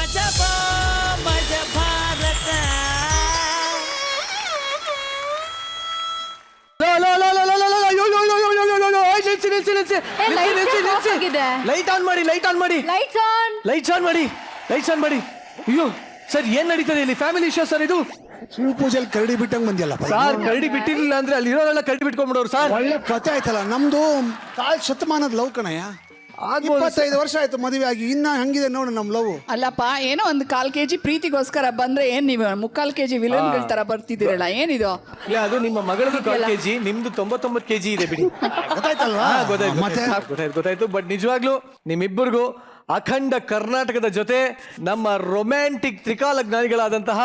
ಮಜಬಾ ಮಜ Bharat light on ಮಾಡಿ ಅಯ್ಯೋ ಸರ್ ಏನ್ ನಡೀತದೆ ಇಲ್ಲಿ ಫ್ಯಾಮಿಲಿ ಇಶ್ಯೂ ಸರ್ ಇದು ಶಿವ ಪೂಜೆಯಲ್ಲಿ ಕರಡಿ ಬಿಟ್ಟಂಗ್ ಬಂದಿಯಲ್ಲ ಸರ್ ಕರಡಿ ಬಿಟ್ಟಿರ್ಲಿಲ್ಲ ಅಂದ್ರೆ ಅಲ್ಲಿ ಇರೋರೆಲ್ಲ ಕರಡಿ ಬಿಟ್ಕೊಂಡ್ಬಿಡೋರು ಸರ್ ಒಳ್ಳೆ ಕಥೆ ಆಯ್ತಲ್ಲ ನಮ್ದು ಕಾಲ್ ಶತಮಾನದ ಲವ್ ಕಣಯ್ಯ 25 ವರ್ಷ ಆಯ್ತು ಮದುವೆ ಆಗಿ ಇನ್ನ ಹಂಗಿದೆ ನೋಡು ನಮ್ ಲವ್ ಅಲ್ಲಪ್ಪ ಏನೋ ಒಂದು 1/4 kg ಪ್ರೀತಿಗೋಸ್ಕರ ಬಂದ್ರೆ ಏನ್ ನೀವು 3/4 kg ವಿಲನ್ಗಳ ತರ ಬರ್ತಿದ್ದೀರಲ್ಲ ಏನಿದು ಇಲ್ಲ ಅದು ನಿಮ್ಮ ಮಗಳದು 1/4 kg ನಿಮ್ದು 99 kg ಇದೆ ಬಿಡಿ ಗೊತ್ತಾಯ್ತಲ್ವಾ ಗೊತ್ತಾಯ್ತು ಬಟ್ ನಿಜವಾಗ್ಲೂ ನಿಮ್ಮಿಬ್ಬರಿಗೂ ಅಖಂಡ ಕರ್ನಾಟಕದ ಜೊತೆ ನಮ್ಮ ರೊಮ್ಯಾಂಟಿಕ್ ತ್ರಿಕಾಲ ಜ್ಞಾನಿಗಳಾದಂತಹ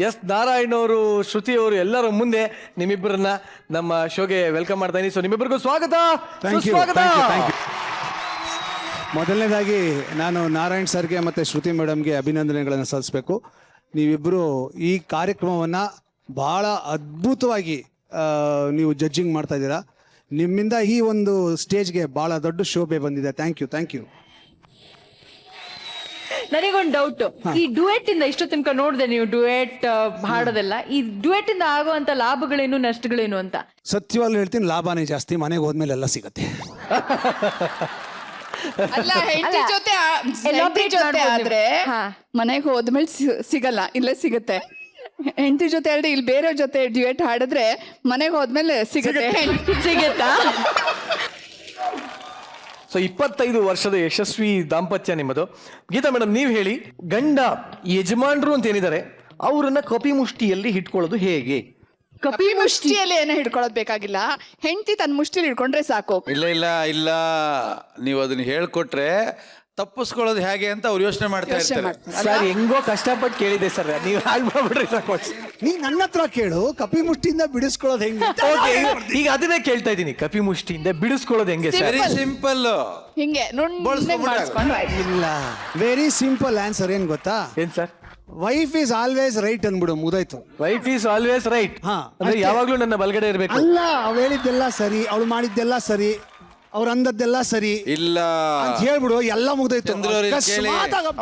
ಎಸ್ ನಾರಾಯಣ್ ಅವರು ಶ್ರುತಿ ಅವರು ಎಲ್ಲರ ಮುಂದೆ ನಿಮ್ಮಿಬ್ಬರನ್ನ ನಮ್ಮ ಶೋಗೆ ವೆಲ್ಕಮ್ ಮಾಡ್ತಾ ಇದೀನಿ. ಸೊ ನಿಮ್ಮಿಬ್ಬರಿಗೂ ಸ್ವಾಗತ. ಮೊದಲನೇದಾಗಿ ನಾನು ನಾರಾಯಣ್ ಸರ್ಗೆ ಮತ್ತೆ ಶ್ರುತಿ ಮೇಡಮ್ಗೆ ಅಭಿನಂದನೆಗಳನ್ನು ಸಲ್ಲಿಸಬೇಕು. ನೀವಿಬ್ಬರು ಈ ಕಾರ್ಯಕ್ರಮವನ್ನು ಬಹಳ ಅದ್ಭುತವಾಗಿ ನೀವು ಜಡ್ಜಿಂಗ್ ಮಾಡ್ತಾ ಇದ್ದೀರಾ. ನಿಮ್ಮಿಂದ ಈ ಒಂದು ಸ್ಟೇಜ್ಗೆ ಬಹಳ ದೊಡ್ಡ ಶೋಭೆ ಬಂದಿದೆ. Thank you. ನನಗೊಂದು ಡೌಟ್, ಈ ಡುಯೆಟ್ ಇಂದ ಇಷ್ಟು ತನಕ ನೋಡಿದೆ ನೀವು ಡುಯೆಟ್ ಹಾಡೋದೆಲ್ಲ, ಈ ಡುಯೆಟ್ ಇಂದ ಆಗುವಂತ ಲಾಭಗಳೇನು ನಷ್ಟಗಳೇನು ಅಂತ? ಸತ್ಯವಾಗ್ಲೂ ಹೇಳ್ತೀನಿ, ಲಾಭನೇ ಜಾಸ್ತಿ. ಮನೆಗೆ ಹೋದ್ಮೇಲೆ ಎಲ್ಲ ಸಿಗತ್ತೆ. ಅಲ್ಲ ಹೆಂಡತಿ ಜೊತೆ ಆದ್ರೆ ಮನೆಗೆ ಹೋದ್ಮೇಲೆ ಸಿಗಲ್ಲ, ಇಲ್ಲೇ ಸಿಗುತ್ತೆ. ಹೆಂಡತಿ ಜೊತೆ ಅಲ್ದೆ ಇಲ್ಲಿ ಬೇರೆ ಜೊತೆ ಡ್ಯೂಯೆಟ್ ಹಾಡಿದ್ರೆ ಮನೆಗೆ ಹೋದ್ಮೇಲೆ ಸಿಗುತ್ತಾ? ಸೊ 25 ವರ್ಷದ ಯಶಸ್ವಿ ದಾಂಪತ್ಯ ನಿಮ್ಮದು. ಗೀತಾ ಮೇಡಮ್, ನೀವು ಹೇಳಿ, ಗಂಡ ಯಜಮಾನ್ರು ಅಂತ ಏನಿದ್ದಾರೆ ಅವರನ್ನ ಕಪಿ ಮುಷ್ಟಿಯಲ್ಲಿ ಹಿಡ್ಕೊಳ್ಳೋದು ಹೇಗೆ? ಕಪಿ ಮುಷ್ಟಿಯಲ್ಲಿ ಏನೋ ಹಿಡ್ಕೊಳ್ಳೋದು ಬೇಕಾಗಿಲ್ಲ, ಹೆಂಡತಿ ತನ್ನ ಮುಷ್ಟಿಯಲ್ಲಿ ಹಿಡ್ಕೊಂಡ್ರೆ ಸಾಕು. ಇಲ್ಲ ನೀವು ಅದನ್ನ ಹೇಳ್ಕೊಟ್ರೆ ತಪ್ಪಿಸ್ಕೊಳ್ಳೋದು ಹೇಗೆ ಅಂತ ಅವ್ರು ಯೋಚನೆ ಮಾಡ್ತಾ ಇರ್ತಾರೆ. ಸರ್ ಹೆಂಗೋ ಕಷ್ಟಪಟ್ಟು ಕೇಳಿದೆ ಸರ್, ನೀವು ಹಾಳು ಮಾಡ್ಬಿಡ್ರಿ ಸಾಕು. ನೀ ನನ್ನ ಹತ್ರ ಕೇಳು, ಕಪಿ ಮುಷ್ಟಿಯಿಂದ ಬಿಡಿಸ್ಕೊಳ್ಳೋದು ಹೆಂಗೆ? ಈಗ ಅದನ್ನೇ ಕೇಳ್ತಾ ಇದ್ದೀನಿ, ಕಪಿ ಮುಷ್ಟಿಯಿಂದ ಬಿಡಿಸ್ಕೊಳ್ಳೋದು ಹೆಂಗೆ ಸರ್? Very simple. ಹಿಂಗೆ ಇಲ್ಲ, ವೆರಿ ಸಿಂಪಲ್ ಆನ್ಸರ್. ಏನ್ ಗೊತ್ತಾ? ಏನ್ sir? Wife is always right ಅಂದ್ಬಿಡು, ಮುದಾಯ್ತು. Wife is always right. ಅಂದ್ರೆ ಯಾವಾಗ್ಲೂ ನನ್ನ ಬಲಗಡೆ ಇರ್ಬೇಕು. ಅಲ್ಲ, ಅವಳು ಹೇಳಿದ್ದೆಲ್ಲ ಸರಿ, ಅವಳು ಮಾಡಿದ್ದೆಲ್ಲ ಸರಿ, ಅವ್ರು ಅಂದದ್ದೆಲ್ಲ ಸರಿ ಇಲ್ಲ ಅಂತ ಹೇಳ್ಬಿಡು, ಎಲ್ಲ ಮುಗ್ದೈತು.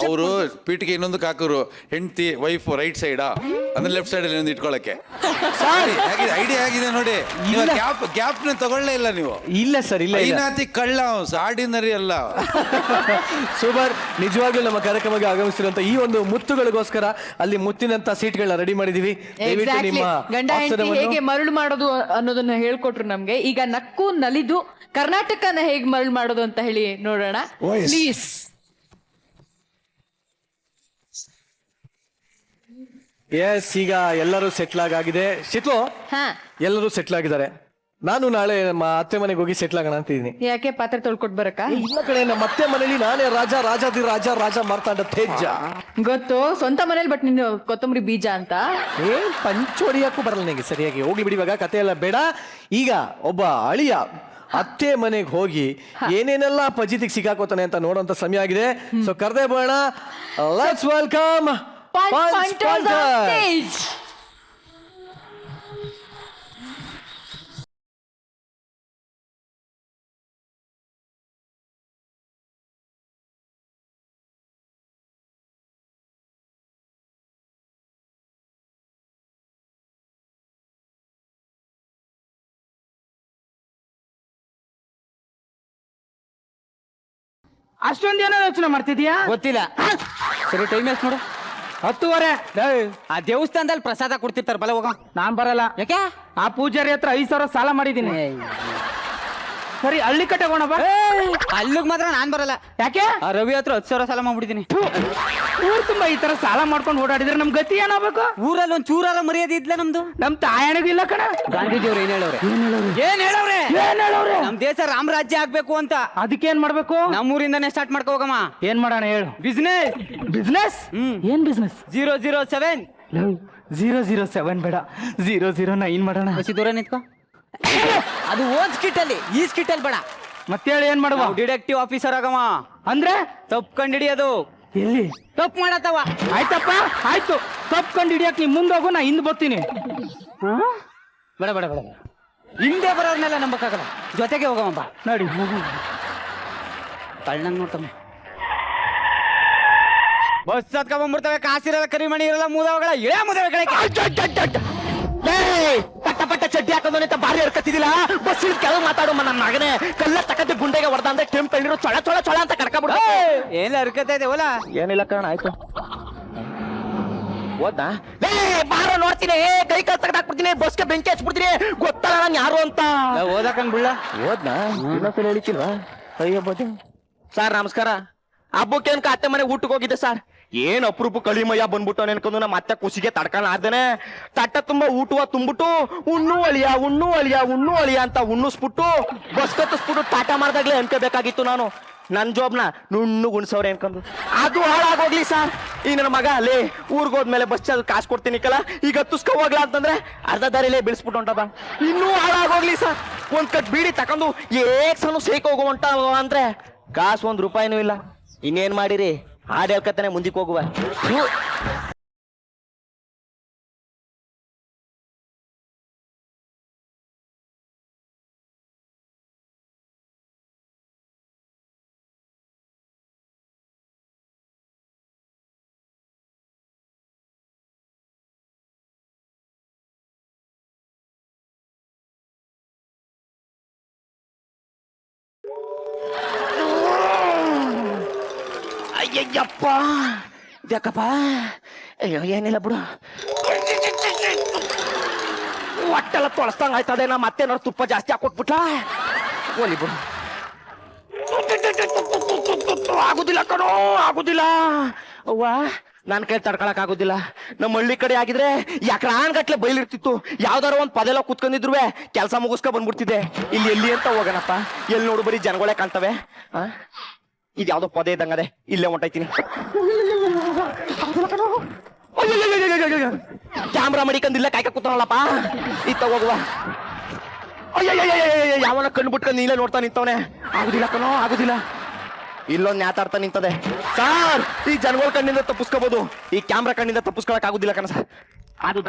ಅವರು ಪೀಠಿಗೆ ಇನ್ನೊಂದು ಹಾಕೋರು, ಹೆಂಡತಿ ವೈಫ್ ರೈಟ್ ಸೈಡಾ ಅಂದ್ರೆ ಲೆಫ್ಟ್ ಸೈಡ್ ಅಲ್ಲಿ ಇಟ್ಕೊಳಕ್ಕೆ. ಐಡಿಯಾ ಆಗಿದೆ ನೋಡಿ. ಗ್ಯಾಪ್ ನ ತಗೊಳ್ಳೇ ಇಲ್ಲ ನೀವು. ಇಲ್ಲ ಸರ್, ಇಲ್ಲ ಐನಾತಿ ಕಳ್ಳ, ಆರ್ಡಿನರಿ ಅಲ್ಲ. ಸೂಪರ್. ನಿಜವಾಗ್ಲೂ ನಮ್ಮ ಕಾರ್ಯಕ್ರಮಕ್ಕೆ ಆಗಮಿಸಿರುವಂತ ಈ ಒಂದು ಮುತ್ತುಗಳಿಗೋಸ್ಕರ ಅಲ್ಲಿ ಮುತ್ತಿನಂತ ಸೀಟ್ಗಳನ್ನ ರೆಡಿ ಮಾಡಿದೀವಿ. ಗಂಡ ಹೆಂಡತಿ ಹೇಗೆ ಮರಳು ಮಾಡೋದು ಅನ್ನೋದನ್ನ ಹೇಳ್ಕೊಟ್ರು ನಮ್ಗೆ. ಈಗ ನಕ್ಕು ನಲಿದು ಕರ್ನಾಟಕನ ಹೇಗೆ ಮರಳು ಮಾಡೋದು ಅಂತ ಹೇಳಿ ನೋಡೋಣ ಪ್ಲೀಸ್. ಎಸ್, ಈಗ ಎಲ್ಲರೂ ಸೆಟ್ಲ್ ಆಗಿದೆ. ಶಿತ್ಲು, ಎಲ್ಲರೂ ಸೆಟ್ಲ್ ಆಗಿದ್ದಾರೆ. ನಾನು ನಾಳೆ ನಮ್ಮ ಅತ್ತೆ ಮನೆಗೆ ಹೋಗಿ ಸೆಟ್ಲ್ ಆಗೋಣ ಅಂತಿದ್ದೀನಿ. ಯಾಕೆ ಪಾತ್ರೆ ತೊಳ್ಕೊಟ್ ಬರಕ? ಇಲ್ಲ ಕಡೆ, ನಮ್ಮ ಅತ್ತೆ ಮನೇಲಿ ನಾನೇ ರಾಜ ಮಾರ್ತಾಂಡ ತೇಜ. ಗೊತ್ತು, ಸ್ವಂತ ಮನೇಲಿ. ಬಟ್ ನೀನು ಕೊತ್ತಂಬರಿ ಬೀಜ ಅಂತ ಪಂಚೋಡಿಯಕ್ಕೂ ಬರಲ್ಲ ನನಗೆ ಸರಿಯಾಗಿ. ಹೋಗ್ಲಿ ಬಿಡಿ, ಇವಾಗ ಕತೆ ಎಲ್ಲ ಬೇಡ. ಈಗ ಒಬ್ಬ ಅಳಿಯ ಅತ್ತೆ ಮನೆಗೆ ಹೋಗಿ ಏನೇನೆಲ್ಲ ಪಜಿತಿಗೆ ಸಿಕ್ಕಾಕೋತಾನೆ ಅಂತ ನೋಡುವಂತ ಸಮಯ ಆಗಿದೆ. ಸೊ ಕರ್ದೇ ಬೇಡ, ಲೆಟ್ಸ್ ವೆಲ್ಕಮ್ ಅಷ್ಟೊಂದೇನೋ ಯೋಚನೆ ಮಾಡ್ತಿದ್ಯಾ? ಗೊತ್ತಿಲ್ಲ. ಸರಿ, ಟೈಮ್ ಎಷ್ಟು ನೋಡು. 10:30. ಆ ದೇವಸ್ಥಾನದಲ್ಲಿ ಪ್ರಸಾದ ಕೊಡ್ತಿರ್ತಾರ, ಬಲ ಹೋಗ. ನಾನ್ ಬರಲ್ಲ. ಯಾಕೆ? ಆ ಪೂಜಾರಿ ಹತ್ರ 5,000 ಸಾಲ ಮಾಡಿದೀನಿ. ಸರಿ, ಹಳ್ಳಿ ಕಟ್ಟೆ ಹೋಗೋಣ ಬಾ. ಅಲ್ಲಿಗೆ ಮಾತ್ರ ನಾನ್ ಬರಲ್ಲ. ಯಾಕೆ? ಆ ರವಿ ಹತ್ರ 10,000 ಸಾಲ ಮಾಡ್ಬಿಟ್ಟಿದೀನಿ. ಊರ್ ತುಂಬಾ ಈ ತರ ಸಾಲ ಮಾಡ್ಕೊಂಡು ಓಡಾಡಿದ್ರೆ ನಮ್ ಗತಿ ಏನಾಗಬೇಕು? ಊರಲ್ಲಿ ಒಂದ್ ಚೂರಾರ ಮರ್ಯಾದೆ ಇದ್ಲ ನಮ್ದು? ನಮ್ ತಾಯಣಗಿಲ್ಲ ಕಣ. ಗಾಂಧೀಜಿಯವ್ರು ಏನ್ ಹೇಳವ್ರೆ? ನಮ್ ದೇಶ ರಾಮರಾಜ್ಯ ಆಗ್ಬೇಕು ಅಂತ. ಅದಕ್ಕೆ ಏನ್ ಮಾಡ್ಬೇಕು? ನಮ್ಮೂರಿಂದಾನೇ ಸ್ಟಾರ್ಟ್ ಮಾಡ್ಕೋ ಹೋಗಮ್ಮ. ಏನ್ ಮಾಡೋಣ ಹೇಳು? ಬಿಸ್ನೆಸ್. ಏನ್ ಬಿಸ್ನೆಸ್? 007. 007 ಬೇಡ, 009 ಮಾಡೋಣ. ದೂರ ನಿಂತ್ಕೋ. ಅದು ಓದ್ ಸ್ಕಿಟ್ ಅಲ್ಲಿ, ಈ ಸ್ಕಿಟ್ ಅಲ್ಲಿ ಬೇಡ. ಮತ್ತೆ ಹೇಳಿ, ಏನ್ ಮಾಡುವ? ಡಿಟೆಕ್ಟಿವ್ ಆಫೀಸರ್ ಆಗಮ್ಮ. ಅಂದ್ರೆ ತಪ್ಪು ಕಂಡಿಡಿಯೋದು. ಎಲ್ಲಿ ತಪ್ಪು ಮಾಡತ್ತವ? ಆಯ್ತಪ್ಪ, ಆಯ್ತು. ತಪ್ಪು ಕಂಡು ಹಿಡಿಯಕ್ ನೀ ಮುಂದೋಗು, ನಾ ಹಿಂದ್ ಬರ್ತೀನಿ. ಬೇಡ, ಹಿಂದೆ ಬರೋರ್ನೆಲ್ಲ ನಂಬಕ್ಕಾಗಲ್ಲ, ಜೊತೆಗೆ ಹೋಗಮ್ಮ. ನೋಡಿ, ಕಳ್ಳಂಗ್ ನೋಡ್ತಮ್ಮ. ಬಸ್ ಹತ್ಕೊಂಡ್ಬರ್ತಾವೆ, ಕಾಸಿರಲ್ಲ, ಕರಿಮಣಿ ಇರಲ್ಲ, ಮೂದವಗಳ ಇಳೆ ಮುದವೆ ಪಟ್ಟ ಚಡ್ಡಿ ಹಾಕೋದು ಅಂತ ಬಾರಿ ಹರ್ಕತ್ತಿದಿಲ್ಲ. ಬಸ್ ಕೆಳಗೆ ಮಾತಾಡೋ ನನ್ನ ಮಗನೇ, ಕಲ್ಲ ತಕ್ಕಂತೆ ಗುಂಡೆಗೆ ಹೊಡೆದ ಅಂದ್ರೆ ಕೆಂಪ್ ಎಳ್ಳಿರೋ ಚೊಳ ಚೊಳ ಚೊಳ ಅಂತ ಕಡ್ಕೊಂಡ್ಬಿಡ. ಏನಿಲ್ಲ ಹರ್ಕತ್ತ ಇದೆ ಓಲಾ. ಏನಿಲ್ಲ ಕಾರಣ ಆಯ್ತು ಓದ್ನಾ ಬಾರ ನೋಡ್ತೀನಿ, ಕೈ ಕಾಲು ತೆಗೆದಾಕ್ಬಿಡ್ತೀನಿ, ಬಸ್ಗೆ ಬೆಂಕಿ ಹಚ್ಬಿಡ್ತೀನಿ, ಗೊತ್ತಲ್ಲ ನಾನು ಯಾರು ಅಂತ. ಓದಕಂಗ್ ಬಿಡ್ಲ. ಓದ್ನಾ ಇನ್ನೊಂದ್ಸಲ ಹೇಳಿಕಿಲ್ವಾ? ಅಯ್ಯೋ ಬೋದು ಸರ್ ನಮಸ್ಕಾರ. ಹಬ್ಬಕ್ಕೆ ಅನ್ಕ ಅತ್ತೆ ಮನೆ ಊಟಕ್ಕೆ ಹೋಗಿದ್ದೆ ಸರ್. ಏನ್ ಅಪರೂಪ ಕಳಿಮಯ್ಯ ಬಂದ್ಬಿಟ್ಟು ಅನ್ಕೊಂಡು ನಮ್ಮ ಅತ್ತೆ ಖುಷಿಗೆ ತಡ್ಕೊಂಡ್ ಆರ್ದೇನೆ ತಟ್ಟ ತುಂಬಾ ಊಟವ ತುಂಬಿಟ್ಟು ಉಣ್ಣು ಅಳಿಯ ಅಂತ ಉಣ್ಣಿಸ್ಬಿಟ್ಟು ಬಸ್ ಕತ್ತಿಸ್ಬಿಟ್ಟು ಟಾಟಾ ಮಾಡ್ದಾಗ್ಲೇ ಅನ್ಕೋಬೇಕಾಗಿತ್ತು ನಾನು. ನನ್ ಜೋಬ್ನ ನುಣ್ಣು ಗುಣ್ಸವ್ರೆ ಅನ್ಕೊಂಡು ಅದು ಹಾಳಾಗೋಗ್ಲಿ ಸರ್. ಈ ನನ್ನ ಮಗ ಅಲ್ಲೇ ಊರ್ಗ್ ಹೋದ್ಮೇಲೆ ಬಸ್ ಚಾರ್ಜ್ ಕಾಸು ಕೊಡ್ತೀನಿ ಕಲ, ಈಗ ತುಸ್ಕೊ ಹೋಗ್ಲಾ ಅಂತಂದ್ರೆ ಅರ್ಧ ದಾರಿಲೇ ಬಿಡಿಸ್ಬಿಟ್ಟು ಹೊಂಟದ. ಇನ್ನೂ ಹಾಳಾಗೋಗ್ಲಿ ಸರ್. ಒಂದ್ ಕಟ್ ಬೀಡಿ ತಕೊಂಡು ಏಕ್ಸನು ಸೇಕ್ ಹೋಗೋ ಹೊಂಟ ಅಂದ್ರೆ ಕಾಸು ₹1 ಇಲ್ಲ. ಇನ್ನೇನ್ ಮಾಡಿರಿ, ಹಾಡು ಹೇಳ್ಕತ್ತಾನೆ ಮುಂದಕ್ಕೆ ಹೋಗುವ. ಅಯ್ಯಯ್ಯಪ್ಪ ಯಾಕಪ್ಪ, ಅಯ್ಯೋ ಏನಿಲ್ಲ ಬಿಡು, ಹೊಟ್ಟೆಲ್ಲ ತೊಳಸ್ದಂಗ ಆಯ್ತದೆ. ನಾ ಮತ್ತೆ ನೋಡ್ ತುಪ್ಪ ಜಾಸ್ತಿ ಹಾಕೊಟ್ಬಿಟ್ಲ. ಓಲಿ ಬಿಡು, ಆಗುದಿಲ್ಲ ಕಣೋ, ಆಗುದಿಲ್ಲ ಅವ್ವ, ನನ್ ಕೈ ತಡ್ಕೊಳಕ್ ಆಗುದಿಲ್ಲ. ನಮ್ಮ ಹಳ್ಳಿ ಕಡೆ ಆಗಿದ್ರೆ ಯಾಕ್ರಾನ್ ಗಟ್ಲೆ ಬೈಲಿರ್ತಿತ್ತು, ಯಾವ್ದಾರ ಒಂದ್ ಪದೆಲ್ಲ ಕುತ್ಕೊಂಡಿದ್ರು ಕೆಲ್ಸ ಮುಗಿಸ್ಕೊ ಬಂದ್ಬಿಡ್ತಿದ್ದೆ. ಇಲ್ಲಿ ಎಲ್ಲಿ ಅಂತ ಹೋಗೋಣಪ್ಪ, ಎಲ್ಲಿ ನೋಡು ಬರೀ ಜನಗಳೇ ಕಾಣ್ತವೆ. ಇದು ಯಾವ್ದೋ ಪೊದೆ ಇದ್ದಂಗದೆ, ಇಲ್ಲೇ ಹೊಂಟೈತೀನಿ. ಕ್ಯಾಮ್ರಾ ಮಡಿಕಂದಿಲ್ಲ ಕಾಯ್ಕ ಕೂತಾನಲ್ಲಪ್ಪ, ಇತ್ತ ಹೋಗುವ. ಯಾವನ ಕಣ್ಣು ಬಿಟ್ಕೊಂಡು ನೀಲೇ ನೋಡ್ತಾ ನಿಂತವನೆ. ಆಗುದಿಲ್ಲ ಕಣೋ, ಆಗುದಿಲ್ಲ. ಇಲ್ಲೊಂದ್ ನ್ಯಾತಾಡ್ತಾ ನಿಂತದೆ ಸಾರ್. ಈ ಜನಗಳ ಕಣ್ಣಿಂದ ತಪ್ಪಿಸ್ಕೋಬಹುದು, ಈ ಕ್ಯಾಮ್ರಾ ಕಣ್ಣಿಂದ ತಪ್ಪಿಸ್ಕೊಳಕ್ ಆಗುದಿಲ್ಲ ಕಣ ಸರ್. ಆಗುದ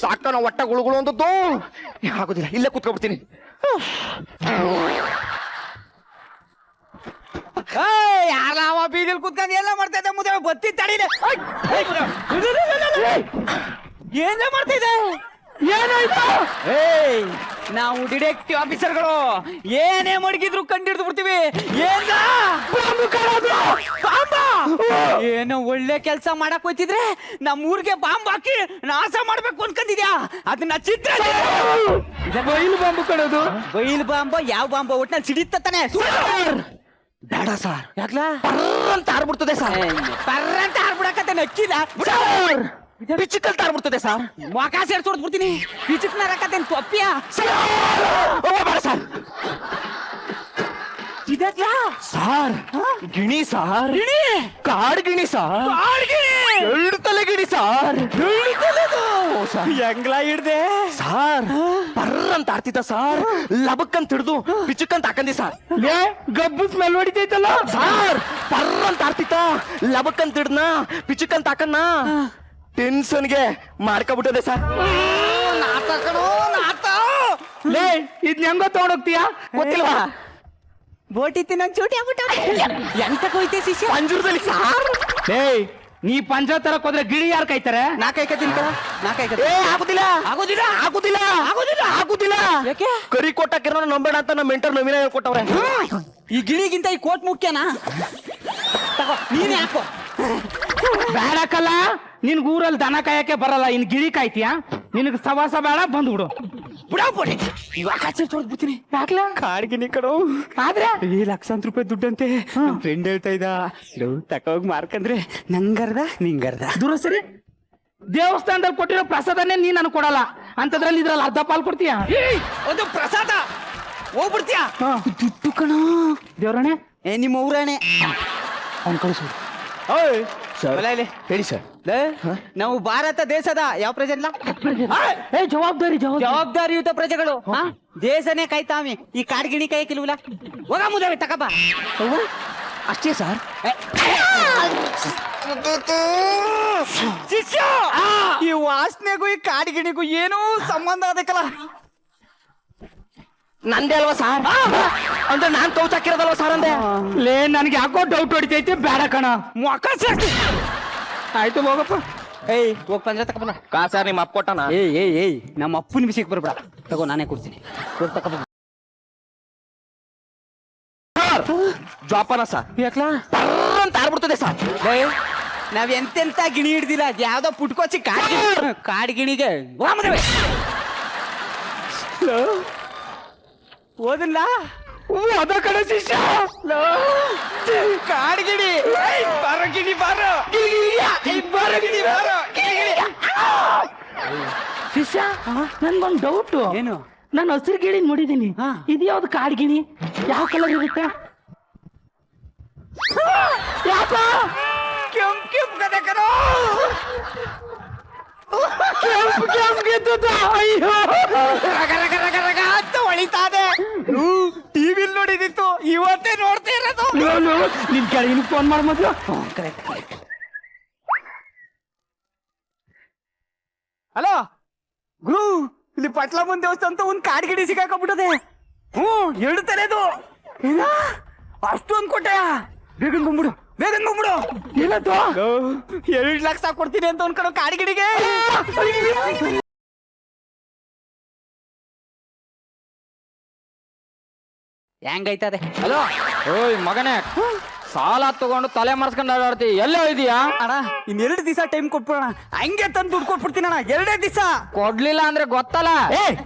ಸಾಕನ ಒಟ್ಟ ಗುಳುಗುಳು ಅಂತದ್ದು ಆಗುದಿಲ್ಲ. ಇಲ್ಲೇ ಕೂತ್ಕೊಬಿಡ್ತೀನಿ. ಯಾರ ಬೀದಿಲ್ ಕುತ್ಕೊಂಡು ಎಲ್ಲ ಮಾಡ್ತಾ ಇದ್ದೆ, ಮುದ್ದೆ ಬತ್ತಿ ತಡೀಲೆ. ಏನ ಮಾಡ್ತಿದ್ದೆ? ಏನಾಯ್ತು? ನಾವು ಡಿಟೆಕ್ಟಿವ್ ಆಫೀಸರ್ಗಳು ಏನೇ ಮಡಗಿದ್ರು ಕಂಡಿಡ್ದು ಬಿಡ್ತೀವಿ. ಏನೋ ಒಳ್ಳೆ ಕೆಲಸ ಮಾಡಕ್ ಹೋಯ್ತಿದ್ರೆ ನಮ್ಮ ಊರಿಗೆ ಬಾಂಬ್ ಹಾಕಿ ನಾಶ ಮಾಡ್ಬೇಕು ಅನ್ಕೊಂಡಿದ್ಯಾ? ಅದನ್ನ ಚಿತ್ರ ಬೈಲು ಬಾಂಬು ಕಣೋದು. ಬೈಲ್ ಬಾಂಬ ಯಾವ ಬಾಂಬ ಒಟ್ನಲ್ಲಿ ಸಿಡಿತಾನೆ. ಬೇಡ ಸರ್, ಯಾಕ್ಲಾ? ಅಂತ ಆರ್ಬಿಡ್ತದೆ ಸರ್. ಪರ್ರಂತ ಆರ್ಬಿಡಕತ್ತೆ ನಕ್ಕಿಲ್ಲ. ಪಿಚ್ಚಿಕಲ್ ತಾರ್ಬಿಡ್ತದೆ ಸರ್. ಮೊಕ ಸೇರ್ಸಿ ಹೊಡ್ಬಿಡ್ತೀನಿ. ಪಿಚಿಕ್ ನರಕತ್ತೇನ್ ತೊಪ್ಪಿಯ ಬೇಡ ಸರ್. ಇದಕ್ಲಾ ಸಾರ್ ಗಿಣಿ ಸಾರ್, ಕಾಡ್ ಗಿಣಿ ಸಾರ್, ಎರಡು ತಲೆ ಗಿಣಿ ಸಾರ್. ಹೆಂಗ್ಲಾ ಹಿಡ್ದೆ ಸಾರ್? ಪರ್ರಂತ ಆಡ್ತಿದ್ದ ಸಾರ್, ಲಬಕ್ಕಂತ ಹಿಡ್ದು ಪಿಚ್ಚಕ್ಕಂತ ಹಾಕಂದಿ ಸಾರ್. ಗಬ್ಬು ಸ್ಮೆಲ್ ಹೊಡಿತೈತಲ್ಲ ಸಾರ್. ಪರ್ರಂತ ಆಡ್ತಿತ್ತ, ಲಬಕ್ಕಂತ ಹಿಡ್ನ ಪಿಚ್ಚಕ್ಕಂತ ಹಾಕನ್ನ ಟೆನ್ಷನ್ಗೆ ಮಾಡ್ಕೊಬಿಟ್ಟದೆ ಸರ್. ಲೇ ಇದ್ನ ಹೆಂಗ ತಗೊಂಡೋಗ್ತೀಯಾ? ಗೊತ್ತಿಲ್ವಾ? ಬೋಟಿ ತಿನ್ನಂಗ್ ಚೂಟಿ ಆಗ್ಬಿಟ್ಟು ಎಂತ ಕೊಯ್ತೆ ಶಿಷ್ಯ ಪಂಜುರದಲ್ಲಿ ಸಾರ್. ಏಯ್ ನೀ ಪಂಜ ತರಕ್ ಹೋದ್ರೆ ಗಿಳಿ ಯಾರು ಕಾಯ್ತಾರೆ? ನಾ ಕೈಕತ್ತೀನಿ ಕಣ, ನಾ ಕೈಕತ್ತೀನಿ. ಆಗುದಿಲ್ಲ ಆಗೋದಿಲ್ಲ ಆಗುದಿಲ್ಲ ಆಗುದಿಲ್ಲ ಆಗುದಿಲ್ಲ. ಯಾಕೆ? ಕರಿ ಕೊಟ್ಟಾಕಿರೋ ನಂಬೇಡ ಅಂತ ನಮ್ಮ ಮೆಂಟರ್ ನವೀನ ಹೇಳ್ಕೊಟ್ಟವ್ರೆ. ಈ ಗಿಳಿಗಿಂತ ಈ ಕೋಟ್ ಮುಖ್ಯನಾ? ತಗೋ ನೀನೇ ಹಾಕೋ. ಬೇಡಕ್ಕಲ್ಲ, ನಿನ್ಗ ಊರಲ್ಲಿ ದನ ಕಾಯಕ್ಕೆ ಬರಲ್ಲ, ಇನ್ ಗಿಳಿ ಕಾಯ್ತೀಯಾ? ನಿನಗ್ ಸವಾಸ ಬೇಡ, ಬಂದ್ಬಿಡು. ಬಿಡಾಬಿಡಿ ಇವಾಗ ಕಾಚೆ ತೊಡ್ಬಿಡ್ತೀನಿ. ಯಾಕ್ಲಾ? ಕಾಡ್ಗಿನಿ ಕಣೋ. ಆದ್ರೆ ಈ ಲಕ್ಷಾಂತರ ರೂಪಾಯಿ ದುಡ್ಡಂತೆ. ನಮ್ ಫ್ರೆಂಡ್ ಹೇಳ್ತಾ ಇದ್ದ, ತಕೋಗ್ ಮಾರ್ಕಂದ್ರೆ ನಂಗರ್ದ ನಿಂಗರ್ದ. ದೂರ ಸರಿ. ದೇವಸ್ಥಾನದಲ್ಲಿ ಕೊಟ್ಟಿರೋ ಪ್ರಸಾದನೇ ನೀನ್ ನನಗೆ ಕೊಡಲ್ಲ, ಅಂತದ್ರಲ್ಲಿ ಇದ್ರಲ್ಲಿ ಅರ್ಧ ಪಾಲ್ ಕೊಡ್ತೀಯಾ? ಒಂದು ಪ್ರಸಾದ ಹೋಗ್ಬಿಡ್ತೀಯ? ದುಡ್ಡು ಕಣ ದೇವ್ರಣೆ. ನಿಮ್ಮ ಊರಾಣೆ ಅವ್ನ್ ಕಳಿಸು. ಹೇಳಿ ಸರ್. ನಾವು ಭಾರತ ದೇಶದ ಯಾವ ಪ್ರಜೆಲ್ಲ ಜವಾಬ್ದಾರಿ ಜವಾಬ್ದಾರಿಯುತ ಪ್ರಜೆಗಳು. ದೇಶನೇ ಕಾಯ್ತಾವೆ, ಈ ಕಾಡ್ಗಿಣಿ ಕಾಯಕ್ಕಿಲ್ವಲ್ಲ. ಹೋಗ ಮುದವೆ ತಕಬ. ಅಷ್ಟೇ ಸರ್. ಶಿಷ್ಯ, ಈ ವಾಸನೆಗೂ ಈ ಕಾಡ್ಗಿಣಿಗೂ ಏನೂ ಸಂಬಂಧ ಅದಕ್ಕಲ್ಲ. ನಂದೇ ಅಲ್ವಾ ಸಾರ್ ಅಂದ್ರೆ ನಾನ್ ಕೌಚ್ ಹಾಕಿರೋದಲ್ವಾ ಸಾರ್ ಅಂದೆ ಲೇ ನನ್ಗೆ ಯಾಕೋ ಡೌಟ್ ಹೊಡಿತೈತಿ ಬೇಡ ಕಣ ಮೊಕ ಸಾಕು. ಆಯ್ತು ಹೋಗಪ್ಪ. ಏಯ್ ಹೋಗ್ ಪಂದ್ರ ತಗೊಂಬ. ಕಾ ಸರ್ ನಿಮ್ಮ ಅಪ್ಪ ಕೊಟ್ಟನ ಏಯ್ ನಮ್ಮ ಅಪ್ಪನ ವಿಷಯಕ್ಕೆ ಬರ್ಬೇಡ. ತಗೋ ನಾನೇ ಕೊಡ್ತೀನಿ. ಜೋಪಾನ ಸರ್ ಯಾಕ್ಲಾ ಅಂತ ಆರ್ಬಿಡ್ತದೆ ಸರ್. ನಾವ್ ಎಂತೆಂತ ಗಿಣಿ ಹಿಡ್ದಿಲ್ಲ. ಅದ್ ಯಾವ್ದೋ ಪುಟ್ಕೋಚಿ ಕಾಡ್ ಗಿಣಿಗೆ ಓದಿಲ್ಲ ಅದ ಕಣ ಶಿಷ್ಯ. ಕಾಡ್ಗಿಣಿ ಬಾರೋ ಗಿಣಿ ಬಾರೋ ಶಿಷ್ಯ ನನ್ಗೊಂದು ಡೌಟ್. ಏನು? ನಾನು ಹಸಿರು ಗಿಳಿ ನೋಡಿದೀನಿ. ಇದು ಯಾವ್ದು ಕಾಡ್ ಗಿಣಿ? ಯಾವ ಕಲರ್ ಇರುತ್ತೆ? ಯಾಕ ಕೆಂಪ್ ಕದೆ ಕಣೋ. ಅಯ್ಯೋ ರಗ ಅಂತ ಹೊಳಿತಾದೆ. ಟಿವಿಲ್ ನೋಡಿದಿತ್ತು, ಇವತ್ತೇ ನೋಡ್ತಾ ಇರೋದು. ನಿನ್ ಕೆಳಗಿನ ಫೋನ್ ಮಾಡ ಮೊದ್ಲು. ಹಲೋ ಗುರು, ಇಲ್ಲಿ ಪಟ್ಲಮ್ಮನ್ ದೇವಸ್ಥಾನ ಅಂತ ಒಂದ್ ಕಾಡ್ಗಿಡಿ ಸಿಕ್ಕಾಕೊಂಡ್ಬಿಟ್ಟದೆ. 2 ತಲೆದು. ಅಷ್ಟೊಂದ್ ಕೊಟ್ಟೆಯ? ಬೇಗನ್ ಬಂದ್ಬಿಡು. ಏನದು? 2 ಲಕ್ಷ ಕೊಡ್ತೀನಿ ಅಂತ ಅನ್ಕೊಳ್ಳೋ ಕಾಡ್ಗಿಡಿಗೆ. ಹೆಂಗೈತದೆ? ಹಲೋ ಓಯ್ ಮಗನೇ, ಸಾಲ ತಗೊಂಡು ತಲೆ ಮರ್ಸ್ಕೊಂಡು ಆಡಾಡ್ತಿ. ಎಲ್ಲೇ ಇದೀಯಾ ಅಣ್ಣ, 2 ದಿವಸ ಟೈಮ್ ಕೊಟ್ಬಿಡೋಣ. ಹಂಗೆ ತಂದು ದುಡ್ಡು ಕೊಟ್ಬಿಡ್ತೀನಿ ಅಣ್ಣ. 2 ದಿವಸ ಕೊಡ್ಲಿಲ್ಲ ಅಂದ್ರೆ ಗೊತ್ತಲ್ಲ.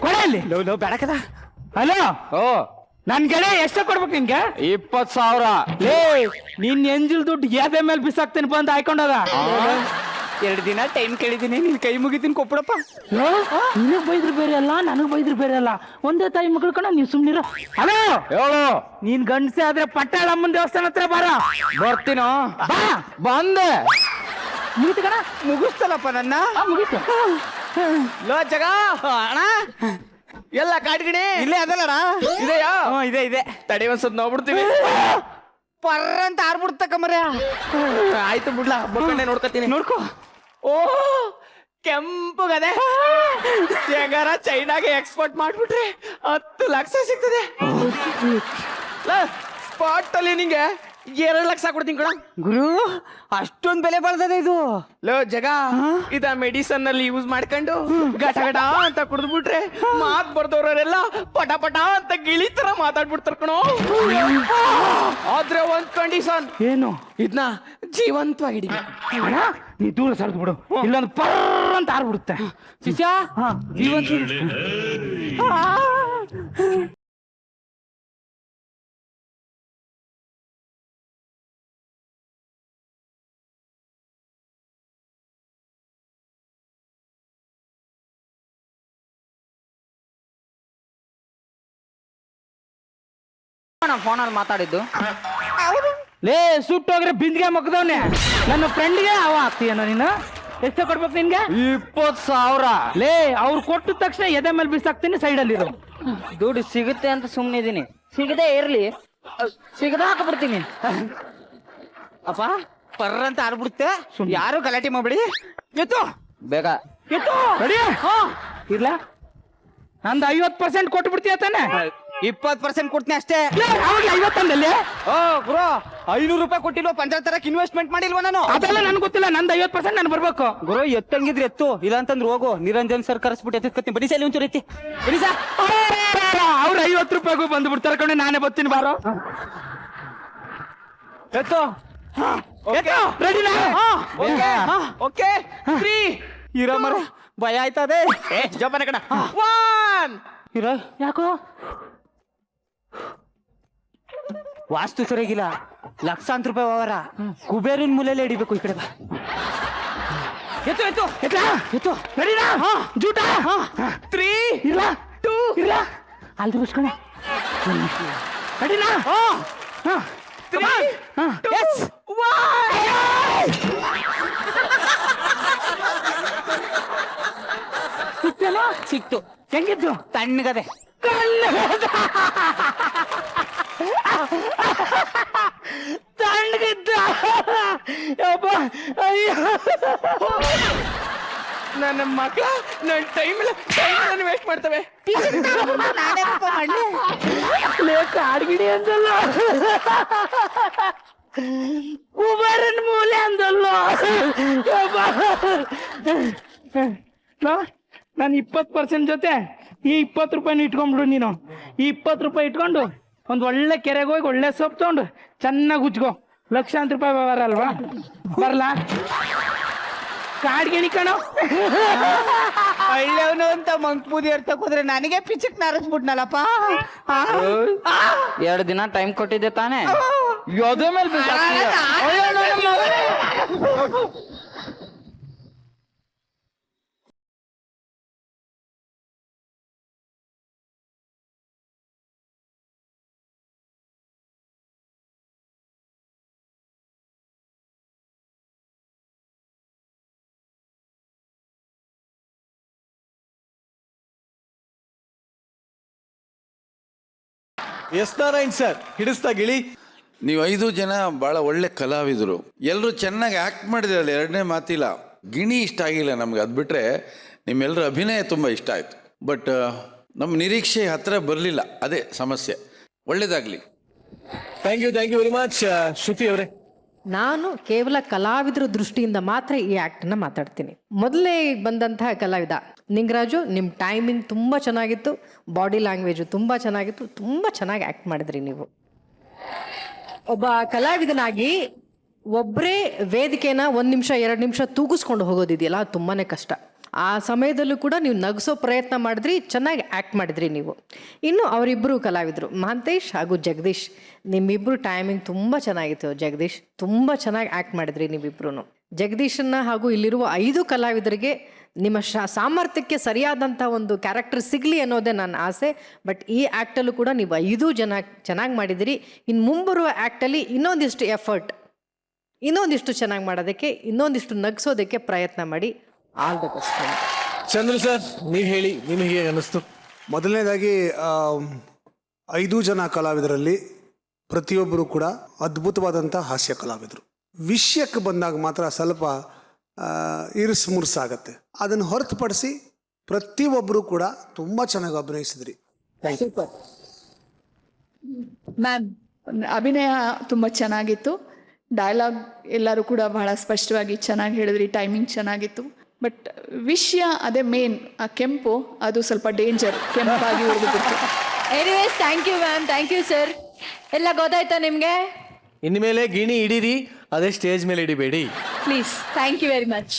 ಕೊಡಲ್ಲಿ. ಲೋ ಬೇಡಕದ. ಹಲೋ, ಓ ನನ್ ಗೆಳೆ ಎಷ್ಟು ಕೊಡ್ಬೇಕು ನಿನ್ಗೆ? 20,000. ಲೇ ನಿನ್ ಎಂಜಿಲ್ ದುಡ್ಡು ಯಾವ್ದೇ ಮೇಲೆ ಬಿಸಾಕ್ತೀನಿ ಬಂದು ಹಾಕೊಂಡದ. 2 ದಿನ ಟೈಮ್ ಕೇಳಿದೀನಿ, ನಿನ್ ಕೈ ಮುಗಿತೀನಿ ಕೊಟ್ಬಿಡಪ್ಪ. ನಿನಗ್ ಬೈದ್ರು ಬೇರೆ ಅಲ್ಲ, ನನಗ್ ಬೈದ್ರು ಬೇರೆ ಅಲ್ಲ. ಒಂದೇ ತಾಯಿ ಮಗಳು ಕಣ, ನೀವ್ ಸುಮ್ನಿರೋ. ಹಲೋ ಹೇಳು. ನೀನ್ ಗಂಡಸೆ ಆದ್ರೆ ಪಟ್ಟಾಳಮ್ಮನ ದೇವಸ್ಥಾನ ಹತ್ರ ಬಾರ. ಬರ್ತೀನೋ. ಬಾ. ಬಂದೆ. ಮುಗಿತು ಕಣ. ಮುಗಿಸ್ತಲ್ಲಪ್ಪ ನನ್ನ. ಮುಗೀತು. ಲೋ ಜಗ ಅಣ್ಣ, ಎಲ್ಲ ಕಾಡ್ಗಿಣಿ ಇಲ್ಲೇ ಅದಲ್ಲಣ್ಣ. ಇದೆಯಾ? ಇದೆ ತಡಿ ಒಂದ್ಸತ್ ನೋಡ್ಬಿಡ್ತೀವಿ. ಪರ್ರ ಅಂತ ಆರ್ಬಿಡ್ತಕ್ಕಂಬರ್ಯ. ಆಯ್ತು ಬಿಡ್ಲಾ, ಬಕ್ಕಂಡೆ ನೋಡ್ಕೊತೀನಿ. ನೋಡ್ಕೋ. ಓ ಕೆಂಪುಗದೆ. ಹೆಂಗಾರ ಚೈನಾಗೆ ಎಕ್ಸ್ಪೋರ್ಟ್ ಮಾಡ್ಬಿಟ್ರೆ 10 ಲಕ್ಷ ಸಿಗ್ತದೆ. ಸ್ಪಾಟ್ ಅಲ್ಲಿ ನಿಂಗೆ 2 ಲಕ್ಷ ಕೊಡ್ತೀನಿ ಕಣ. ಗುರು, ಅಷ್ಟೊಂದ್ ಬೆಲೆ ಬಾಳ್ತದೆ ಇದು. ಲೋ ಜಗ, ಇದ ಮೆಡಿಸನ್ ಅಲ್ಲಿ ಯೂಸ್ ಮಾಡ್ಕೊಂಡು ಗಟ ಗಟ ಅಂತ ಕುಡಿದ್ಬಿಟ್ರೆ ಮಾತ್ ಬರ್ದವ್ರೆಲ್ಲ ಪಟ ಪಟ ಅಂತ ಗಿಳಿ ತರ ಮಾತಾಡ್ಬಿಡ್ತಾರ ಕಣೋ. ಆದ್ರೆ ಒಂದ್ ಕಂಡೀಷನ್. ಏನು? ಇದನ್ನ ಜೀವಂತವಾಗಿ ಹಿಡಿಬೇಕು. ಅಣ್ಣ, ನೀ ದೂರ ಸರಿದು ಬಿಡು, ಇಲ್ಲೊಂದು ಪರ್ರ ಅಂತ ಆರ್ಬಿಡುತ್ತೆ. ಶಿಷ್ಯ ಜೀವಂತ. ಫೋನಲ್ಲಿ ಮಾತಾಡಿದ್ದು. ಲೇ ಸುಟ್ಟೋಗ್ರೆ ಬಿಂದಿಗೆ ಮಕ್ಕದವನೆ. ನನ್ನ ಫ್ರೆಂಡ್ಗೆ ಅವ ಆಗ್ತೀಯನ ನೀನು? ಎಷ್ಟು ಕೊಡ್ಬೇಕು ನಿನ್ಗೆ? 20,000. ಲೇ ಅವ್ರು ಕೊಟ್ಟ ತಕ್ಷಣ ಎದೆ ಮೇಲೆ ಬಿಸಾಕ್ತೀನಿ, ಸೈಡಲ್ಲಿರು. ದುಡ್ಡು ಸಿಗುತ್ತೆ ಅಂತ ಸುಮ್ಮನಿದ್ದೀನಿ. ಸಿಗದೆ ಇರ್ಲಿ, ಸಿಗದ ಹಾಕಬಿಡ್ತೀನಿ. ಅಪ್ಪ ಪರ್ರ ಅಂತ ಆರ್ಬಿಡುತ್ತೆ. ಯಾರು ಗಲಾಟೆ ಮಾಡ್ಬಿಡಿ. ಎತ್ತು ಬೇಗ ಎತ್ತು ರೆಡಿ. ಇರ್ಲಾ, ನಂದು 50% ಕೊಟ್ಟು ಬಿಡ್ತೀಯ ತಾನೆ? 20% ಕೊಡ್ತೀನಿ ಅಷ್ಟೇ. ಅವಾಗ 50 ಅಂದಲ್ಲಿ. ಓ ಗುರು, 500 ರೂಪಾಯಿ ಕೊಟ್ಟಿಲ್ವ ಪಂಚಾಯತ್ ಇನ್ವೆಸ್ಟ್ಮೆಂಟ್ ಮಾಡಿಲ್ವ ನಾನು? ಅದೆಲ್ಲ ನನ್ಗೆ ಗೊತ್ತಿಲ್ಲ. ನಂದು 50% ನಾನು ಬರ್ಬೇಕು. ಗುರು ಎತ್ತಂಗಿದ್ರೆ ಎತ್ತು, ಇಲ್ಲ ಅಂತಂದ್ರೆ ಹೋಗು. ನಿರಂಜನ್ ಸರ್ ಕರೆಸ್ಬಿಟ್ಟು ಎತ್ಕೊತೀನಿ. ಬರೀ ಸಲ ಒಂಚೂರು ಎತ್ತಿ. ಬರೀ ಸಾ. ಅವ್ರು 50 ರೂಪಾಯಿಗೂ ಬಂದ್ಬಿಡ್ತಾರೆ ಕಣೆ, ನಾನೇ ಬರ್ತೀನಿ ಬಾರೋ. ಎತ್ತು. ರೆಡಿನಾ? ಓಕೆ 3 ಇರೋ ಮರ ಭಯ ಆಯ್ತದೆ. ಜೋಪಾನ ಕಣ. 1 ಇರೋ. ಯಾಕೋ ವಾಸ್ತು ಸರಿಯಾಗಿಲ್ಲ. ಲಕ್ಷಾಂತರ ರೂಪಾಯಿ ವ್ಯವಹಾರ. ಕುಬೇರಿನ ಮೂಲೆಯಲ್ಲೇ ಹಿಡಿಬೇಕು. ಈ ಕಡೆ ಬಾ. ಎತ್ತು ಎತ್ತು ಎತ್ಲಾ? ಎತ್ತು. ರೆಡಿನಾ? ಜೂಟ 3 ಇಲ್ಲ 2 ಇಲ್ಲ ಅಲ್ಲಿ ಬಿಸ್ಕಣೆ. ರೆಡಿನಾ? 3 2 1. ಸಿಕ್ತೇನೋ? ಸಿಕ್ತು. ಹೆಂಗಿದ್ದು? ತಣ್ಣಗದೆ. ತಣ್ಣಗಿದ್ದ. ಅಯ್ಯೋ ನನ್ನ ಮಕ್ಳ ನನ್ನ ಟೈಮ್ ಎಲ್ಲ ವೇಸ್ಟ್ ಮಾಡ್ತವೆ. ಕಾಡ್ಗಿಡಿ ಅಂತಲ್ಲ, ಕುಮಾರನ್ ಮೂಲೆ ಅಂದಲ್ಲ. ನಾನು 20% ಜೊತೆ ಈ 20 ರೂಪಾಯಿನ ಇಟ್ಕೊಂಡ್ಬಿಡು ನೀನು. ಈ 20 ರೂಪಾಯಿ ಇಟ್ಕೊಂಡು ಒಂದು ಒಳ್ಳೆ ಕೆರೆಗೆ ಹೋಗಿ ಒಳ್ಳೆ ಸೊಪ್ಪು ತಗೊಂಡು ಚೆನ್ನಾಗಿ ಉಜ್ಕೋ. ಲಕ್ಷಾಂತರ ರೂಪಾಯಿ ವ್ಯವಹಾರ ಅಲ್ವಾ? ಬರ್ಲಾ? ಕಾಡ್ಗಿಣಿ ಕಣೋ. ಒಳ್ಳೆಯವನು ಅಂತ ಮಂಕ್ಪೂದಿ ಅರ್ಥಕ್ಕೆ ಹೋದ್ರೆ ನನಗೆ ಪಿಚಕ್ ನಾರಿಸ್ಬಿಟ್ನಲ್ಲಪ್ಪ. 2 ದಿನ ಟೈಮ್ ಕೊಟ್ಟಿದ್ದೆ ತಾನೇ? ಯೋಧೆ ಮೇಲೆ ಎಸ್ ನಾರಾಯಣ್ ಸರ್, ಹಿಡಿಸ್ತಾ ಗಿಳಿ. ನೀವು 5 ಜನ ಭಾಳ ಒಳ್ಳೆ ಕಲಾವಿದರು, ಎಲ್ಲರೂ ಚೆನ್ನಾಗಿ ಆ್ಯಕ್ಟ್ ಮಾಡಿದ್ರಲ್ಲ, ಎರಡನೇ ಮಾತಿಲ್ಲ. ಗಿಣಿ ಇಷ್ಟ ಆಗಿಲ್ಲ ನಮ್ಗೆ, ಅದು ಬಿಟ್ಟರೆ ನಿಮ್ಮೆಲ್ಲರ ಅಭಿನಯ ತುಂಬ ಇಷ್ಟ ಆಯಿತು. ಬಟ್ ನಮ್ಮ ನಿರೀಕ್ಷೆ ಹತ್ತಿರ ಬರಲಿಲ್ಲ, ಅದೇ ಸಮಸ್ಯೆ. ಒಳ್ಳೇದಾಗಲಿ. Thank you very much. Shruti ಅವರೇ, ನಾನು ಕೇವಲ ಕಲಾವಿದರ ದೃಷ್ಟಿಯಿಂದ ಮಾತ್ರ ಈ ಆ್ಯಕ್ಟನ್ನು ಮಾತಾಡ್ತೀನಿ. ಮೊದಲೇ ಬಂದಂತಹ ಕಲಾವಿದ ನಿಂಗರಾಜು, ನಿಮ್ಮ ಟೈಮಿಂಗ್ ತುಂಬ ಚೆನ್ನಾಗಿತ್ತು, ಬಾಡಿ ಲ್ಯಾಂಗ್ವೇಜು ತುಂಬ ಚೆನ್ನಾಗಿತ್ತು, ತುಂಬ ಚೆನ್ನಾಗಿ ಆ್ಯಕ್ಟ್ ಮಾಡಿದ್ರಿ ನೀವು. ಒಬ್ಬ ಕಲಾವಿದನಾಗಿ ಒಬ್ಬರೇ ವೇದಿಕೆನ 1 ನಿಮಿಷ 2 ನಿಮಿಷ ತೂಗಿಸ್ಕೊಂಡು ಹೋಗೋದಿದೆಯಲ್ಲ, ಅದು ತುಂಬಾ ಕಷ್ಟ. ಆ ಸಮಯದಲ್ಲೂ ಕೂಡ ನೀವು ನಗಿಸೋ ಪ್ರಯತ್ನ ಮಾಡಿದ್ರಿ, ಚೆನ್ನಾಗಿ ಆ್ಯಕ್ಟ್ ಮಾಡಿದ್ರಿ ನೀವು. ಇನ್ನು ಅವರಿಬ್ಬರು ಕಲಾವಿದರು, ಮಹಾಂತೇಶ್ ಹಾಗೂ ಜಗದೀಶ್, ನಿಮ್ಮಿಬ್ಬರು ಟೈಮಿಂಗ್ ತುಂಬ ಚೆನ್ನಾಗಿತ್ತು. ಜಗದೀಶ್ ತುಂಬ ಚೆನ್ನಾಗಿ ಆ್ಯಕ್ಟ್ ಮಾಡಿದ್ರಿ ನೀವಿಬ್ರು. ಜಗದೀಶನ್ನ ಹಾಗೂ ಇಲ್ಲಿರುವ 5 ಕಲಾವಿದರಿಗೆ ನಿಮ್ಮ ಸಾಮರ್ಥ್ಯಕ್ಕೆ ಸರಿಯಾದಂಥ ಒಂದು ಕ್ಯಾರೆಕ್ಟರ್ ಸಿಗಲಿ ಅನ್ನೋದೇ ನನ್ನ ಆಸೆ. ಬಟ್ ಈ ಆ್ಯಕ್ಟಲ್ಲೂ ಕೂಡ ನೀವು 5 ಜನ ಚೆನ್ನಾಗಿ ಮಾಡಿದಿರಿ. ಇನ್ನು ಮುಂಬರುವ ಆ್ಯಕ್ಟಲ್ಲಿ ಇನ್ನೊಂದಿಷ್ಟು ಎಫರ್ಟ್, ಇನ್ನೊಂದಿಷ್ಟು ಚೆನ್ನಾಗಿ ಮಾಡೋದಕ್ಕೆ, ಇನ್ನೊಂದಿಷ್ಟು ನಗಿಸೋದಕ್ಕೆ ಪ್ರಯತ್ನ ಮಾಡಿ. All the best. Chandru sir, ನೀವು ಹೇಳಿ, ನಿಮಗೆ ಹೇಗೆ ಅನ್ನಿಸ್ತು? ಮೊದಲನೇದಾಗಿ 5 ಜನ ಕಲಾವಿದರಲ್ಲಿ ಪ್ರತಿಯೊಬ್ಬರು ಕೂಡ ಅದ್ಭುತವಾದಂಥ ಹಾಸ್ಯ ಕಲಾವಿದರು. ವಿಷಯಕ್ಕೆ ಬಂದಾಗ ಮಾತ್ರ ಸ್ವಲ್ಪ ಇರಿಸು ಮುರ್ಸಾಗತ್ತೆ. ಅದನ್ನು ಹೊರತುಪಡಿಸಿ ಪ್ರತಿಯೊಬ್ಬರು ಕೂಡ ತುಂಬ ಚೆನ್ನಾಗಿ ಅಭಿನಯಿಸಿದ್ರಿ. Super ma'am. ಅಭಿನಯ ತುಂಬ ಚೆನ್ನಾಗಿತ್ತು. ಡೈಲಾಗ್ ಎಲ್ಲರೂ ಕೂಡ ಬಹಳ ಸ್ಪಷ್ಟವಾಗಿ ಚೆನ್ನಾಗಿ ಹೇಳಿದ್ರಿ. ಟೈಮಿಂಗ್ ಚೆನ್ನಾಗಿತ್ತು. ಬಟ್ ವಿಷಯ ಅದೇ ಮೇನ್, ಆ ಕೆಂಪು ಅದು ಸ್ವಲ್ಪ ಡೇಂಜರ್, ಕೆಂಪಾಗಿ ಉಳಿದ್ಬಿಟ್ಟು. Anyways, thank you ma'am, thank you sir. ಎಲ್ಲ ಗೊತ್ತಾಯ್ತಾ ನಿಮಗೆ? ಇನ್ಮೇಲೆ ಗಿಣಿ ಹಿಡೀರಿ, ಅದೇ ಸ್ಟೇಜ್ ಮೇಲೆ ಹಿಡಿಬೇಡಿ please. Thank you very much.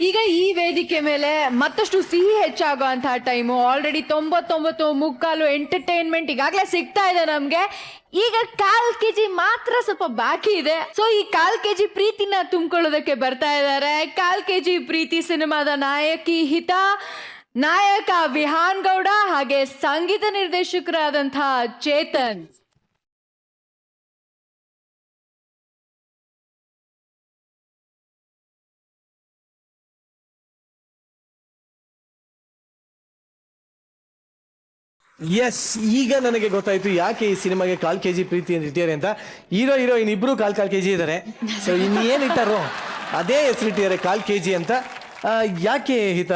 ಈಗ ಈ ವೇದಿಕೆ ಮೇಲೆ ಮತ್ತಷ್ಟು ಸಿಹಿ ಹೆಚ್ಚಾಗುವಂತಹ ಟೈಮು. ಆಲ್ರೆಡಿ 99 ಎಂಟರ್ಟೈನ್ಮೆಂಟ್ ಈಗಾಗಲೇ ಸಿಗ್ತಾ ಇದೆ ನಮ್ಗೆ. ಈಗ 1/4 kg ಮಾತ್ರ ಸ್ವಲ್ಪ ಬಾಕಿ ಇದೆ. ಸೊ ಈ 1/4 kg ಪ್ರೀತಿನ ತುಂಬಿಕೊಳ್ಳೋದಕ್ಕೆ ಬರ್ತಾ ಇದ್ದಾರೆ. 1/4 kg ಪ್ರೀತಿ ಸಿನಿಮಾದ ನಾಯಕಿ ಹಿತಾ, ನಾಯಕ ವಿಹಾನ್ ಗೌಡ, ಹಾಗೆ ಸಂಗೀತ ನಿರ್ದೇಶಕರಾದಂತಹ ಚೇತನ್. ಎಸ್, ಈಗ ನನಗೆ ಗೊತ್ತಾಯ್ತು ಯಾಕೆ ಈ ಸಿನಿಮಾಗೆ 1/4 kg ಪ್ರೀತಿ ಅಂತ ಇಟ್ಟಿದ್ದಾರೆ ಅಂತ. ಹೀರೋಯಿನ್ ಇಬ್ರು 1/4 kg ಇದ್ದಾರೆ. ಸೊ ಇನ್ನೇನು ಇಟ್ಟಾರೋ ಅದೇ ಹೆಸರಿಟ್ಟಿದ್ದಾರೆ 1/4 kg ಅಂತ. ಯಾಕೆ ಹಿತ?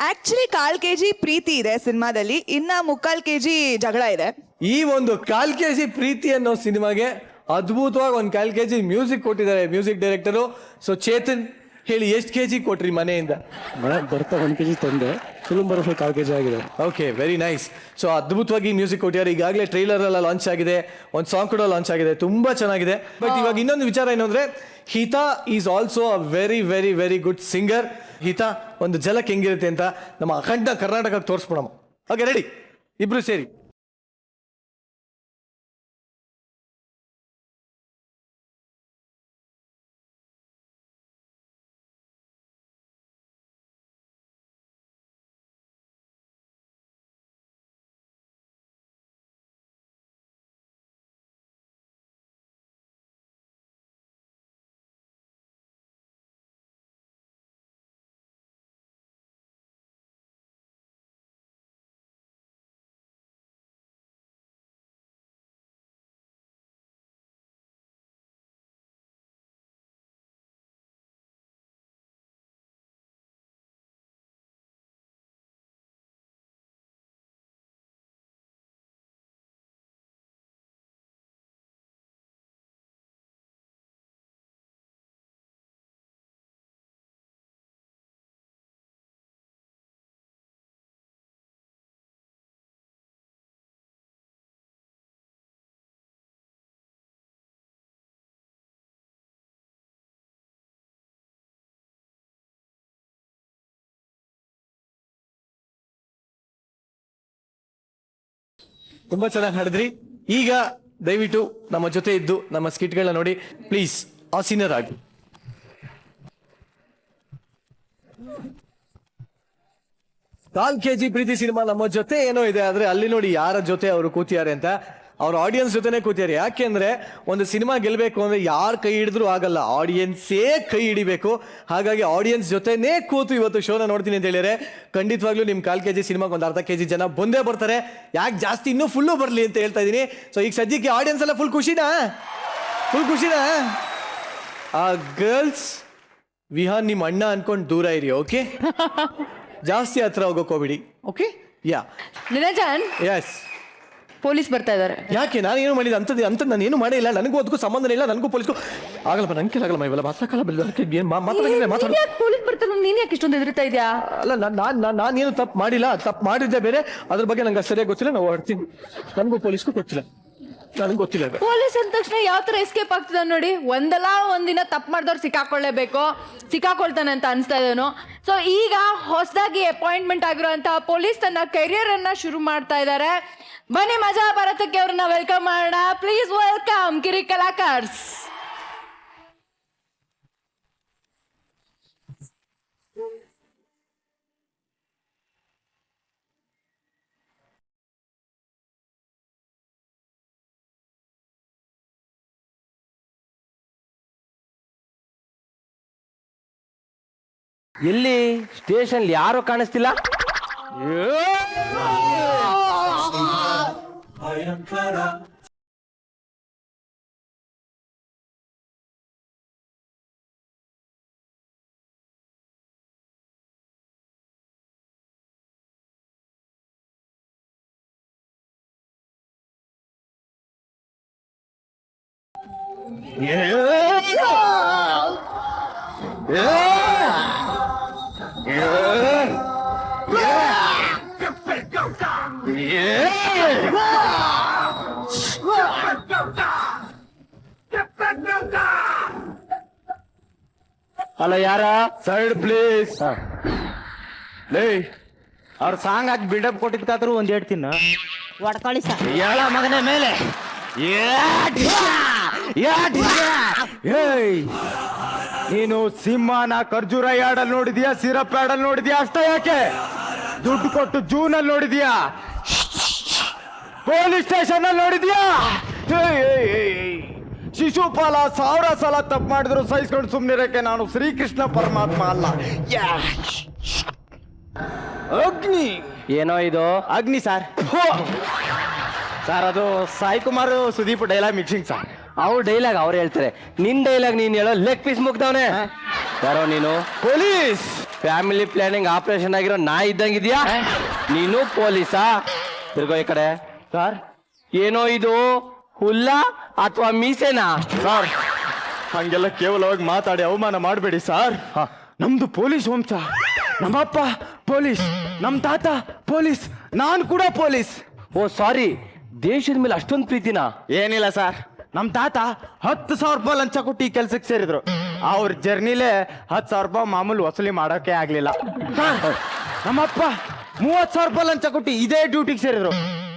ಆಕ್ಚುಲಿ 1/4 kg ಪ್ರೀತಿ ಇದೆ ಸಿನಿಮಾದಲ್ಲಿ, ಇನ್ನ 3/4 kg ಜಗಳ ಇದೆ. ಈ ಒಂದು 1/4 kg ಪ್ರೀತಿ ಅನ್ನೋ ಸಿನಿಮಾಗೆ ಅದ್ಭುತವಾಗಿ 1/4 kg ಮ್ಯೂಸಿಕ್ ಕೊಟ್ಟಿದ್ದಾರೆ ಮ್ಯೂಸಿಕ್ ಡೈರೆಕ್ಟರು. ಸೊ ಚೇತನ್, ಹೇಳಿ, ಎಷ್ಟು kg ಕೊಟ್ರಿ ಮನೆಯಿಂದ? ಬರ್ತಾ 1 kg ತಂದೆ, ಫಿಲ್ಮ್ ಬರೋ 1/4 kg ಆಗಿದೆ. Okay, very nice. ಸೊ ಅದ್ಭುತವಾಗಿ ಮ್ಯೂಸಿಕ್ ಕೊಟ್ಟಿದ್ದಾರೆ. ಈಗಾಗಲೇ ಟ್ರೈಲರ್ ಎಲ್ಲ ಲಾಂಚ್ ಆಗಿದೆ, ಒಂದು ಸಾಂಗ್ ಕೂಡ ಲಾಂಚ್ ಆಗಿದೆ, ತುಂಬಾ ಚೆನ್ನಾಗಿದೆ. ಬಟ್ ಇವಾಗ ಇನ್ನೊಂದು ವಿಚಾರ ಏನು ಅಂದ್ರೆ, Hita is also a very very very good singer. Hita ಒಂದು ಝಲಕ್ ಹೆಂಗಿರುತ್ತೆ ಅಂತ ನಮ್ಮ ಅಖಂಡ ಕರ್ನಾಟಕಕ್ಕೆ ತೋರಿಸ್ಬಿಡಮ್ಮ. ಓಕೆ, ರೆಡಿ, ಇಬ್ರು ಸೇರಿ. ತುಂಬಾ ಚೆನ್ನಾಗಿ ಹಾಡಿದ್ರಿ. ಈಗ ದಯವಿಟ್ಟು ನಮ್ಮ ಜೊತೆ ಇದ್ದು ನಮ್ಮ ಸ್ಕಿಟ್ಗಳನ್ನ ನೋಡಿ ಪ್ಲೀಸ್ ಆಸೀನರಾಗಿ. ಕಾಲ್ ಕೆಜಿ ಪ್ರೀತಿ ಸಿನಿಮಾ ನಮ್ಮ ಜೊತೆ ಏನೋ ಇದೆ, ಆದ್ರೆ ಅಲ್ಲಿ ನೋಡಿ ಯಾರ ಜೊತೆ ಅವರು ಕೂತಿದ್ದಾರೆ ಅಂತ. ಅವ್ರ ಆಡಿಯನ್ಸ್ ಜೊತೆನೆ ಕೂತಿದ್ದಾರೆ. ಯಾಕೆಂದ್ರೆ ಒಂದು ಸಿನಿಮಾ ಗೆಲ್ಬೇಕು ಅಂದ್ರೆ ಯಾರ ಕೈ ಹಿಡಿದ್ರು ಆಗಲ್ಲ, ಆಡಿಯನ್ಸೇ ಕೈ ಹಿಡಿಬೇಕು. ಹಾಗಾಗಿ ಆಡಿಯನ್ಸ್ ಜೊತೆನೇ ಕೂತು ಇವತ್ತು ಶೋನ ನೋಡ್ತೀನಿ ಅಂತ ಹೇಳಿದ್ರೆ ಖಂಡಿತವಾಗ್ಲೂ ನಿಮ್ ಕಾಲ್ ಕೆಜಿ ಸಿನಿಮಾಗೆ ಒಂದು ಅರ್ಧ ಕೆಜಿ ಜನ ಬಂದೇ ಬರ್ತಾರೆ. ಯಾಕೆ ಜಾಸ್ತಿ ಇನ್ನೂ ಫುಲ್ಲು ಬರ್ಲಿ ಅಂತ ಹೇಳ್ತಾ ಇದೀನಿ. ಸೊ ಈಗ ಸದ್ಯಕ್ಕೆ ಆಡಿಯನ್ಸ್ ಎಲ್ಲ ಫುಲ್ ಖುಷಿನಾ? ಆ ಗರ್ಲ್ಸ್ ವಿಹಾನ್ ನಿಮ್ಮ ಅಣ್ಣ ಅನ್ಕೊಂಡು ದೂರ ಇರಿ, ಓಕೆ? ಜಾಸ್ತಿ ಹತ್ರ ಹೋಗೋಕ್ ಹೋಗ್ಬಿಡಿ, ಓಕೆ? ಯಾ ನಿರಂಜನ್, ಎಸ್. ಪೊಲೀಸ್ ಬರ್ತಾ ಇದಾರೆ. ಯಾಕೆ ನಾನು ಏನು ಮಾಡಿದ ಅಂತ ನಾನು ಏನು ಮಾಡೇ ಇಲ್ಲ. ನನಗೂ ಅದಕ್ಕೂ ಸಂಬಂಧ ಇಲ್ಲ, ನನಗೂ ಪೊಲೀಸ್ಗೂ ಆಗಲ್ಲಪ್ಪ, ನಂಗೆ ಆಗಲ್ಲ ಇವೆಲ್ಲ ಮಾತಾಡಲ್ಲ. ಪೊಲೀಸ್ ಬರ್ತಾರೆ, ನೀನ್ ಯಾಕೆ ಇಷ್ಟೊಂದು ಹೆದರ್ತಾ ಇದೆಯಾ? ಅಲ್ಲ ನಾನೇನು ತಪ್ಪು ಮಾಡಿಲ್ಲ, ತಪ್ಪು ಮಾಡಿದ್ದೆ ಬೇರೆ, ಅದ್ರ ಬಗ್ಗೆ ನಂಗೆ ಸರಿಯಾಗಿ ಗೊತ್ತಿಲ್ಲ. ನಾವು ಹೊಡ್ತೀನಿ, ನನಗೂ ಪೊಲೀಸ್ಗೂ ಗೊತ್ತಿಲ್ಲ, ನನಗೆ ಗೊತ್ತಿಲ್ಲ. ಪೊಲೀಸ್ ಅಂದ ತಕ್ಷಣ ಯಾವ ತರ ಎಸ್ಕೇಪ್ ಆಗ್ತದ ನೋಡಿ. ಒಂದಲ್ಲ ಒಂದಿನ ತಪ್ಪು ಮಾಡಿದವ್ರು ಸಿಕ್ಕಾಕೊಳ್ತಾನೆ ಅಂತ ಅನ್ಸ್ತಾ ಇದೇನು. ಸೊ ಈಗ ಹೊಸದಾಗಿ ಅಪಾಯಿಂಟ್ಮೆಂಟ್ ಆಗಿರುವಂತಹ ಪೊಲೀಸ್ ತನ್ನ ಕೆರಿಯರ್ ಅನ್ನ ಶುರು ಮಾಡ್ತಾ ಇದ್ದಾರೆ. ಬನ್ನಿ ಮಜಾ ಭಾರತಕ್ಕೆ ಅವ್ರನ್ನ ವೆಲ್ಕಮ್ ಮಾಡೋಣ. ಪ್ಲೀಸ್ ವೆಲ್ಕಮ್ ಕಿರಿ ಕಲಾಕಾರ್ಸ್. ಎಲ್ಲಿ ಸ್ಟೇಷನ್ ಯಾರು ಕಾಣಿಸ್ತಿಲ್ಲ? ಅಲ್ಲ ಯಾರ ಸೈಡ್ ಪ್ಲೀಸ್. ಲೇ ಅವ್ರ ಸಾಂಗ್ ಹಾಕಿ ಬಿಲ್ಡಪ್ ಕೊಟ್ಟಿದ್ಕಾದ್ರು ಒಂದ್ ಹೇಳ್ತೀನಿ. ಹೊಡ್ಕೊಳ್ಳಿ ಸರ್. ಹೇಳ ಮಗನ ಮೇಲೆ ನೀನು ಸಿಂಹನ ಖರ್ಜೂರ ಯಾಡಲ್ಲಿ ನೋಡಿದ್ಯಾ, ಸಿರಪ್ ಯಾಡಲ್ಲಿ ನೋಡಿದ್ಯಾ? ಅಷ್ಟ ಯಾಕೆ ದುಡ್ಡು ಕೊಟ್ಟು ಜೂನಲ್ಲಿ ನೋಡಿದ್ಯಾ, ಪೊಲೀಸ್ ಸ್ಟೇಷನ್ ಅಲ್ಲಿ ನೋಡಿದ್ಯಾ? ಶಿಶುಪಾಲ 1000 ಸಲ ತಪ್ಪು ಮಾಡಿದ್ರು ಸಹಿಸ್ಕೊಂಡು ಸುಮ್ಮನಿರಕ್ಕೆ ನಾನು ಶ್ರೀಕೃಷ್ಣ ಪರಮಾತ್ಮ ಅಲ್ಲ. ಅಗ್ನಿ ಏನೋ ಇದು ಅಗ್ನಿ ಸರ್. ಸರ್ ಅದು Sai Kumar Sudeep dialogue mixing sir. ಅವ್ರ ಡೈಲಾಗ್ ಅವ್ರು ಹೇಳ್ತಾರೆ, ನಿನ್ ಡೈಲಾಗ್ ನೀನ್ ಹೇಳೋ ಲೆಗ್ ಪೀಸ್ ಮುಗ್ದವನೆ. ಯಾರೋ ನೀನು ಪೊಲೀಸ್ ಫ್ಯಾಮಿಲಿ ಪ್ಲಾನಿಂಗ್ ಆಪರೇಷನ್ ಆಗಿರೋ ನಾ ಇದ್ದಂಗಿದ್ಯಾ? ನೀನು ಪೊಲೀಸಾ? ತಿರ್ಗೋ ಈ ಕಡೆ. ಸರ್ ಏನೋ ಇದು ಹುಲ್ಲ ಅಥವಾ ಮೀಸೆನಾ? ಸರ್ ಹಂಗೆಲ್ಲ ಕೇವಲವಾಗಿ ಮಾತಾಡಿ ಅವಮಾನ ಮಾಡಬೇಡಿ ಸರ್. ನಮ್ದು ಪೊಲೀಸ್ ವಂಶ, ನಮ್ಮಪ್ಪ ಪೊಲೀಸ್, ನಮ್ ತಾತ ಪೊಲೀಸ್, ನಾನು ಕೂಡ ಪೊಲೀಸ್. ಓ ಸಾರಿ, ದೇಶದ ಮೇಲೆ ಅಷ್ಟೊಂದು ಪ್ರೀತಿನಾ? ಏನಿಲ್ಲ ಸರ್, ನಮ್ ತಾತ 10,000 ರೂಪಾಯಿ ಲಂಚ ಕೊಟ್ಟು ಈ ಕೆಲ್ಸಕ್ಕೆ ಸೇರಿದ್ರು. ಅವ್ರ ಜರ್ನಿಲೇ 10,000 ರೂಪಾಯಿ ಮಾಮೂಲು ವಸೂಲಿ ಮಾಡೋಕೆ ಆಗ್ಲಿಲ್ಲ. ನಮ್ಮಪ್ಪ 30,000 ರೂಪಾಯಿ ಲಂಚ ಕೊಟ್ಟು ಇದೇ ಡ್ಯೂಟಿಗೆ ಸೇರಿದ್ರು.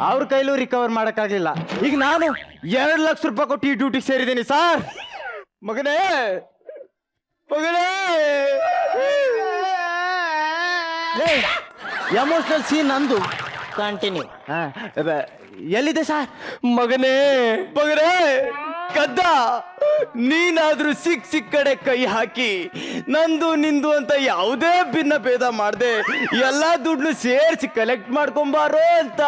ಅವ್ರ ಕೈಲೂ ರಿಕವರ್ ಮಾಡಕ್ಕಾಗ್ಲಿಲ್ಲ. ಈಗ ನಾನು 2 ಲಕ್ಷ ರೂಪಾಯಿ ಕೊಟ್ಟು ಈ ಡ್ಯೂಟಿಗೆ ಸೇರಿದ್ದೀನಿ ಸರ್. ಮಗನೇ ಎಮೋಷನಲ್ ಸೀನ್ ನಂದು. ಕಂಟಿನ್ಯೂ. ಎಲ್ಲಿದೆ ಸರ್? ಮಗನೇ ಗದ್ದ, ನೀನಾದ್ರೂ ಸಿಕ್ ಕಡೆ ಕೈ ಹಾಕಿ ನಂದು ನಿಂದು ಅಂತ ಯಾವುದೇ ಭಿನ್ನ ಭೇದ ಮಾಡದೆ ಎಲ್ಲಾ ದುಡ್ಡು ಸೇರಿಸಿ ಕಲೆಕ್ಟ್ ಮಾಡ್ಕೊಂಬಾರೋ ಅಂತ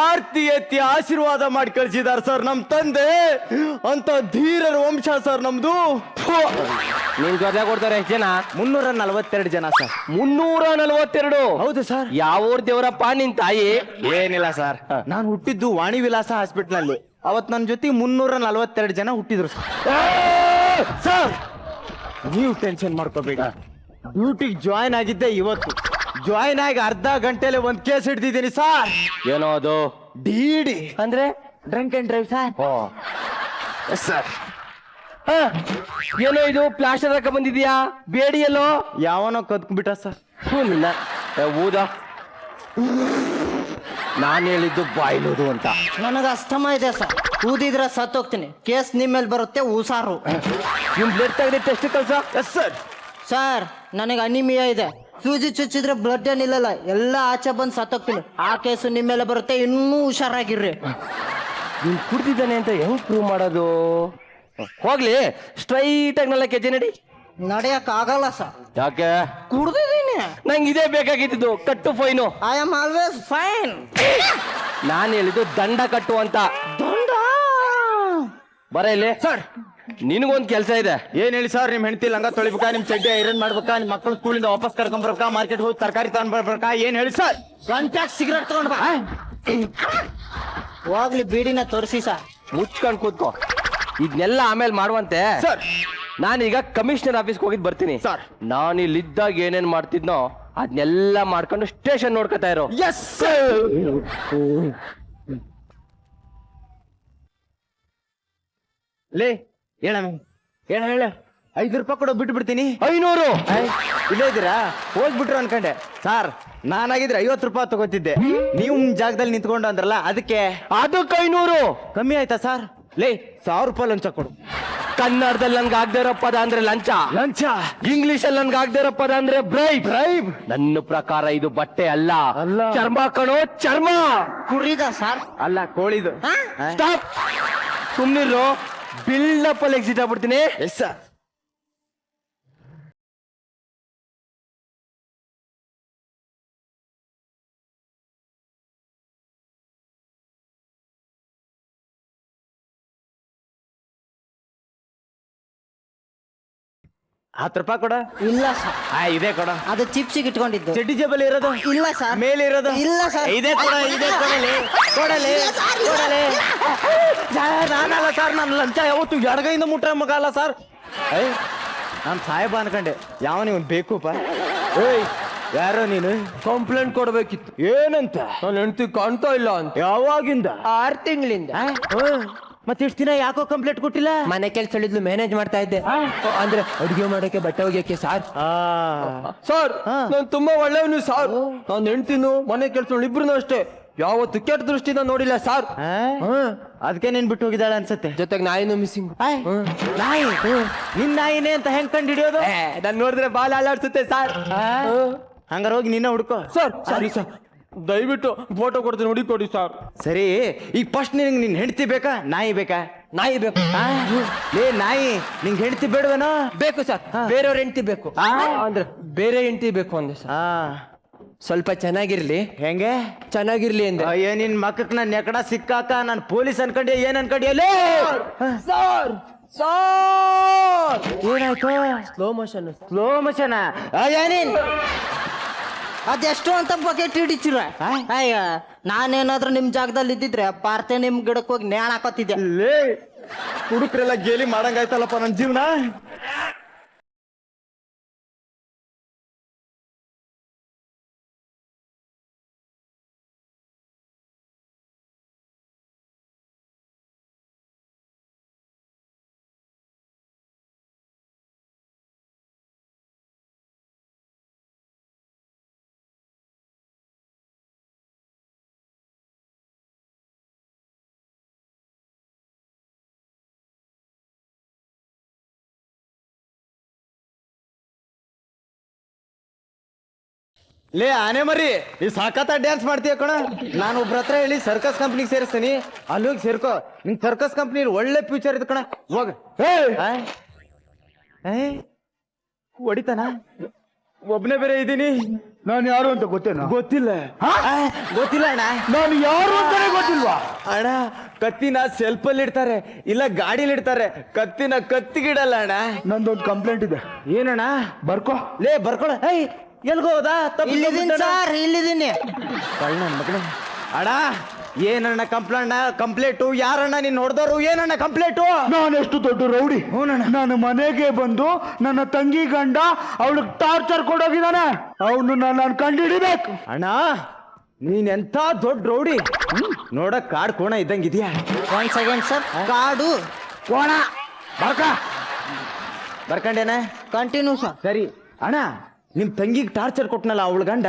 ಆರ್ತಿ ಎತ್ತಿ ಆಶೀರ್ವಾದ ಮಾಡಿ ಕಳ್ಸಿದಾರ ಸರ್ ನಮ್ ತಂದೆ. ಅಂತ ಧೀರರ ವಂಶ ಸರ್ ನಮ್ದು. ನಿನ್ ಗದ್ದೆ ಕೊಡ್ತಾರೆ ಎಷ್ಟು ಜನ? 342 ಜನ ಸರ್. 342? ಹೌದು ಸರ್. ಯಾವ ದೇವರಪ್ಪ ನಿನ್ ತಾಯಿ? ಏನಿಲ್ಲ ಸರ್, ನಾನು ಹುಟ್ಟಿದ್ದು ವಾಣಿ ವಿಲಾಸ ಹಾಸ್ಪಿಟಲ್ ನಲ್ಲಿ. ಅವತ್ ನನ್ನ ಜೊತೆ 342 ಜನ ಹುಟ್ಟಿದ್ರು ಸರ್. ನೀವು ಟೆನ್ಷನ್ ಮಾಡ್ಕೋಬೇಡಿ, ಡ್ಯೂಟಿಗೆ ಜಾಯ್ನ್ ಆಗಿದ್ದೆ ಇವತ್ತು. ಜಾಯ್ನ್ ಆಗಿ ಅರ್ಧ ಗಂಟೆಲೆ ಒಂದ್ ಕೇಸ್ ಹಿಡ್ದಿದ್ದೀನಿ ಸರ್. ಏನೋ ಅದು? ಡಿಡಿ ಅಂದ್ರೆ drunk and drive sir. Sir ಏನೋ ಇದು ಪ್ಲಾಸ್ಟರ್ ಹಾಕ ಬಂದಿದ್ಯಾ? ಬೇಡಿ ಎಲ್ಲೋ ಯಾವನೋ ಕದ್ಬಿಟ್ಟ ಸರ್. ನಿನ್ನ ಊದ ನಾನು ಹೇಳಿದ್ದು ಬಾಯ್ಲೋದು ಅಂತ. ನನಗೆ ಅಸ್ತಮ ಇದೆ ಸರ್, ಊದಿದ್ರೆ ಸತ್ತೋಗ್ತೀನಿ. ಕೇಸ್ ನಿಮ್ಮ ಮೇಲೆ ಬರುತ್ತೆ, ಉಸಾರು. ನಿಮ್ ಬ್ಲಡ್ ತೆಗೆದು ಟೆಸ್ಟ್ ಕಳ್ಸ. Yes sir. ಸರ್ ನನಗೆ ಅನಿಮಿಯಾ ಇದೆ, ಸೂಜಿ ಚುಚ್ಚಿದ್ರೆ ಬ್ಲಡ್ ಏನಿಲ್ಲಲ್ಲ, ಎಲ್ಲ ಆಚೆ ಬಂದು ಸತ್ತೋಗ್ತೀನಿ. ಆ ಕೇಸು ನಿಮ್ಮ ಮೇಲೆ ಬರುತ್ತೆ, ಇನ್ನೂ ಹುಷಾರಾಗಿರ್ರಿ. ನೀನ್ ಕುಡ್ದಿದ್ದಾನೆ ಅಂತ ಹೆಂಗ್ ಪ್ರೂವ್ ಮಾಡೋದು? ಹೋಗ್ಲಿ, ಸ್ಟ್ರೈಟ್ ಆಗಿ 4 ಕೆಜಿ ನಡಿ. ನಡೆಯಕ್ ಆಗಲ್ಲ ಸರ್, ಯಾಕೆ? ಕುಡ್ದಿದ್ದೀನಿ. ನಂಗೆ ಇದೇ ಬೇಕಾಗಿದ್ದು, ಕಟ್ಟು fine. I am always fine. ನಾನು ಹೇಳಿದ್ದು ದಂಡ ಕಟ್ಟು ಅಂತ. ದಂಡ ಬರ ಇಲ್ಲಿ ಸರ್. ನಿನಗೊಂದ್ ಕೆಲಸ ಇದೆ. ಏನ್ ಹೇಳಿ ಸರ್? ನಿಮ್ ಹೆಂಡತಿ ಲಂಗ ತೊಳಿಬೇಕಾ, ನಿಮ್ ಚಡ್ಡಿ ಐರನ್ ಮಾಡ್ಬೇಕಾ, ನಿಮ್ ಮಕ್ಕಳು ಸ್ಕೂಲಿಂದ ವಾಪಸ್ ಕರ್ಕೊಂಡ್ ಬರ್ಬೇಕಾ, ಮಾರ್ಕೆಟ್ ಹೋಗಿ ತರಕಾರಿ ತಗೊಂಡ್ ಬರ್ಬೇಕಾ? ಏನ್ ಹೇಳಿ ಸರ್? ಒನ್ ಪ್ಯಾಕ್ ಸಿಗರೇಟ್ ತಗೊಂಡ್ ಬಾ. ಹೋಗ್ಲಿ ಬೀಡಿನ ತೋರಿಸಿ ಸರ್. ಮುಚ್ಕೊಂಡ್ ಕೂತ್ಕೋ. ಇದನ್ನೆಲ್ಲ ಆಮೇಲೆ ಮಾಡುವಂತೆ ಸರ್. ನಾನೀಗ ಕಮಿಷನರ್ ಆಫೀಸ್ಗೆ ಹೋಗಿದ್ ಬರ್ತೀನಿ ಸರ್. ನಾನು ಇಲ್ಲಿದ್ದಾಗ ಏನೇನ್ ಮಾಡ್ತಿದ್ನೋ ಅದನ್ನೆಲ್ಲ ಮಾಡ್ಕೊಂಡು ಸ್ಟೇಷನ್ ನೋಡ್ಕೊತಾ ಇರೋ. Yes sir. ಲೇ ಹೇಳ ಹೇಳ 5 ರೂಪಾಯಿ ಕೊಡೋ ಬಿಟ್ಟು ಬಿಡ್ತೀನಿ. 500. ಇಲ್ಲೇ ಇದ್ದೀರಾ? ಹೋಗ್ಬಿಟ್ರು ಅನ್ಕಂಡೆ ಸರ್. ನಾನಾಗಿದ್ರೆ 50 ರೂಪಾಯಿ ತಗೋತಿದ್ದೆ, ನೀವು ಜಾಗದಲ್ಲಿ ನಿಂತ್ಕೊಂಡು ಅಂದ್ರಲ್ಲ ಅದಕ್ಕೆ. ಅದಕ್ಕೆ 500 ಕಮ್ಮಿ ಆಯ್ತಾ ಸರ್? ಲೇ 1000 ರೂಪಾಯಿ ಲಂಚ ಕೊಡು. ಕನ್ನಡದಲ್ಲಿ ನನ್ಗೆ ಆಗದೆ ಇರೋ ಪದ ಅಂದ್ರೆ ಲಂಚ. ಲಂಚ. ಇಂಗ್ಲಿಷ್ ಅಲ್ಲಿ ನನ್ಗೆ ಆಗದೆ ಇರೋ ಪದ ಅಂದ್ರೆ ಬ್ರೈಬ್. ನನ್ನ ಪ್ರಕಾರ ಇದು ಬಟ್ಟೆ ಅಲ್ಲ, ಚರ್ಮ ಕಣೋ, ಚರ್ಮ. ಕುರಿದ ಸರ್? ಅಲ್ಲ, ಕೋಳಿದು. ಸ್ಟಾಪ್. ಸುಮ್ನಿರು, ಬಿಲ್ಡಪ್ ಅಲ್ಲಿ ಎಕ್ಸಿಟ್ ಆಗ್ಬಿಡ್ತೀನಿ. Yes sir. ಹತ್ತು ರೂಪಾಯಿ ಕೊಡ. ಇಲ್ಲ ಸರ್. ಇದೆ ಕೊಡ. ಅದು ಚಿಪ್ಸಿಗೆ ಇಟ್ಕೊಂಡಿದ್ದು. ಚಡ್ಡಿ ಜೇಬಲ್ಲಿ ಇರೋದು? ಇಲ್ಲ ಸರ್. ಮೇಲೆ ಇರೋದು? ಇಲ್ಲ ಸರ್. ಇದೆ ಕೊಡ. ಕೊಡಲಿ ಕೊಡಲಿ ಕೊಡಲಿ. ನಾನಲ್ಲ ಸರ್, ನಾನು ಲಂಚ ಯಾವತ್ತು ಎಡಗೈಯಿಂದ ಮುಟ್ಟ ಮಗ ಅಲ್ಲ ಸರ್. ನಾನು ಸಾಹೇಬ ಅನ್ಕಂಡೆ. ಯಾವ ನೀವು ಬೇಕೂಪ? ಓಯ್, ಯಾರೋ ನೀನು? ಕಂಪ್ಲೇಂಟ್ ಕೊಡ್ಬೇಕಿತ್ತು. ಏನಂತ? ನನ್ನ ಹೆಂಡತಿ ಕಾಣ್ತಾ ಇಲ್ಲ ಅಂತ. ಯಾವಾಗಿಂದ? 6 ತಿಂಗಳಿಂದ. ಮತ್ತೆ ಇಷ್ಟು ದಿನ ಯಾಕೋ ಕಂಪ್ಲೇಂಟ್ ಕೊಟ್ಟಿಲ್ಲ? ಮನೆ ಕೆಲಸ ಹೇಳಿದ್ಲು, ಮ್ಯಾನೇಜ್ ಮಾಡ್ತಾ ಇದ್ದೆ. ಅಂದ್ರೆ ಅಡುಗೆ ಮಾಡಕ್ಕೆ, ಬಟ್ಟೆ ಒಗೆಯಕ್ಕೆ ಸಾರ್. ಸರ್, ನಾನು ತುಂಬಾ ಒಳ್ಳೆಯವನು ಸರ್. ನಾನು ಹೆಂಡ್ತಿನು ಮನೆ ಕೆಲಸ ಇಬ್ರು ಅಷ್ಟೇ, ಯಾವತ್ತು ಕೆಟ್ಟ ದೃಷ್ಟಿಯಿಂದ ನೋಡಿಲ್ಲ ಸರ್. ಅದಕ್ಕೆ ನೀನ್ ಬಿಟ್ಟು ಹೋಗಿದ್ದಾಳೆ ಅನ್ಸತ್ತೆ. ಜೊತೆಗೆ ನಾಯಿನೂ ಮಿಸ್ಸಿಂಗ್. ನಾಯಿ? ನಿನ್ ನಾಯಿನೇ ಅಂತ ಹೆಂಗ್ ಕಂಡು ಹಿಡಿಯೋದು? ನಾನು ನೋಡಿದ್ರೆ ಬಾಲ ಅಲ್ಲಾಡ್ಸುತ್ತೆ ಸರ್. ಹಂಗಾರ ಹೋಗಿ ನಿನ್ನ ಹುಡ್ಕೋ. ಸರ್ ಸಾರಿ ಸರ್, ದಯವಿಟ್ಟು ಫೋಟೋ ಕೊಡ್ತೀನಿ, ಹುಡುಕೊಡಿ ಸರ್. ಸರಿ, ಈಗ ಫಸ್ಟ್ ನಿನ್ಗೆ ನಿನ್ ಹೆಂಡತಿ ಬೇಕಾ, ನಾಯಿ ಬೇಕಾ? ನಾಯಿ ಬೇಕು. ಲೇ ನಾಯಿ, ನಿಂಗೆ ಹೆಂಡತಿ ಬೇಡವೇನೋ? ಬೇಕು ಸರ್, ಬೇರೆಯವ್ರ ಹೆಂಡತಿ ಬೇಕು. ಅಂದ್ರೆ ಬೇರೆ ಹೆಂಡತಿ ಬೇಕು ಅಂದೆ ಸರ್. ಸ್ವಲ್ಪ ಚೆನ್ನಾಗಿರ್ಲಿ. ಹೆಂಗೆ ಚೆನ್ನಾಗಿರ್ಲಿ ಅಂದ್ರೆ? ಅಯ್ಯ, ನಿನ್ ಮಕ್ಕಕ್ ನನ್ ಎಕಡ ಸಿಕ್ಕಾಕ ನಾನು ಪೊಲೀಸ್ ಅನ್ಕೊಂಡೆ. ಏನ್ ಅನ್ಕೊಂಡೆ? ಸರ್ ಸರ್ ಏನಾಯ್ತು? Slow motion. Slow motion? ಏನೇನ್ ಅದೆಷ್ಟು ಅಂತ ಬಕೆಟ್ ಹಿಡಿತೀರ? ಅಯ್ಯ, ನಾನೇನಾದ್ರೂ ನಿಮ್ ಜಾಗದಲ್ಲಿ ಇದ್ದಿದ್ರೆ ಪಾರ್ತೆ ನಿಮ್ ಗಿಡಕ್ಕೆ ಹೋಗಿ ನೇಣ ಹಾಕೋತಿದ್ದೆ. ಲೇ, ಹುಡುಕ್ರೆಲ್ಲ ಗೇಲಿ ಮಾಡಂಗಾಯ್ತಲ್ಲಪ್ಪ ನನ್ನ ಜೀವನ. ಲೇ ಆನೆ ಮರಿ, ಈ ಸಾಕತ್ತ ಡ್ಯಾನ್ಸ್ ಮಾಡ್ತೀಯ ಕಣ. ನಾನು ಒಬ್ರ ಹತ್ರ ಹೇಳಿ ಸರ್ಕಸ್ ಕಂಪ್ನಿಗೆ ಸೇರಿಸ್ತೀನಿ, ಅಲ್ಲಿ ಹೋಗಿ ಸೇರ್ಕೋ. ನಿಂಗೆ ಸರ್ಕಸ್ ಕಂಪ್ನಿ ಒಳ್ಳೆ ಫ್ಯೂಚರ್ ಇದೆ ಕಣ. ಹೋಗ. ಹೊಡಿತಾನ? ಒಬ್ನೇ ಬೇರೆ ಇದ್ದೀನಿ. ನಾನು ಯಾರು ಅಂತ ಗೊತ್ತೇನೋ? ಗೊತ್ತಿಲ್ಲ. ಗೊತ್ತಿಲ್ಲ ಅಣ್ಣ. ನಾನು ಯಾರು ಅಂತಾನೆ ಗೊತ್ತಿಲ್ವಾ? ಅಣ್ಣ, ಕತ್ತಿನ ಸೆಲ್ಫಲ್ಲಿ ಇಡ್ತಾರೆ, ಇಲ್ಲ ಗಾಡಿಲಿ ಇಡ್ತಾರೆ. ಕತ್ತಿನ ಕತ್ತಿಗಿಡಲ್ಲ ಅಣ್ಣ. ನಂದೊಂದು ಕಂಪ್ಲೇಂಟ್ ಇದೆ. ಏನಣ್ಣ? ಬರ್ಕೋ. ಲೇ ಬರ್ಕೊಳ. ಎಲ್ಗೋದ? ಇಲ್ಲಿದ್ದೀನಿ ಸರ್, ಇಲ್ಲಿದ್ದೀನಿ. ಅಣ್ಣ, ಏನಣ್ಣ ಕಂಪ್ಲೇಂಟು? ಯಾರಣ್ಣ ನಿನ್ ಹೊಡೆದವರು? ಏನಣ್ಣ ಕಂಪ್ಲೇಂಟು? ನಾನೆಷ್ಟು ದೊಡ್ಡ ರೌಡಿ. ನಾನು ಮನೆಗೆ ಬಂದು ನನ್ನ ತಂಗಿ ಗಂಡ ಅವಳಿಗೆ ಟಾರ್ಚರ್ ಕೊಡೋಗಿದ್ದಾನೆ. ಅವನು ನಾನು ಕಂಡಿಡಿಬೇಕು. ಅಣ್ಣ, ನೀನ್ ಎಂತ ದೊಡ್ಡ ರೌಡಿ. ನೋಡಕ್ ಕಾಡ್ ಕೋಣ ಇದ್ದಂಗಿದ್ಯಾ? 1 ಸೆಕೆಂಡ್ ಸರ್. ಕಾಡು ಕೋಣ ಬರ್ಕ. ಬರ್ಕಂಡೇನ? Continue sir. ಸರಿ ಅಣ್ಣ, ನಿಮ್ ತಂಗಿಗೆ ಟಾರ್ಚರ್ ಕೊಟ್ನಲ್ಲ ಅವಳ ಗಂಡ,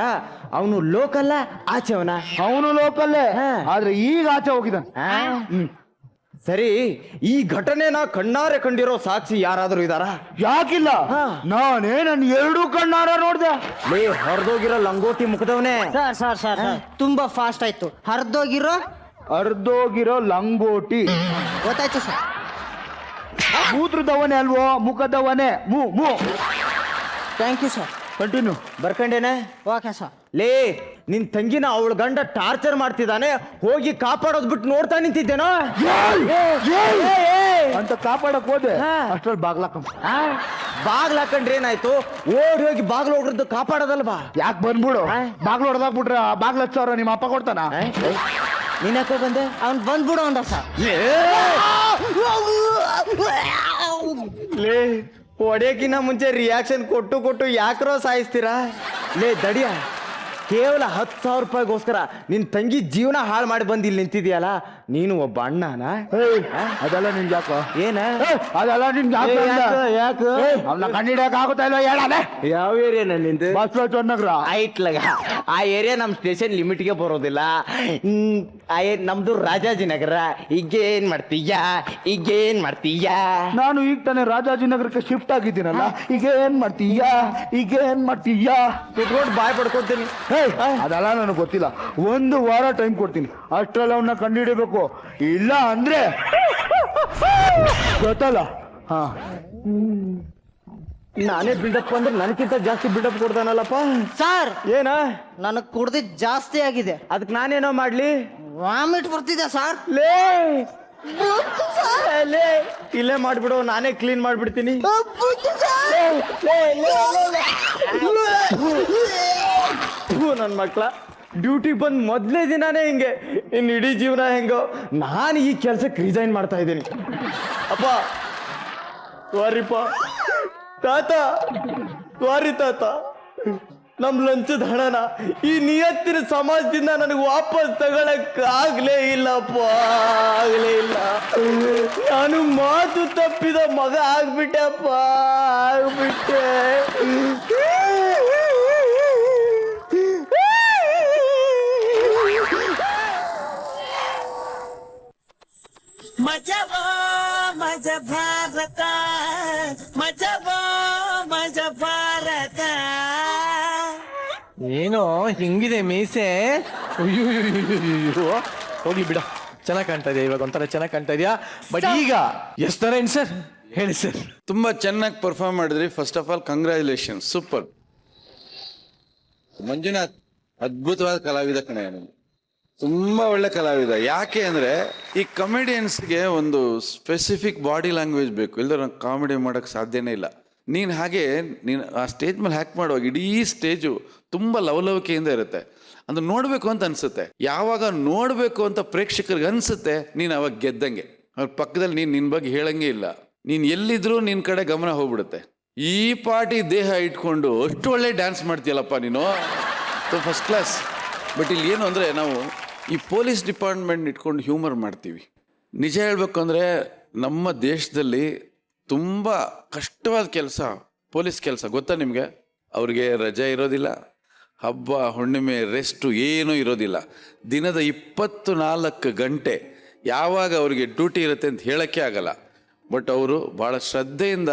ಅವನು ಲೋಕಲ್ಲ ಆಚೆವನ? ಅವನು ಲೋಕಲ್ಲೇ, ಆದ್ರೆ ಈಗ ಆಚೆ ಹೋಗಿದ್ದಾನೆ. ಸರಿ, ಈ ಘಟನೆನ ಕಣ್ಣಾರೆ ಕಂಡಿರೋ ಸಾಕ್ಷಿ ಯಾರಾದ್ರೂ ಇದಾರ? ಯಾಕಿಲ್ಲ, ನಾನೇ ನನ್ನ 2 ಕಣ್ಣಾರ ನೋಡ್ದೆ. ಲೇ, ಹೊರದೋಗಿರೋ ಲಂಗೋಟಿ ಮುಖದವನೇ. ಸರ್ ತುಂಬಾ ಫಾಸ್ಟ್ ಆಯ್ತು. ಅರ್ಧೋಗಿರೋ ಲಂಗೋಟಿ ಗೊತ್ತಾಯ್ತು ಸರ್. ಮೂತ್ರದವನೇ ಅಲ್ವೋ, ಮುಖದವನೇ. ಮೂ ಥ್ಯಾಂಕ್ ಯು ಸರ್. ಕಂಟಿನ್ಯೂ. ಬರ್ಕಂಡೇನೆ? Okay sir. ಲೇ, ನಿನ್ ತಂಗಿನ ಅವಳ ಗಂಡ ಟಾರ್ಚರ್ ಮಾಡ್ತಿದ್ದಾನೆ, ಹೋಗಿ ಕಾಪಾಡೋದ್ ಬಿಟ್ಟು ನೋಡ್ತಾ ನಿಂತಿದ್ದೇನೋ ಅಂತ ಕಾಪಾಡಕ್ ಹೋದೆ, ಅಷ್ಟ್ರಲ್ಲಿ ಬಾಗ್ಲ ಹಾಕಂಡ್ರೆ ಏನಾಯ್ತು? ಓಡಿ ಹೋಗಿ ಬಾಗ್ಲು ಹೊಡ್ರದ್ದು ಕಾಪಾಡೋದಲ್ವಾ? ಯಾಕೆ ಬಂದ್ಬಿಡು, ಬಾಗ್ಲು ಹೊಡೆದಾಕ್ಬಿಟ್ರೆ ಬಾಗ್ಲು ಹಚ್ಚೋರ ನಿಮ್ಮ ಅಪ್ಪ ಕೊಡ್ತಾನ? ನೀನ್ ಯಾಕೋ ಬಂದೆ? ಅವ್ನು ಬಂದ್ಬಿಡು ಅಂದ ಸರ್. ಲೇ, ಹೊಡೆಯಕ್ಕಿನ್ನ ಮುಂಚೆ ರಿಯಾಕ್ಷನ್ ಕೊಟ್ಟು ಯಾಕ್ರೋ ಸಾಯಿಸ್ತೀರಾ? ಲೇ ದಡಿಯ, ಕೇವಲ 10,000 ರೂಪಾಯಿಗೋಸ್ಕರ ನಿನ್ ತಂಗಿ ಜೀವನ ಹಾಳು ಮಾಡಿ ಬಂದು ಇಲ್ಲಿ ನಿಂತಿದ್ಯಲ್ಲ, ನೀನು ಒಬ್ಬ ಅಣ್ಣನ? ಅದೆಲ್ಲ ನಿನ್ಗೆ ಯಾಕೋ? ಏನ ಅದೆಲ್ಲ ನಿನ್ಗೆ ಯಾಕ? ಅವನ್ನ ಕಂಡಿಡಿಯಕ್ ಆಗುತ್ತಾ ಇಲ್ವಾ ಹೇಳಾನೆ? ಯಾವ ಏರಿಯಾನ ನಿಂದು? ಬಸವನಗರ. ಐಟ್ಲಗ ಆ ಏರಿಯಾ ನಮ್ ಸ್ಟೇಷನ್ ಲಿಮಿಟ್ಗೆ ಬರೋದಿಲ್ಲ. ನಮ್ದು ರಾಜಾಜಿನಗರ. ಈಗ ಏನ್ ಮಾಡ್ತೀಯ? ನಾನು ಈಗ ತಾನೇ ರಾಜಾಜಿನಗರಕ್ಕೆ ಶಿಫ್ಟ್ ಆಗಿದ್ದೀನಲ್ಲ, ಈಗ ಏನ್ ಮಾಡ್ತೀಯ? ಕುತ್ಕೊಂಡು ಬಾಯ್ ಪಡ್ಕೊತೀನಿ. ಅದೆಲ್ಲ ನನಗೆ ಗೊತ್ತಿಲ್ಲ. 1 ವಾರ ಟೈಮ್ ಕೊಡ್ತೀನಿ, ಅಷ್ಟ್ರಲ್ಲಿ ಅವನ್ನ ಕಂಡುಹಿಡಿಬೇಕು. ಇಲ್ಲ ಅಂದ್ರೆ ಗೊತ್ತಲ್ಲ. ನಾನೇ ಬಿಲ್ಡಪ್ ಅಂದ್ರೆ ನನಗಿಂತ ಜಾಸ್ತಿ ಬಿಲ್ಡಪ್ ಕೊಡ್ತಾನಲ್ಲಪ್ಪ. ಸರ್, ಏನ ನನಗೆ ಕುಡ್ದಿದ್ದು ಜಾಸ್ತಿ ಆಗಿದೆ. ಅದಕ್ಕೆ ನಾನೇನೋ ಮಾಡ್ಲಿ? ವಾಮಿಟ್ ಬರ್ತಿದೆ ಸರ್. ಲೇ, ಇಲ್ಲೇ ಮಾಡ್ಬಿಡು, ನಾನೇ ಕ್ಲೀನ್ ಮಾಡ್ಬಿಡ್ತೀನಿ. ನನ್ ಮಕ್ಳ ಡ್ಯೂಟಿ ಬಂದ್ ಮೊದಲೇ ದಿನಾನೇ ಹಿಂಗೆ, ಇನ್ನು ಇಡೀ ಜೀವನ ಹೆಂಗೋ. ನಾನು ಈ ಕೆಲ್ಸಕ್ಕೆ ರಿಸೈನ್ ಮಾಡ್ತಾ ಇದ್ದೀನಿ. ಅಪ್ಪ ಸಾರಿಪ್ಪ, ಸಾರಿ ತಾತ. ನಮ್ ಲಂಚದ ಹಣನ ಈ ನಿಯತ್ತಿನ ಸಮಾಜದಿಂದ ನನಗೆ ವಾಪಸ್ ತಗೊಳಕ್ ಆಗ್ಲೇ ಇಲ್ಲ. ನಾನು ಮಾತು ತಪ್ಪಿದ ಮಗ ಆಗ್ಬಿಟ್ಟೆ. ಏನೋ ಹಿಂಗಿದೆ ಮೀಸೆ. ಹೋಗಿ ಬಿಡ, ಚೆನ್ನಾಗಿ ಕಾಣ್ತಾ ಇದೆಯಾ ಇವಾಗ, ಒಂಥರ ಚೆನ್ನಾಗಿ ಕಾಣ್ತಾ ಇದೆಯಾ. ಬಟ್ ಈಗ ಎಸ್ ನಾರಾಯಣ್ ಸರ್ ಹೇಳಿ ಸರ್. ತುಂಬಾ ಚೆನ್ನಾಗಿ ಪರ್ಫಾರ್ಮ್ ಮಾಡಿದ್ರಿ. First of all congratulation, super. Manjunath ಅದ್ಭುತವಾದ ಕಲಾವಿದ ಕಣೆ, ತುಂಬಾ ಒಳ್ಳೆ ಕಲಾವಿದ. ಯಾಕೆ ಅಂದ್ರೆ ಈ ಕಮಿಡಿಯನ್ಸ್ಗೆ ಒಂದು ಸ್ಪೆಸಿಫಿಕ್ ಬಾಡಿ ಲ್ಯಾಂಗ್ವೇಜ್ ಬೇಕು, ಇಲ್ಲದ್ರೆ ಕಾಮಿಡಿ ಮಾಡೋಕ್ಕೆ ಸಾಧ್ಯನೇ ಇಲ್ಲ. ನೀನು ಆ ಸ್ಟೇಜ್ ಮೇಲೆ ಹ್ಯಾಕ್ ಮಾಡುವಾಗ ಇಡೀ ಸ್ಟೇಜು ತುಂಬ ಲವಲವಿಕೆಯಿಂದ ಇರುತ್ತೆ. ಅದು ನೋಡಬೇಕು ಅಂತ ಅನಿಸುತ್ತೆ. ಯಾವಾಗ ನೋಡಬೇಕು ಅಂತ ಪ್ರೇಕ್ಷಕರಿಗೆ ಅನಿಸುತ್ತೆ, ನೀನು ಅವಾಗ ಗೆದ್ದಂಗೆ. ಅವ್ರ ಪಕ್ಕದಲ್ಲಿ ನಿನ್ನ ಬಗ್ಗೆ ಹೇಳಂಗೆ ಇಲ್ಲ. ನೀನು ಎಲ್ಲಿದ್ರೂ ನಿನ್ನ ಕಡೆ ಗಮನ ಹೋಗ್ಬಿಡುತ್ತೆ. ಈ ಪಾಟಿ ದೇಹ ಇಟ್ಕೊಂಡು ಅಷ್ಟು ಒಳ್ಳೆ ಡ್ಯಾನ್ಸ್ ಮಾಡ್ತೀಯಲ್ಲಪ್ಪ ನೀನು, ಫಸ್ಟ್ ಕ್ಲಾಸ್. ಬಟ್ ಇಲ್ಲಿ ಏನು ಅಂದರೆ, ನಾವು ಈ ಪೊಲೀಸ್ ಡಿಪಾರ್ಟ್ಮೆಂಟ್ ಇಟ್ಕೊಂಡು ಹ್ಯೂಮರ್ ಮಾಡ್ತೀವಿ. ನಿಜ ಹೇಳಬೇಕು ಅಂದರೆ ನಮ್ಮ ದೇಶದಲ್ಲಿ ತುಂಬ ಕಷ್ಟವಾದ ಕೆಲಸ ಪೊಲೀಸ್ ಕೆಲಸ. ಗೊತ್ತಾ ನಿಮಗೆ? ಅವ್ರಿಗೆ ರಜೆ ಇರೋದಿಲ್ಲ, ಹಬ್ಬ ಹುಣ್ಣಿಮೆ ರೆಸ್ಟು ಏನೂ ಇರೋದಿಲ್ಲ. ದಿನದ 24 ಗಂಟೆ ಯಾವಾಗ ಅವರಿಗೆ ಡ್ಯೂಟಿ ಇರುತ್ತೆ ಅಂತ ಹೇಳೋಕ್ಕೆ ಆಗಲ್ಲ. ಬಟ್ ಅವರು ಭಾಳ ಶ್ರದ್ಧೆಯಿಂದ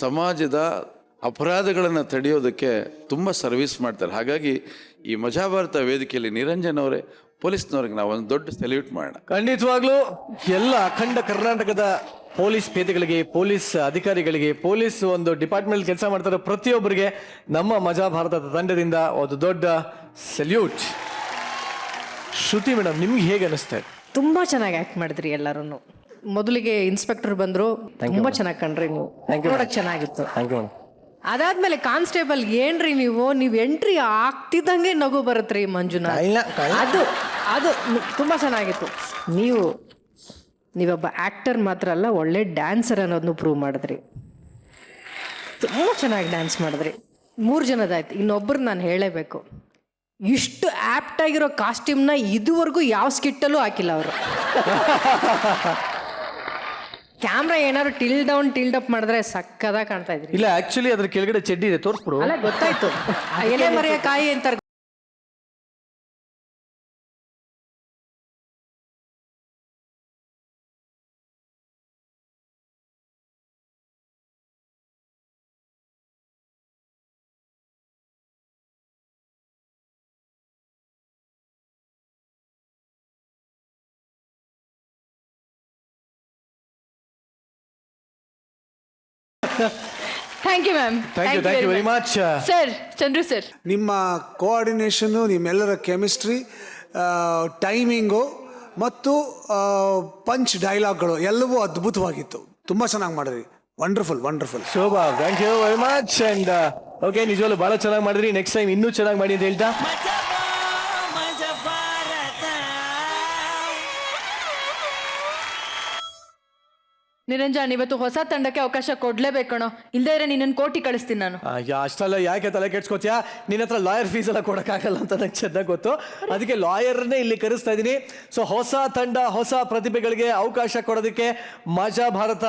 ಸಮಾಜದ ಅಪರಾಧಗಳನ್ನು ತಡೆಯೋದಕ್ಕೆ ತುಂಬ ಸರ್ವಿಸ್ ಮಾಡ್ತಾರೆ. ಹಾಗಾಗಿ ಈ ಮಜಾ ಭಾರತ ವೇದಿಕೆಯಲ್ಲಿ ನಿರಂಜನ್ ಅವರೇ, ಪೊಲೀಸ್ನವ್ರಿಗೆ ನಾವು ಒಂದು ದೊಡ್ಡ ಸೆಲ್ಯೂಟ್ ಮಾಡೋಣ. ಖಂಡಿತವಾಗ್ಲೂ ಎಲ್ಲ ಅಖಂಡ ಕರ್ನಾಟಕದ ಪೊಲೀಸ್ ಪೇದೆಗಳಿಗೆ, ಪೊಲೀಸ್ ಅಧಿಕಾರಿಗಳಿಗೆ, ಪೊಲೀಸ್ ಒಂದು ಡಿಪಾರ್ಟ್ಮೆಂಟ್ ಕೆಲಸ ಮಾಡ್ತಾರೆ ಪ್ರತಿಯೊಬ್ಬರಿಗೆ ನಮ್ಮ ಮಜಾ ಭಾರತದ ತಂಡದಿಂದ ಒಂದು ದೊಡ್ಡ ಸೆಲ್ಯೂಟ್. ಶ್ರುತಿ ಮೇಡಮ್, ನಿಮ್ಗೆ ಹೇಗೆ ಅನಿಸ್ತಾ ಇದೆ? ತುಂಬಾ ಚೆನ್ನಾಗಿ ಆಕ್ಟ್ ಮಾಡಿದ್ರಿ ಎಲ್ಲರೂ. ಮೊದಲಿಗೆ ಇನ್ಸ್ಪೆಕ್ಟರ್ ಬಂದ್ರು, ತುಂಬಾ ಚೆನ್ನಾಗಿ ಕಂಡ್ರಿ ನೀವು, ನೋಡಕ್ ಚೆನ್ನಾಗಿತ್ತು. ಅದಾದ್ಮೇಲೆ ಕಾನ್ಸ್ಟೇಬಲ್ ಏನ್ರಿ ನೀವು ಎಂಟ್ರಿ ಆಗ್ತಿದ್ದಂಗೆ ನಗು ಬರುತ್ತ್ರಿ ಮಂಜುನಾಥ್. ಅದು ತುಂಬಾ ಚೆನ್ನಾಗಿತ್ತು. ನೀವೊಬ್ಬ ಆಕ್ಟರ್ ಮಾತ್ರ ಅಲ್ಲ, ಒಳ್ಳೆ ಡ್ಯಾನ್ಸರ್ ಅನ್ನೋದನ್ನು ಪ್ರೂವ್ ಮಾಡಿದ್ರಿ. ತುಂಬ ಚೆನ್ನಾಗಿ ಡ್ಯಾನ್ಸ್ ಮಾಡಿದ್ರಿ. 3 ಜನದಾಯ್ತು, ಇನ್ನೊಬ್ಬರು ನಾನು ಹೇಳಲೇಬೇಕು. ಇಷ್ಟು ಆ್ಯಪ್ಟ್ ಆಗಿರೋ ಕಾಸ್ಟ್ಯೂಮ್ನ ಇದುವರೆಗೂ ಯಾವ ಸ್ಕಿಟ್ಟಲ್ಲೂ ಹಾಕಿಲ್ಲ ಅವರು. ಕ್ಯಾಮ್ರಾ ಏನಾದ್ರು ಟಿಲ್ಡ್ ಅಪ್ ಮಾಡಿದ್ರೆ ಸಕ್ಕದಾಗ ಕಾಣ್ತಾ ಇದ್ರಿ. ಇಲ್ಲ ಆಕ್ಚುಲಿ ಅದ್ರ ಕೆಳಗಡೆ ಚಡ್ಡಿ ಇದೆ, ತೋರಿಸ್ಬಿಡು. ಅಲ್ಲ ಗೊತ್ತಾಯ್ತು, ಎಲೆ ಮರೆಯ ಕಾಯಿ ಅಂತಾರೆ. Thank you ma'am. Thank you very much. Sir, Chandru sir, ನಿಮ್ಮ ಕೋಆರ್ಡಿನೇಷನ್ನು, ನಿಮ್ಮೆಲ್ಲರ ಕೆಮಿಸ್ಟ್ರಿ, ಟೈಮಿಂಗು ಮತ್ತು ಪಂಚ್ ಡೈಲಾಗ್ಗಳು ಎಲ್ಲವೂ ಅದ್ಭುತವಾಗಿತ್ತು. ತುಂಬ ಚೆನ್ನಾಗಿ ಮಾಡಿದ್ರಿ. Wonderful. Shobha, thank you very much. And okay, ನಿಜವಾಗ್ಲೂ ಬಹಳ ಚೆನ್ನಾಗಿ ಮಾಡಿದ್ರಿ. ನೆಕ್ಸ್ಟ್ ಟೈಮ್ ಇನ್ನೂ ಚೆನ್ನಾಗಿ ಮಾಡಿ ಅಂತ ಹೇಳ್ತಾ ನಿರಂಜನ್, ಇವತ್ತು ಹೊಸ ತಂಡಕ್ಕೆ ಅವಕಾಶ ಕೊಡ್ಲೇಬೇಕಣೋ, ಇಲ್ದೇ ಇದ್ರೆ ನಿನ್ನನ್ನು ಕೋಟಿ ಕಳಿಸ್ತೀನಿ ನಾನು. ಅಷ್ಟೆಲ್ಲ ಯಾಕೆ ತಲೆ ಕೆಡ್ಸ್ಕೊತೀಯಾ? ನಿನ್ನ ಹತ್ರ ಲಾಯರ್ ಫೀಸ್ ಎಲ್ಲ ಕೊಡೋಕ್ಕಾಗಲ್ಲ ಅಂತ ನಂಗೆ ಚೆನ್ನಾಗಿ ಗೊತ್ತು. ಅದಕ್ಕೆ ಲಾಯರ್ನೇ ಇಲ್ಲಿ ಕರೆಸ್ತಾ ಇದ್ದೀನಿ. ಸೊ ಹೊಸ ತಂಡ, ಹೊಸ ಪ್ರತಿಭೆಗಳಿಗೆ ಅವಕಾಶ ಕೊಡೋದಕ್ಕೆ ಮಜಾ ಭಾರತ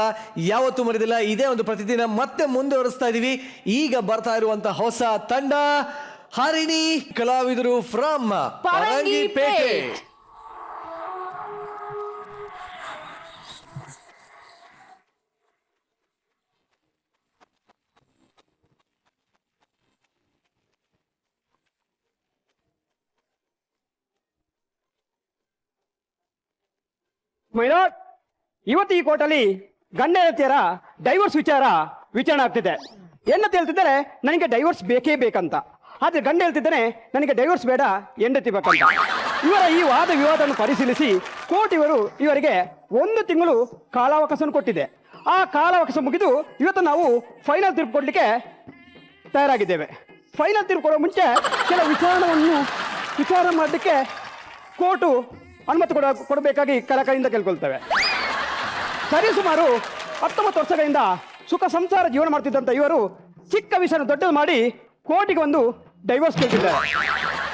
ಯಾವತ್ತೂ ಮರೆದಿಲ್ಲ. ಇದೇ ಒಂದು ಪ್ರತಿದಿನ ಮತ್ತೆ ಮುಂದುವರಿಸ್ತಾ ಇದ್ದೀವಿ. ಈಗ ಬರ್ತಾ ಇರುವಂತ ಹೊಸ ತಂಡ ಹರಿಣಿ ಕಲಾವಿದರು ಫ್ರಮ್ ಪರಂಗಿಪೇಟೆ. ಮೈಲಾಡ್, ಇವತ್ತು ಈ ಕೋರ್ಟಲ್ಲಿ ಗಂಡ ಹೆಂಡತಿಯರ ಡೈವರ್ಸ್ ವಿಚಾರಣೆ ಆಗ್ತಿದೆ. ಹೆಣ್ಣು ಹೇಳ್ತಿದ್ದಾರೆ ನನಗೆ ಡೈವರ್ಸ್ ಬೇಕೇ ಬೇಕಂತ, ಆದರೆ ಗಂಡ ಹೇಳ್ತಿದ್ದಾನೆ ನನಗೆ ಡೈವರ್ಸ್ ಬೇಡ, ಹೆಂಡತಿ ಬೇಕಂತ. ಇವರ ಈ ವಾದ ವಿವಾದವನ್ನು ಪರಿಶೀಲಿಸಿ ಕೋರ್ಟ್ ಇವರಿಗೆ 1 ತಿಂಗಳು ಕಾಲಾವಕಾಶ ಕೊಟ್ಟಿದೆ. ಆ ಕಾಲಾವಕಾಶ ಮುಗಿದು ಇವತ್ತು ನಾವು ಫೈನಲ್ ತೀರ್ಪು ಕೊಡಲಿಕ್ಕೆ ತಯಾರಾಗಿದ್ದೇವೆ. ಫೈನಲ್ ತೀರ್ಪು ಕೊಡೋ ಮುಂಚೆ ಕೆಲ ವಿಚಾರ ಮಾಡಲಿಕ್ಕೆ ಕೋರ್ಟು ಅನುಮತಿ ಕೊಡಬೇಕಾಗಿ ಕಳಕಳಿಯಿಂದ ಕೇಳ್ಕೊಳ್ತೇವೆ. ಸರಿಸುಮಾರು 19 ವರ್ಷಗಳಿಂದ ಸುಖ ಸಂಸಾರ ಜೀವನ ಮಾಡ್ತಿದ್ದಂಥ ಇವರು ಚಿಕ್ಕ ವಿಷಯನ ದೊಡ್ಡದು ಮಾಡಿ ಕೋರ್ಟಿಗೆ ಒಂದು ಡೈವರ್ಸ್ ಕೇಳ್ತಿದ್ದಾರೆ.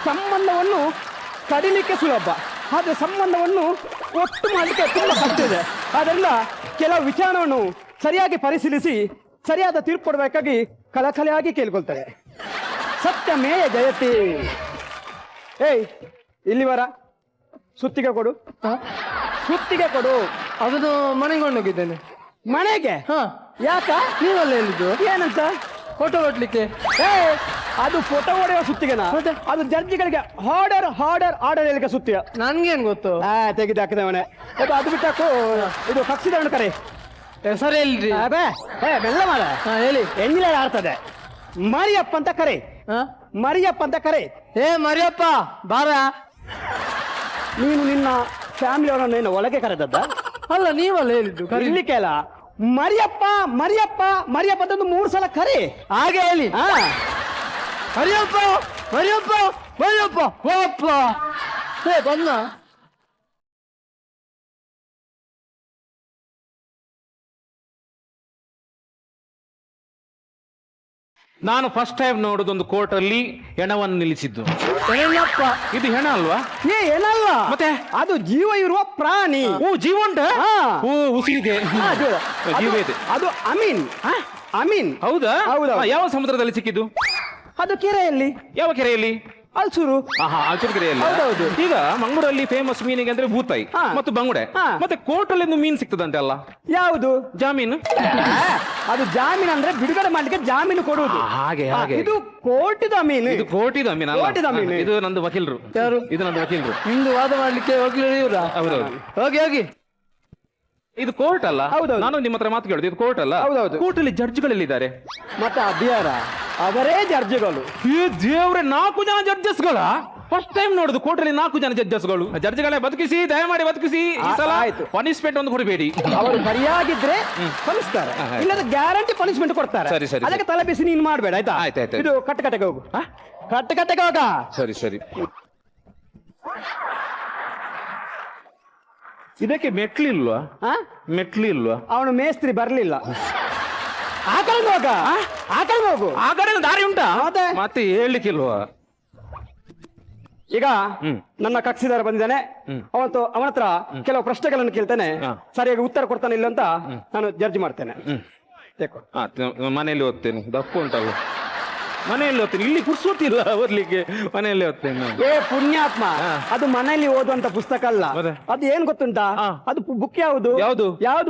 ಸಂಬಂಧವನ್ನು ಕಡಿಲಿಕ್ಕೆ ಸುಲಭ, ಆದರೆ ಸಂಬಂಧವನ್ನು ಒಟ್ಟು ಮಾಡಲಿಕ್ಕೆ ತುಂಬ ಕಷ್ಟ ಇದೆ. ಆದ್ದರಿಂದ ಕೆಲವು ವಿಚಾರವನ್ನು ಸರಿಯಾಗಿ ಪರಿಶೀಲಿಸಿ ಸರಿಯಾದ ತೀರ್ಪು ಕೊಡಬೇಕಾಗಿ ಕಳಕಳಿಯಾಗಿ ಕೇಳ್ಕೊಳ್ತಾರೆ. ಸತ್ಯಮೇವ ಜಯತಿ. ಏಯ್, ಇಲ್ಲಿವರ ಸುತ್ತಿಗೆ ಕೊಡು. ಅದನ್ನು ಮನೆಗೆ ಕೊಂಡೋಗಿದ್ದೇನೆ. ಮನೆಗೆ? ಯಾಕ? ನೀವಲ್ಲ ಹೇಳಿದ್ದು ಏನಂತ? ಫೋಟೋ ಹೊಡ್ಲಿಕ್ಕೆ. ಅದು ಫೋಟೋ ಹೊಡೆಯುವ ಸುತ್ತಿಗೆನಾ? ಅದು ಜಡ್ಜಿಗಳಿಗೆ ಆರ್ಡರ್ ಹೇಳಿಕೆ ಸುತ್ತಿಗೆ. ನನ್ಗೇನ್ ಗೊತ್ತು? ತೆಗೆದು ಹಾಕಿದೆ ಮನೆ. ಅದು ಬಿಟ್ಟಾಕು. ಇದು ಪಕ್ಷಿದವನು ಕರೆ. ಹೆಸರು ಹೇಳ್ರಿ. ಬೆಲ್ಲ ಮಾಡ. ಹೇಳಿ. ಎಂಜಿಲ ಆಡ್ತದೆ. ಮರಿಯಪ್ಪ ಅಂತ ಕರೆ. ಮರಿಯಪ್ಪ ಅಂತ ಕರೆ. ಮರಿಯಪ್ಪ ಬಾರ. ನೀನು ನಿನ್ನ ಫ್ಯಾಮಿಲಿ ಅವರನ್ನು ಒಳಗೆ ಕರೆದದ್ದ? ಅಲ್ಲ, ನೀವಲ್ಲ ಹೇಳಿದ್ದು. ಕರೀಲಿಕ್ಕೆ ಅಲ್ಲ. ಮರಿಯಪ್ಪ ಅಂತ 3 ಸಲ ಕರೆ. ಹಾಗೆ ಹೇಳಿ. ಮರಿಯಪ್ಪ ಬಂದ. ನಾನು ಫಸ್ಟ್ ಟೈಮ್ ನೋಡೋದೊಂದು ಕೋರ್ಟ್ ಅಲ್ಲಿ ಹೆಣವನ್ನು ನಿಲ್ಲಿಸಿದ್ದು. ಇದು ಹೆಣ ಅಲ್ವಾ? ಏನಲ್ಲ, ಮತ್ತೆ ಅದು ಜೀವ ಇರುವ ಪ್ರಾಣಿ. ಜೀವ ಉಂಟ? ಉಸಿರಿದೆ, ಜೀವ ಇದೆ. ಅದು ಅಮೀನ್. ಹೌದಾ? ಯಾವ ಸಮುದ್ರದಲ್ಲಿ ಸಿಕ್ಕಿದ್ದು? ಅದು ಕೆರೆಯಲ್ಲಿ. ಯಾವ ಕೆರೆಯಲ್ಲಿ? ಅಲ್ಸೂರು. ಅಲ್ಸೂರು ಕೆರೆಯಲ್ಲಿ. ಹೌದೌದು. ಈಗ ಮಂಗಳೂರಲ್ಲಿ ಫೇಮಸ್ ಮೀನಿಗೆ ಅಂದ್ರೆ ಭೂತಾಯಿ ಮತ್ತು ಬಂಗುಡೆ. ಮತ್ತೆ ಕೋರ್ಟ್ ಅಲ್ಲಿ ಮೀನ್ ಸಿಗ್ತದಂತೆ ಅಲ್ಲ? ಯಾವುದು? ಜಾಮೀನು. ಅದು ಜಾಮೀನು ಅಂದ್ರೆ ಬಿಡುಗಡೆ ಮಾಡ್ಲಿಕ್ಕೆ ಜಾಮೀನು ಕೊಡುವುದು. ಹಾಗೆ ಇದು ಕೋರ್ಟಿದ ಮೀನು. ಇದು ಕೋರ್ಟಿದ ಮೀನು ಅಲ್ಲ. ಇದು ನಂದು ವಕೀಲರು. ಯಾರು? ಇದು ನಂದು ವಕೀಲರು. ನಿಮ್ದು ವಾದ ಮಾಡ್ಲಿಕ್ಕೆ ವಕೀಲರು ಇವ್ರ? ಹೌದೌದು. ಹೋಗಿ. ಇದು ಕೋರ್ಟ್ ಅಲ್ಲ. ಹೌದೌದು. ನಾನು ನಿಮ್ಮ ಹತ್ರ ಮಾತು ಕೇಳುದು, ಇದು ಕೋರ್ಟ್ ಅಲ್ಲ. ಹೌದೌದು. ಕೋರ್ಟ್ ಅಲ್ಲಿ ಜಡ್ಜ್ಗಳೆಲ್ಲಿದ್ದಾರೆ? ಮತ್ತೆ ಅಭಿಯಾರ ಅವರೇ ಜಡ್ಜ್ಗಳು. ಈ ದೇವ್ರೆ, 4 ಜನ ಜಡ್ಜಸ್ಗಳ ಫಸ್ಟ್ ಟೈಮ್ ನೋಡುದು ಕೋರ್ಟ್ ಅಲ್ಲಿ. 4 ಜನ ಜಡ್ಜಸ್ಗಳು. ಜಡ್ಜ್ಗಳೇ ಬದುಕಿಸಿ, ದಯಮಾಡಿ ಬದುಕಿಸಿ. ಈ ಸಲ ಆಯ್ತು. ಪನಿಷ್ಮೆಂಟ್ ಒಂದು ಕೊಡಬೇಡಿ. ಅವರು ಸರಿಯಾಗಿದ್ರೆ ಕಲಿಸ್ತಾರೆ, ಇಲ್ಲದ ಗ್ಯಾರಂಟಿ ಪನಿಷ್ಮೆಂಟ್ ಕೊಡ್ತಾರೆ. ಸರಿ. ಅದಕ್ಕೆ ತಲೆ ಬಿಸಿ ನೀನು ಮಾಡಬೇಡ, ಆಯ್ತಾ? ಆಯ್ತಾಯ್ತು. ಇದು ಕಟ್ಟೆ ಹೋಗು. ಕಟ್ಟೆ ಹೋಗ. ಸರಿ. ಇದಕ್ಕೆ ಮೆಟ್ಲಿಲ್ವಾ? ಮೆಟ್ಲಿಲ್ವಾ? ಅವನು ಮೇಸ್ತ್ರಿ ಬರ್ಲಿಲ್ಲ. ಆ ಕಡೆ ಹೋಗು. ಆ ಕಡೆ ದಾರಿ ಉಂಟಾ? ಮತ್ತೆ? ಮತ್ತೆ ಹೇಳ್ಲಿಕ್ಕಿಲ್ವಾ? ಈಗ ನನ್ನ ಕಕ್ಷಿದಾರ ಬಂದಿದ್ದಾನೆ, ಅವನ ಹತ್ರ ಕೆಲವು ಪ್ರಶ್ನೆಗಳನ್ನು ಕೇಳ್ತೇನೆ, ಸರಿಯಾಗಿ ಉತ್ತರ ಕೊಡ್ತಾನೆ ಇಲ್ಲ ಅಂತ ನಾನು ಜಡ್ಜ್ ಮಾಡ್ತೇನೆ. ಮನೆಯಲ್ಲಿ ಓದ್ತೇನೆ, ದಪ್ಪು ಉಂಟಲ್ಲ ಮನೆಯಲ್ಲಿ ಓದ್ತೇನೆ, ಇಲ್ಲಿ ಕುರ್ಸೋತಿಲ್ಲ ಓದ್ಲಿಕ್ಕೆ, ಮನೆಯಲ್ಲಿ ಓದ್ತೇನೆ. ಏ ಪುಣ್ಯಾತ್ಮ, ಅದು ಮನೆಯಲ್ಲಿ ಓದುವಂತ ಪುಸ್ತಕ ಅಲ್ಲ. ಅದು ಏನ್ ಗೊತ್ತುಂಟಾ, ಅದು ಬುಕ್ ಯಾವುದು ಯಾವ್ದು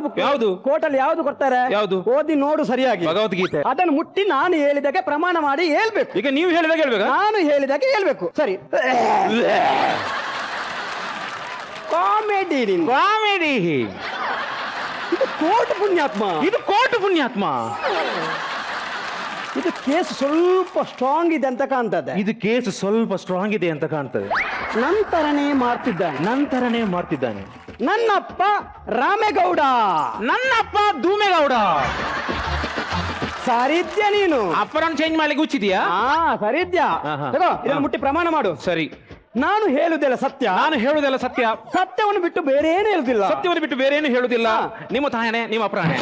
ಬುಕ್ ಯಾವ್ದು ಕೋರ್ಟಲ್ಲಿ ಯಾವ್ದು ಕೊಡ್ತಾರೆ, ಯಾವ್ದು ಓದಿ ನೋಡು ಸರಿಯಾಗಿ, ಭಗವದ್ಗೀತೆ. ಅದನ್ನು ಮುಟ್ಟಿ ನಾನು ಹೇಳಿದಾಗೆ ಪ್ರಮಾಣ ಮಾಡಿ ಹೇಳ್ಬೇಕು. ಈಗ ನೀವು ಹೇಳಿದಾಗ ಹೇಳ್ಬೇಕಾ? ನಾನು ಹೇಳಿದಾಗೆ ಹೇಳ್ಬೇಕು. ಸರಿ, ಕಾಮಿಡಿ ಕಾಮಿಡಿ. ಇದು ಕೋರ್ಟ್ ಪುಣ್ಯಾತ್ಮ, ಇದು ಕೋರ್ಟ್ ಪುಣ್ಯಾತ್ಮ. ಇದು ಕೇಸ್ ಸ್ವಲ್ಪ ಸ್ಟ್ರಾಂಗ್ ಇದೆ ಅಂತ ಕಾಣ್ತದೆ. ಇದು ಕೇಸ್ ಸ್ವಲ್ಪ ಸ್ಟ್ರಾಂಗ್ ಇದೆ ಅಂತ ಕಾಣ್ತದೆ. ನಂತರನೇ ಮಾಡ್ತಿದ್ದಾನೆ. ನನ್ನಪ್ಪ ರಾಮೇಗೌಡ, ನನ್ನಪ್ಪ ಧೂಮೇಗೌಡ. ಸರಿದ್ಯಾ ನೀನು? ಅಪ್ಪರನ್ನು ಚೇಂಜ್ ಮಾಡ್ಲಿಕ್ಕೆ ಹುಚ್ಚಿದ್ಯಾ? ಸರಿದ್ಯಾ? ಇದನ್ನು ಮುಟ್ಟಿ ಪ್ರಮಾಣ ಮಾಡು. ಸರಿ. ನಾನು ಹೇಳುವುದಿಲ್ಲ ಸತ್ಯ. ಸತ್ಯವನ್ನು ಬಿಟ್ಟು ಬೇರೆ ಏನು ಹೇಳುದಿಲ್ಲ. ಸತ್ಯವನ್ನು ಬಿಟ್ಟು ಬೇರೆ ಏನು ಹೇಳುದಿಲ್ಲ. ನಿಮ್ಮ ತಾಯನೆ, ನಿಮ್ಮ ಅಪ್ರಾಣೆ.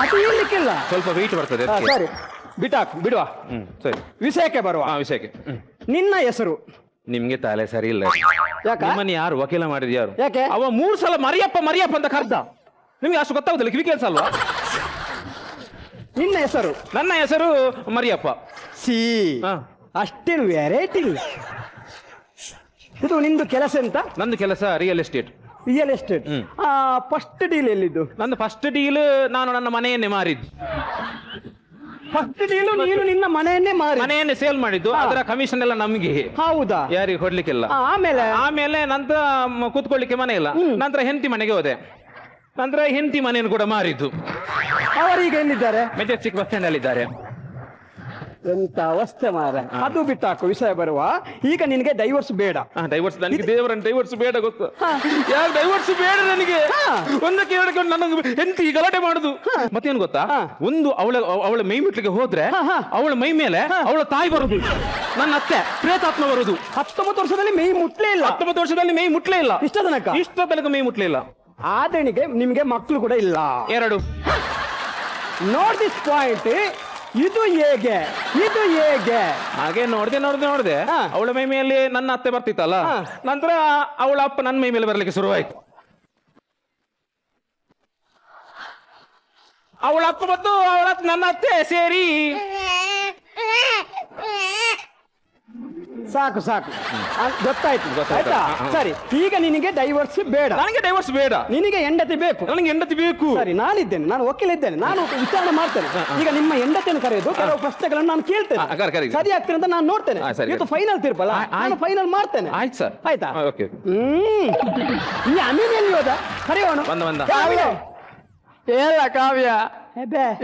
ಅದು ಹೇಳಲಿಕ್ಕಿಲ್ಲ. ಸ್ವಲ್ಪ ವೆಯ್ಟ್ ಬರ್ತದೆ. ಸರಿ, ಬಿಡುವ. ಸರಿ, ವಿಷಯಕ್ಕೆ ಬರುವ. ವಿಷಯಕ್ಕೆ. ನಿನ್ನ ಹೆಸರು? ನಿಮ್ಗೆ ತಲೆ ಸರಿ ಇಲ್ಲ. ಯಾಕ? ನಿಮ್ಮನ್ನ ಯಾರು ವಕೀಲ ಮಾಡಿದ್ ಯಾರು? ಯಾಕೆ? ಅವ 3 ಸಲ ಮರಿಯಪ್ಪ ಅಂತ ಕರ್ದ. ನಿಮ್ಗೆ ಅಷ್ಟು ಗೊತ್ತಾಗುದಿಲ್ಲ, ಕಿವಿ ಕೇಳಿಸಲ್ವಾ? ನಿನ್ನ ಹೆಸರು? ನನ್ನ ಹೆಸರು ಮರಿಯಪ್ಪ. ಅಷ್ಟೇನು ವೆರೈಟಿ ಇಲ್ಲ. ಇದು ನಿಂದು ಕೆಲಸ ಎಂತ? ನಂದು ಕೆಲಸ ರಿಯಲ್ ಎಸ್ಟೇಟ್. ಫಸ್ಟ್ ಡೀಲ್ ಎಲ್ಲಿದ್ದು? ನಂದು ಫಸ್ಟ್ ಡೀಲ್ ನಾನು ನನ್ನ ಮನೆಯನ್ನೇ ಮಾರಿದ್ದು. ಫಸ್ಟ್ ಡೀಲು ನೀನು ನಿನ್ನ ಮನೆಯನ್ನೇ ಸೇಲ್ ಮಾಡಿದ್ದು. ಅದರ ಕಮಿಷನ್ ಎಲ್ಲ ನಮ್ಗೆ. ಹೌದಾ? ಯಾರಿಗೆ ಕೊಡ್ಲಿಕ್ಕಿಲ್ಲ. ಆಮೇಲೆ ನಂತರ ಕೂತ್ಕೊಳ್ಳಿಕ್ಕೆ ಮನೆ ಇಲ್ಲ. ನಂತರ ಹೆಂಡತಿ ಮನೆಗೆ ಹೋದೆ. ನಂತರ ಹೆಂಡತಿ ಮನೆಯನ್ನು ಕೂಡ ಮಾರಿದ್ದು. ಅವರೀಗ ಎಲ್ಲಿದ್ದಾರೆ? ಮೆಜೆಸ್ಟಿಕ್ ಬಸ್ ಸ್ಟ್ಯಾಂಡ್ ಅಲ್ಲಿ ಇದ್ದಾರೆ. ಎಂತ ಅವಸ್ಥೆ ಮಾರ. ಅದು ಬಿಟ್ಟಾಕು, ವಿಷಯ ಬರುವ. ಈಗ ನಿನಗೆ ಡೈವರ್ಸ್ ಬೇಡ. ಡೈವರ್ಸ್ ನನಗೆ ದೇವರನ್ನು ಡೈವರ್ಸ್ ಬೇಡ ಗೊತ್ತು. ಯಾಕೆ ಡೈವರ್ಸ್ ಬೇಡ ನನಗೆ? ಒಂದಕ್ಕೆ ಎರಡಕ್ಕೆ ನನಗೆ ಹೆಂಡತಿ ಗಲಾಟೆ ಮಾಡುದು. ಮತ್ತೇನು ಗೊತ್ತಾ, ಒಂದು ಅವಳ ಮೈ ಮುಟ್ಲಿಕ್ಕೆ ಹೋದ್ರೆ ಅವಳ ಮೈ ಮೇಲೆ ಅವಳ ತಾಯಿ ಬರುದು, ನನ್ನ ಅತ್ತೆ ಪ್ರೇತಾತ್ಮ ಬರುದು. 19 ವರ್ಷದಲ್ಲಿ ಮೈ ಮುಟ್ಲೇ ಇಲ್ಲ. 19 ವರ್ಷದಲ್ಲಿ ಮೈ ಮುಟ್ಲೇ ಇಲ್ಲ. ಇಷ್ಟ ತನಕ ಮೈ ಮುಟ್ಲೇ ಇಲ್ಲ. ಆದಣಿಗೆ ನಿಮ್ಗೆ ಮಕ್ಕಳು ಕೂಡ ಇಲ್ಲ. 2. Note this point. ಇದು ಹೇಗೆ ಹಾಗೆ ನೋಡ್ದೆ ಅವಳ ಮೈ ಮೇಲೆ ನನ್ನ ಅತ್ತೆ ಬರ್ತಿತ್ತಲ್ಲ, ನಂತರ ಅವಳ ಅಪ್ಪ ನನ್ನ ಮೈ ಮೇಲೆ ಬರ್ಲಿಕ್ಕೆ ಶುರುವಾಯ್ತು. ಅವಳ ಅಪ್ಪ ಮತ್ತು ನನ್ನ ಅತ್ತೆ ಸೇರಿ ಸಾಕು ಗೊತ್ತಾಯ್ತು. ಆಯ್ತಾ? ಸರಿ, ಈಗ ನಿನಗೆ ಡೈವರ್ಸ್ ಬೇಡ. ನನಗೆ ಡೈವರ್ಸ್ ಬೇಡ. ನಿನಗೆ ಹೆಂಡತಿ ಬೇಕು. ನನಗೆ ಹೆಂಡತಿ ಬೇಕು. ಸರಿ, ನಾನಿದ್ದೇನೆ, ನಾನು ವಕೀಲ ಇದ್ದೇನೆ, ನಾನು ವಿಚಾರಣೆ ಮಾಡ್ತೇನೆ. ಈಗ ನಿಮ್ಮ ಹೆಂಡತಿಯನ್ನು ಕರೆಯೋದು, ಕೆಲವು ಪ್ರಶ್ನೆಗಳನ್ನು ನಾನು ಕೇಳ್ತೇನೆ, ಸರಿ ಆಗ್ತೇನೆ ಅಂತ ನಾನು ನೋಡ್ತೇನೆ. ಇವತ್ತು ಫೈನಲ್ ತೀರ್ಪಲ್ಲ, ನಾನು ಫೈನಲ್ ಮಾಡ್ತೇನೆ. ಆಯ್ತು ಸರ್. ಆಯ್ತಾ? ಓಕೆ. ಈ ಅಮೀನ್ ಎಲ್ಲಿ ಹೋದ? ಕರೆಯೋಣ. ಹೇಳ ಕಾವ್ಯ,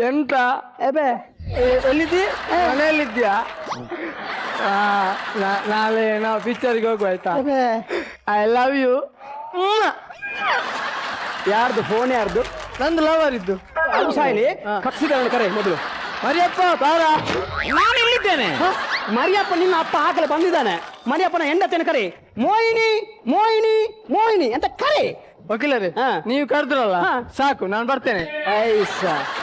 ಎಂತ ಎಲ್ಲಿದ್ದಿ? ಮನೆಯಲ್ಲಿದ್ಯಾ? ನಾಳೆ ನಾವು ಪಿಕ್ಚರ್ಗೆ ಹೋಗುವ ಆಯ್ತಾ? I love you. ಯಾರ್ದು ಫೋನ್? ಯಾರ್ದು? ನಂದು ಲವರ್ ಇದ್ದು. ಅದು ಸಾಯ್ಲಿ, ಕಕ್ಷಿಗಳನ್ನು ಕರೆ ಮೊದಲು. ಮರಿಯಪ್ಪ ಬಾರ. ನಾನು ಇಲ್ಲಿದ್ದೇನೆ. ಮರಿಯಪ್ಪ ನಿನ್ನ ಅಪ್ಪ ಆಗಲೇ ಬಂದಿದ್ದಾನೆ. ಮರಿಯಪ್ಪನ ಹೆಂಡತಿಯನ್ನು ಕರೆ. ಮೋಹಿನಿ ಅಂತ ಕರೆ. ವಕೀಲರೇ, ನೀವು ಕರೆದ್ರಲ್ಲ, ಸಾಕು, ನಾನು ಬರ್ತೇನೆ.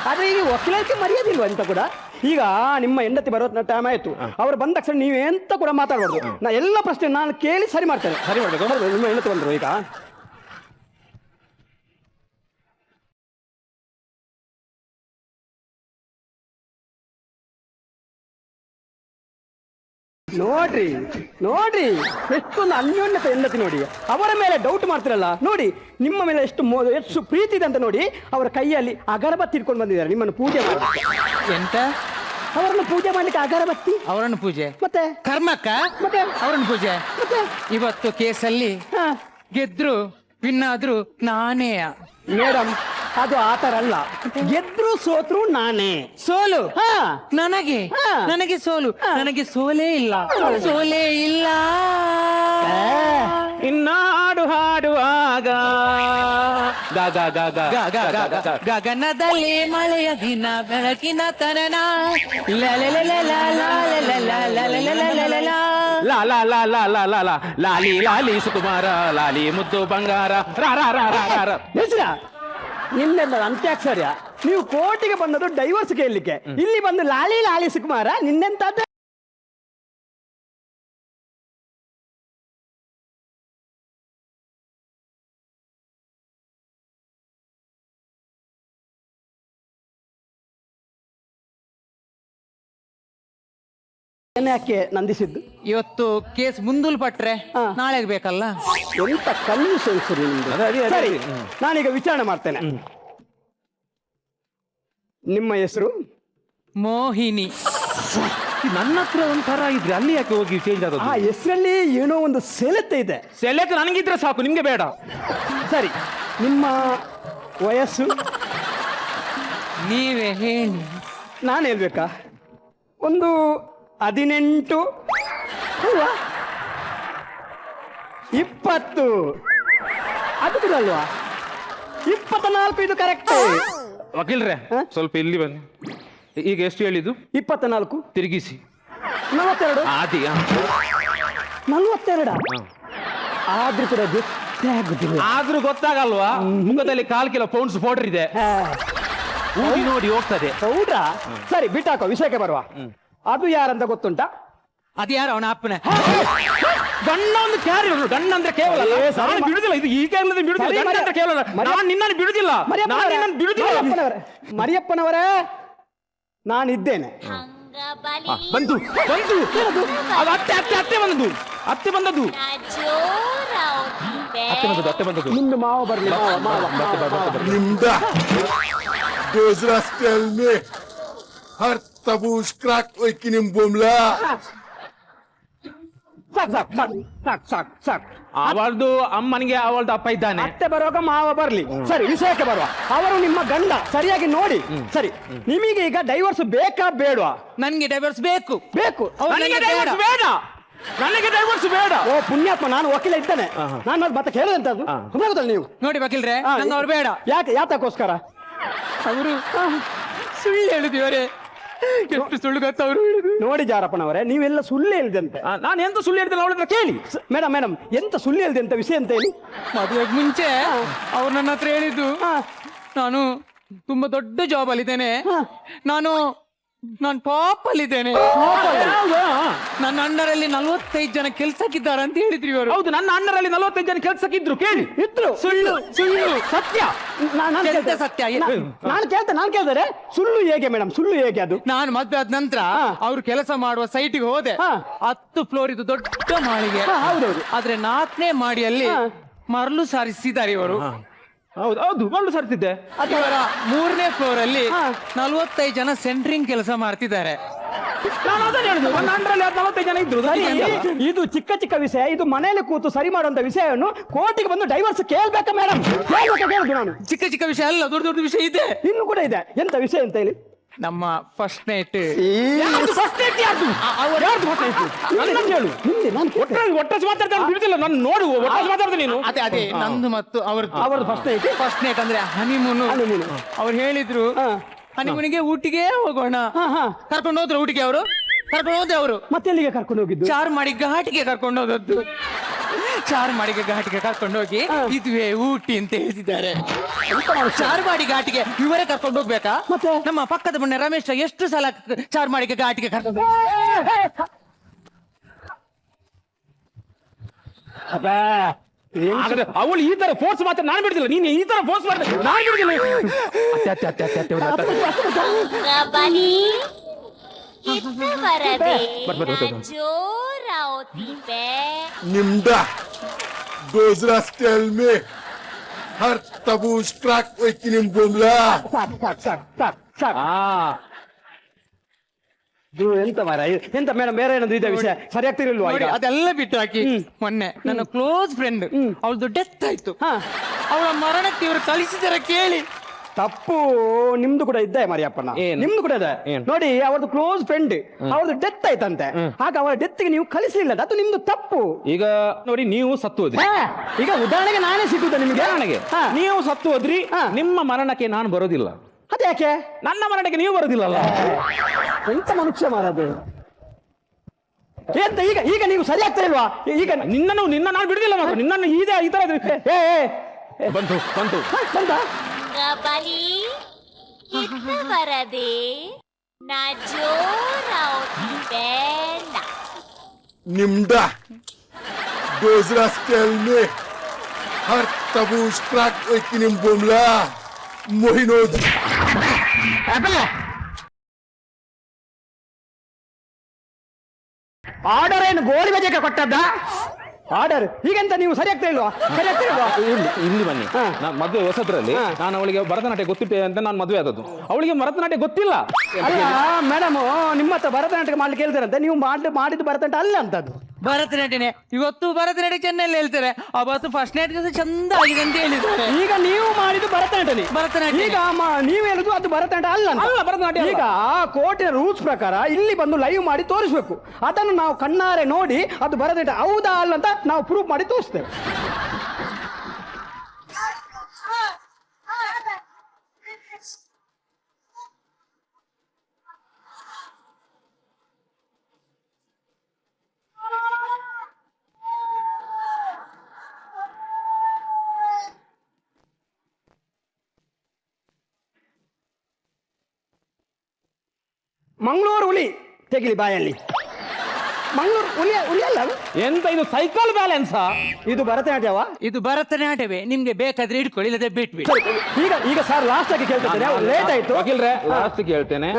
ಆದ್ರೆ ಈಗ ವಕೀಲಕ್ಕೆ ಮರ್ಯಾದಿಲ್ವ ಅಂತ ಕೂಡ. ಈಗ ನಿಮ್ಮ ಹೆಂಡತಿ ಬರೋ ಟೈಮ್ ಆಯ್ತು. ಅವ್ರು ಬಂದ ತಕ್ಷಣ ನೀವು ಎಂತ ಕೂಡ ಮಾತಾಡ್ಬಾರ್ದು. ನಾ ಎಲ್ಲ ಪ್ರಶ್ನೆ ನಾನು ಕೇಳಿ ಸರಿ ಮಾಡ್ತೇನೆ. ಸರಿ ಮಾಡ್ಬೇಕು. ನಿಮ್ಮ ಹೆಂಡತಿ ಬಂದ್ರು ಈಗ. ನೋಡ್ರಿ ಎಷ್ಟೊಂದು ಅನ್ಯೋನ್ಯತೆ ಹೆಂಡತಿ ನೋಡಿ. ಅವರ ಮೇಲೆ ಡೌಟ್ ಮಾಡ್ತಿರಲ್ಲ ನೋಡಿ. ನಿಮ್ಮ ಮೇಲೆ ಎಷ್ಟು ಪ್ರೀತಿ ಇದೆ ಅಂತ ನೋಡಿ. ಅವರ ಕೈಯಲ್ಲಿ ಅಗರಬತ್ತಿ ಇಟ್ಕೊಂಡು ಬಂದಿದ್ದಾರೆ ನಿಮ್ಮನ್ನು ಪೂಜೆ ಮಾಡಿ. ಎಂತ? ಅವರನ್ನು ಪೂಜೆ ಮಾಡ್ಲಿಕ್ಕೆ ಅಗರಬತ್ತಿ. ಅವರನ್ನು ಪೂಜೆ ಮತ್ತೆ ಕರ್ಮಕ್ಕ? ಮತ್ತೆ ಅವರನ್ನು ಪೂಜೆ. ಮತ್ತೆ ಇವತ್ತು ಕೇಸಲ್ಲಿ ಗೆದ್ರು ಪಿನ್ನಾದ್ರು ನಾನೇ. ಮೇಡಮ್, ಅದು ಆತರ ಅಲ್ಲ. ಗೆದ್ರು ಸೋತ್ರು ನಾನೇ. ಸೋಲು ನನಗೆ ಸೋಲು. ನನಗೆ ಸೋಲೇ ಇಲ್ಲ. ಇನ್ನಾಡು ಹಾಡುವಾಗ ಗಗನದಲ್ಲಿ ಮಳೆಯ ದಿನ ಬೆಳಕಿನ ತನನ ಲಾಲಿ ಲಾಲಿ ಸುಕುಮಾರ ಲಾಲಿ ಮುದ್ದು ಬಂಗಾರ ರಾ. ನಿಮ್ಮೆಲ್ಲ ಅಂತ್ಯಾಕ್ಷರ್ಯ. ನೀವು ಕೋರ್ಟಿಗೆ ಬಂದದ್ದು ಡೈವರ್ಸ್ ಕೇಳಲಿಕ್ಕೆ, ಇಲ್ಲಿ ಬಂದು ಲಾಲಿ ಸುಕುಮಾರ ನಿನ್ನೆಂತ ಯಾಕೆ ನಂದಿಸಿದ್ದು? ಇವತ್ತು ಕೇಸ್ ಮುಂದೂಲ್ ಪಟ್ರೆ ನಾಳೆಗೆ ಬೇಕಲ್ಲ. ಎಂತ ಕನ್ಫ್ಯೂಷನ್ಸ್ ನಿಮ್ದು. ಸರಿ, ನಾನೀಗ ವಿಚಾರಣೆ ಮಾಡ್ತೇನೆ. ನಿಮ್ಮ ಹೆಸರು? ಮೋಹಿನಿ. ನನ್ನ ಹತ್ರ ಒಂಥರ ಇದ್ರೆ ಅಲ್ಲಿ ಯಾಕೆ ಹೋಗಿ ಚೇಂಜ್ ಆ ಆದದ್ದು? ಹೆಸರಲ್ಲಿ ಏನೋ ಒಂದು ಸೆಳೆತ ಇದೆ. ಸೆಲೆಕ್ಟ್ ನನಗಿದ್ರೆ ಸಾಕು, ನಿಮ್ಗೆ ಬೇಡ. ಸರಿ, ನಿಮ್ಮ ವಯಸ್ಸು? ನೀವೇ ಹೇಳಿ. ನಾನು ಹೇಳ್ಬೇಕಾ? ಒಂದು 18 ಅಲ್ವಾ? 20 ಅದು ಕೂಡ ಅಲ್ವಾ? 24 ಇದು ಕರೆಕ್ಟ್. ವಕೀಲ್ರೆ ಸ್ವಲ್ಪ ಇಲ್ಲಿ ಬನ್ನಿ. ಈಗ ಎಷ್ಟು ಹೇಳಿದ್ದು? 24 ತಿರುಗಿಸಿ. 42 ಆದಿ 42 ಆದ್ರೂ ಕೂಡ ಗೊತ್ತೇ ಆಗುದಿಲ್ಲ. ಆದ್ರೂ ಗೊತ್ತಾಗಲ್ವಾ? ಮುಖದಲ್ಲಿ 1/4 ಕಿಲೋ ಪೌಂಡ್ಸ್ ಪೌಡರ್ ಇದೆ, ಊದಿ ನೋಡಿ ಹೋಗ್ತದೆ. ಹೌದಾ? ಸರಿ, ಬಿಟ್ಟಾಕೋ, ವಿಷಯಕ್ಕೆ ಬರುವ. ಅದು ಯಾರಂತ ಗೊತ್ತುಂಟಾ? ಅದು ಯಾರು ಅವನ ಅಪ್ಪನೇ? ಗಣ್ಣ ಒಂದು ಕ್ಯಾರಿ, ಗಣ್ಣ ಅಂದ್ರೆ ಕೇವಲ ಅಲ್ಲ. ನಾನು ಬಿಡುದಿಲ್ಲ, ಇದು ಈ ಕೇವಲ ಬಿಡುದಿಲ್ಲ. ಗಣ್ಣ ಅಂದ್ರೆ ಕೇವಲ ಅಲ್ಲ. ನಾನು ನಿನ್ನನ್ನು ಬಿಡುದಿಲ್ಲ, ನಾನು ನಿನ್ನನ್ನು ಬಿಡುದಿಲ್ಲ. ಮರಿಯಪ್ಪನವರೇ, ನಾನಿದ್ದೇನೆ. ಬಂತು ಬಂತು, ಅದು ಅತ್ತೆ ಅತ್ತೆ ಅತ್ತೆ ಬಂದದ್ದು, ಅತ್ತೆ ಬಂದದ್ದು, ಅತ್ತೆ ಬಂದದ್ದು, ಅತ್ತೆ ಬಂದದ್ದು. ನಿಮ್ದು ಮಾವ ಬರ್ಲಿ, ಮಾವ. ನಿಮ್ದ ದೋಸ್ರಾಸ್ಟೆಲ್ಮೆ ಹರ್ ತಬೂಸ್ ಕ್ರಾಕ್ ಒಯ್ಕಿ ನಿಮ್ ಬೊಮ್ಲಾ. ಸಾಕು. ಅವಳದು ಅಮ್ಮನಿಗೆ ಅವಳದು ಅಪ್ಪ ಇದ್ದಾನೆ. ಅತ್ತೆ ಬರುವಾಗ ಮಾವ ಬರ್ಲಿ. ಸರಿ, ವಿಷಯಕ್ಕೆ ಬರುವ. ಅವರು ನಿಮ್ಮ ಗಂಡ, ಸರಿಯಾಗಿ ನೋಡಿ. ಸರಿ, ನಿಮಗೆ ಈಗ ಡೈವರ್ಸ್ ಬೇಕಾ ಬೇಡವಾ? ನನ್ಗೆ ಡೈವರ್ಸ್ ಬೇಕು. ಬೇಕು. ನನಗೆ ಡೈವರ್ಸ್ ಬೇಡ, ನನಗೆ ಡೈವರ್ಸ್ ಬೇಡ. ಓ ಪುಣ್ಯಾತ್ಮ, ನಾನು ವಕೀಲ ಇದ್ದೇನೆ. ನಾನು ಮತ್ತೆ ಕೇಳಿದಂತದ್ದು ಗೊತ್ತಲ್ಲ ನೀವು. ನೋಡಿ ವಕೀಲ್ರೆ, ನಂಗೆ ಅವ್ರು ಬೇಡ. ಯಾತಕ್ಕೋಸ್ಕರ? ಅವರು ಸುಳ್ಳು ಹೇಳಿದಿವರೇ. ಎಷ್ಟು ಸುಳ್ಳು ಗೊತ್ತ ಅವರು ಹೇಳಿದ್ರು. ನೋಡಿ ಜಾರಪ್ಪನವರೇ, ನೀವೆಲ್ಲ ಸುಳ್ಳು ಹೇಳಿದಂತೆ. ನಾನು ಎಂತ ಸುಳ್ಳು ಹೇಳ್ತಿಲ್ಲ, ಅವಳ ಹತ್ರ ಕೇಳಿ. ಮೇಡಮ್ ಎಂತ ಸುಳ್ಳು ಹೇಳಿದೆ ಅಂತ ವಿಷಯ ಅಂತ ಹೇಳಿ. ಮದುವೆಗೆ ಮುಂಚೆ ಅವ್ರು ನನ್ನ ಹತ್ರ ಹೇಳಿದ್ದು, ನಾನು ತುಂಬಾ ದೊಡ್ಡ ಜಾಬ್ ಅಲ್ಲಿದ್ದೇನೆ, ನಾನು ಟಾಪ್ ಅಲ್ಲಿದ್ದೇನೆ, ನನ್ನ ಅಂಡರಲ್ಲಿ 45 ಜನ ಕೆಲ್ಸಕ್ಕಿದ್ದಾರೆ ಅಂತ ಹೇಳಿದ್ರಿ ಇವರು. ಹೌದು, ನನ್ನ ಅಣ್ಣರಲ್ಲಿ 45 ಜನ ಕೆಲ್ಸಕ್ಕಿದ್ರು, ಕೇಳಿ. ಇದ್ರು. ಸುಳ್ಳು ಸತ್ಯ. ಸತ್ಯ. ನಾನು ಕೇಳ್ದರೆ ಸುಳ್ಳು ಹೇಗೆ ಮೇಡಮ್? ಸುಳ್ಳು ಹೇಗೆ ಅದು? ನಾನು ಮದ್ವೆ ಆದ ನಂತರ ಅವ್ರು ಕೆಲಸ ಮಾಡುವ ಸೈಟಿಗೆ ಹೋದೆ. 10 ಫ್ಲೋರ್ ಇದು ದೊಡ್ಡ ಮಾಳಿಗೆ. ಹೌದೌದು. ಆದ್ರೆ 4ನೇ ಮಾಡಿಯಲ್ಲಿ ಮರಳು ಸಾರಿಸಿದ್ದಾರೆ ಇವರು. ಹೌದು ಹೌದು, ಮರಳು ಸರ್ತಿದ್ದೆ. ಇವರ 3ನೇ ಫ್ಲೋರ್ ಅಲ್ಲಿ 45 ಜನ ಸೆಂಟ್ರಿಂಗ್ ಕೆಲಸ ಮಾಡ್ತಿದ್ದಾರೆ. ನಾನು ಅದನ್ನ ಹೇಳುದು, ನನ್ನ ಅಂಡರಲ್ಲಿ 45 ಜನ ಇದ್ರು. ಇದು ಚಿಕ್ಕ ವಿಷಯ. ಇದು ಮನೆಯಲ್ಲಿ ಕೂತು ಸರಿ ಮಾಡುವಂತ ವಿಷಯವನ್ನು ಕೋರ್ಟಿಗೆ ಬಂದು ಡೈವರ್ಸ್ ಕೇಳ್ಬೇಕಾ ಮೇಡಮ್? ಕೇಳುದು ನಾನು. ಚಿಕ್ಕ ವಿಷಯ ಅಲ್ಲ, ದೊಡ್ಡ ವಿಷಯ ಇದೆ. ಇನ್ನು ಕೂಡ ಇದೆ. ಎಂತ ವಿಷಯ ಅಂತ ಹೇಳಿ? ನಮ್ಮ ಫಸ್ಟ್ ನೈಟ್. ಒಟ್ಟಾಗಿ ಮಾತಾಡ್ತಾನೆ ಬಿಡುದಿಲ್ಲ, ನಾನು ನೋಡು, ಒಟ್ಟಾಗಿ ಮಾತಾಡ್ತೀನಿ ನೀನು. ಅದೇ ನಂದು ಮತ್ತು ಅವ್ರದ್ದು ಫಸ್ಟ್ ನೈಟ್ ಅಂದ್ರೆ ಹನಿಮೂನ್. ಅವ್ರು ಹೇಳಿದ್ರು ಹನಿಮೂನಿಗೆ ಊಟಿಗೆ ಹೋಗೋಣ. ಕರ್ಕೊಂಡು ಹೋದ್ರು ಊಟಿಗೆ. ಅವರು ಕರ್ಕೊಂಡು ಹೋದ್ರೆ ಅವರು ಮತ್ತೆ ಎಲ್ಲಿಗೆ ಕರ್ಕೊಂಡು ಹೋಗಿದ್ದು? ಚಾರ್ಮಾಡಿ ಘಾಟಿಗೆ ಕರ್ಕೊಂಡು ಹೋದದ್ದು. ಚಾರ್ಮಾಡಿಗೆ ಘಾಟಿಗೆ ಕರ್ಕೊಂಡು ಹೋಗಿ ಇದುವೇ ಊಟಿ ಅಂತ ಹೇಳ್ತಿದ್ದಾರೆ. ಚಾರ್ಮಾಡಿ ಘಾಟಿಗೆ ಇವರೇ ಕರ್ಕೊಂಡು ಹೋಗ್ಬೇಕಾ? ಮತ್ತೆ ನಮ್ಮ ಪಕ್ಕದ ಮನೆ ರಮೇಶ್ ಎಷ್ಟು ಸಲ ಚಾರ್ಮಾಡಿಗೆ ಘಾಟಿಗೆ ಕರ್ಕೊಂಡು ಅವಳು ಈ ತರ ಫೋರ್ಸ್ ಮಾತ್ರ ನಾನು ಬಿಡುದಿಲ್ಲ. ನೀನು ಈ ತರ ಫೋರ್ಸ್ ಮಾಡ್ತಾರೆ, ನಾನು ಬಿಡುದಿಲ್ಲ. ನಿಮ್ದ ದೋಸ್ರಾಸ್ಟೆಲ್ಮೆ ಹರ್ ತಬೂಸ್ ಕ್ರಾಕ್ ಒಯ್ಕಿ ನಿಮ್ ಬೊಮ್ಲಾ. ಎಂತ ಮಾರ, ಎಂತ ಮೇಡಮ್, ಬೇರೆ ಏನಾದ್ರು ಇದೆ ವಿಷಯ? ಸರಿಯಾಗ್ತಿರಲ್ವಾ? ಅದೆಲ್ಲ ಬಿಟ್ಟು ಹಾಕಿ, ಮೊನ್ನೆ ನನ್ನ ಕ್ಲೋಸ್ ಫ್ರೆಂಡ್ ಅವಳದು ಡೆತ್ ಆಯ್ತು. ಅವಳ ಮರಣಕ್ಕೆ ಇವರು ಕಳಿಸಿದಾರೆ ಕೇಳಿ. ತಪ್ಪು ನಿಮ್ದು ಕೂಡ ಇದ್ದೆ ಮರಿಯಪ್ಪನ, ನಿಮ್ದು ಕೂಡ ಇದೆ ನೋಡಿ. ಅವ್ರದ್ದು ಕ್ಲೋಸ್ ಫ್ರೆಂಡ್, ಅವ್ರದ್ದು ಡೆತ್ ಆಯ್ತಂತೆ. ಆಗ ಅವರ ಡೆತ್ಗೆ ನೀವು ಕಳಿಸಲಿಲ್ಲ, ಅದು ನಿಮ್ದು ತಪ್ಪು. ಈಗ ನೋಡಿ, ನೀವು ಸತ್ತು ಹೋದ್ರಿ. ಈಗ ಉದಾಹರಣೆಗೆ ನಾನೇ ಸಿಕ್ಕುದ ನಿಮ್ಗೆ. ಉದಾಹರಣೆಗೆ ನೀವು ಸತ್ತು ಹೋದ್ರಿ, ನಿಮ್ಮ ಮರಣಕ್ಕೆ ನಾನು ಬರೋದಿಲ್ಲ. ಅದ್ಯಾಕೆ? ನನ್ನ ಮರಣಕ್ಕೆ ನೀವು ಬರೋದಿಲ್ಲಲ್ಲ. ಎಂತ ಮನುಷ್ಯ ಮಾರದು ಎಂತ? ಈಗ ನೀವು ಸರಿ ಆಗ್ತಾ ಇಲ್ವಾ? ಈಗ ನಿನ್ನ ನಾನು ಬಿಡುದಿಲ್ಲ ಮಾತ್ರ. ನಿನ್ನನ್ನು ಈ ತರ ಬಂತು ಬಂತ ನಿಮ್ದ ದೋಸ್ರಾಸ್ಟೆಲ್ಮೆ ಹರ್ ತಬೂಸ್ ಕ್ರಾಕ್ ಒಯ್ಕಿ ನಿಮ್ ಬೊಮ್ಲಾ. ಮೊಹಿನೋಜ್ ಆರ್ಡರ್ ಏನು ಗೋಳಿ ಬಜೆಗೆ ಕೊಟ್ಟದ್ದ ಆರ್ಡರ್ ಹೀಗೆಂತ ನೀವು ಸರಿ ಆಗ್ತಾ ಇಲ್ವಾ ಇಲ್ಲಿ ಬನ್ನಿ ಮದುವೆ ಹೊಸದ್ರಲ್ಲಿ ನಾನು ಅವಳಿಗೆ ಭರತನಾಟ್ಯ ಗೊತ್ತಿಟ್ಟೆ ಅಂತ ನಾನು ಮದುವೆ ಆದದ್ದು, ಅವಳಿಗೆ ಭರತನಾಟ್ಯ ಗೊತ್ತಿಲ್ಲ. ಅಲ್ಲ ಮೇಡಮ್, ನಿಮ್ಮ ಹತ್ರ ಭರತನಾಟ್ಯ ಮಾಡ್ಲಿಕ್ಕೆ ಹೇಳ್ತಾರಂತೆ, ನೀವು ಮಾಡಿದ್ದು ಭರತನಾಟ್ಯ ಅಲ್ಲ ಅಂತದ್ದು. ಭರತನಾಟ್ಯನೇ ಇವತ್ತು ಭರತನಾಟ್ಯ ಚೆನ್ನೈಲಿ ಹೇಳ್ತಾರೆ, ಅವತ್ತು ಫಸ್ಟ್ ನೈಟ್ ಚಂದ ಆಗಿದೆ ಅಂತ ಹೇಳಿದ್ದಾರೆ. ಈಗ ನೀವು ಮಾಡಿದ್ದು ಭರತನಾಟ್ಯನೇ. ಭರತನಾಟ್ಯ ಈಗ ನೀವು ಹೇಳುದು ಅದು ಭರತನಾಟ್ಯ ಅಲ್ಲ ಅಂತ. ಅಲ್ಲ, ಭರತನಾಟ್ಯ ಅಲ್ಲ. ಈಗ ಕೋರ್ಟಿನ ರೂಲ್ಸ್ ಪ್ರಕಾರ ಇಲ್ಲಿ ಬಂದು ಲೈವ್ ಮಾಡಿ ತೋರಿಸ್ಬೇಕು, ಅದನ್ನು ನಾವು ಕಣ್ಣಾರೆ ನೋಡಿ ಅದು ಭರತನಾಟ್ಯ ಹೌದಾ ಅಲ್ಲ ಅಂತ ನಾವು ಪ್ರೂಫ್ ಮಾಡಿ ತೋರಿಸ್ತೇವೆ. ಮಂಗಳೂರು ಹುಲಿ ತೆಗಿಲಿ ಬಾಯಲ್ಲಿ. ಮಂಗಳೂರು ಹುಲಿ ಅಲ್ಲ ಅದು. ಎಂತ ಇದು ಸೈಕಲ್ ಬ್ಯಾಲೆನ್ಸಾ? ಇದು ಭರತನಾಟ್ಯವಾ? ಇದು ಭರತನಾಟ್ಯವೇ, ನಿಮ್ಗೆ ಬೇಕಾದ್ರೆ ಇಟ್ಕೊಳ್ಳಿ, ಇಲ್ಲದೆ ಬಿಟ್ಬಿಡಿ. ಈಗ ಸರ್ ಲಾಸ್ಟ್ ಆಗಿ ಕೇಳ್ತೇನೆ, ಲೇಟ್ ಆಯ್ತು. ವಕೀಲ್ರೆ, ಲಾಸ್ಟ್ ಹೇಳ್ತೇನೆ,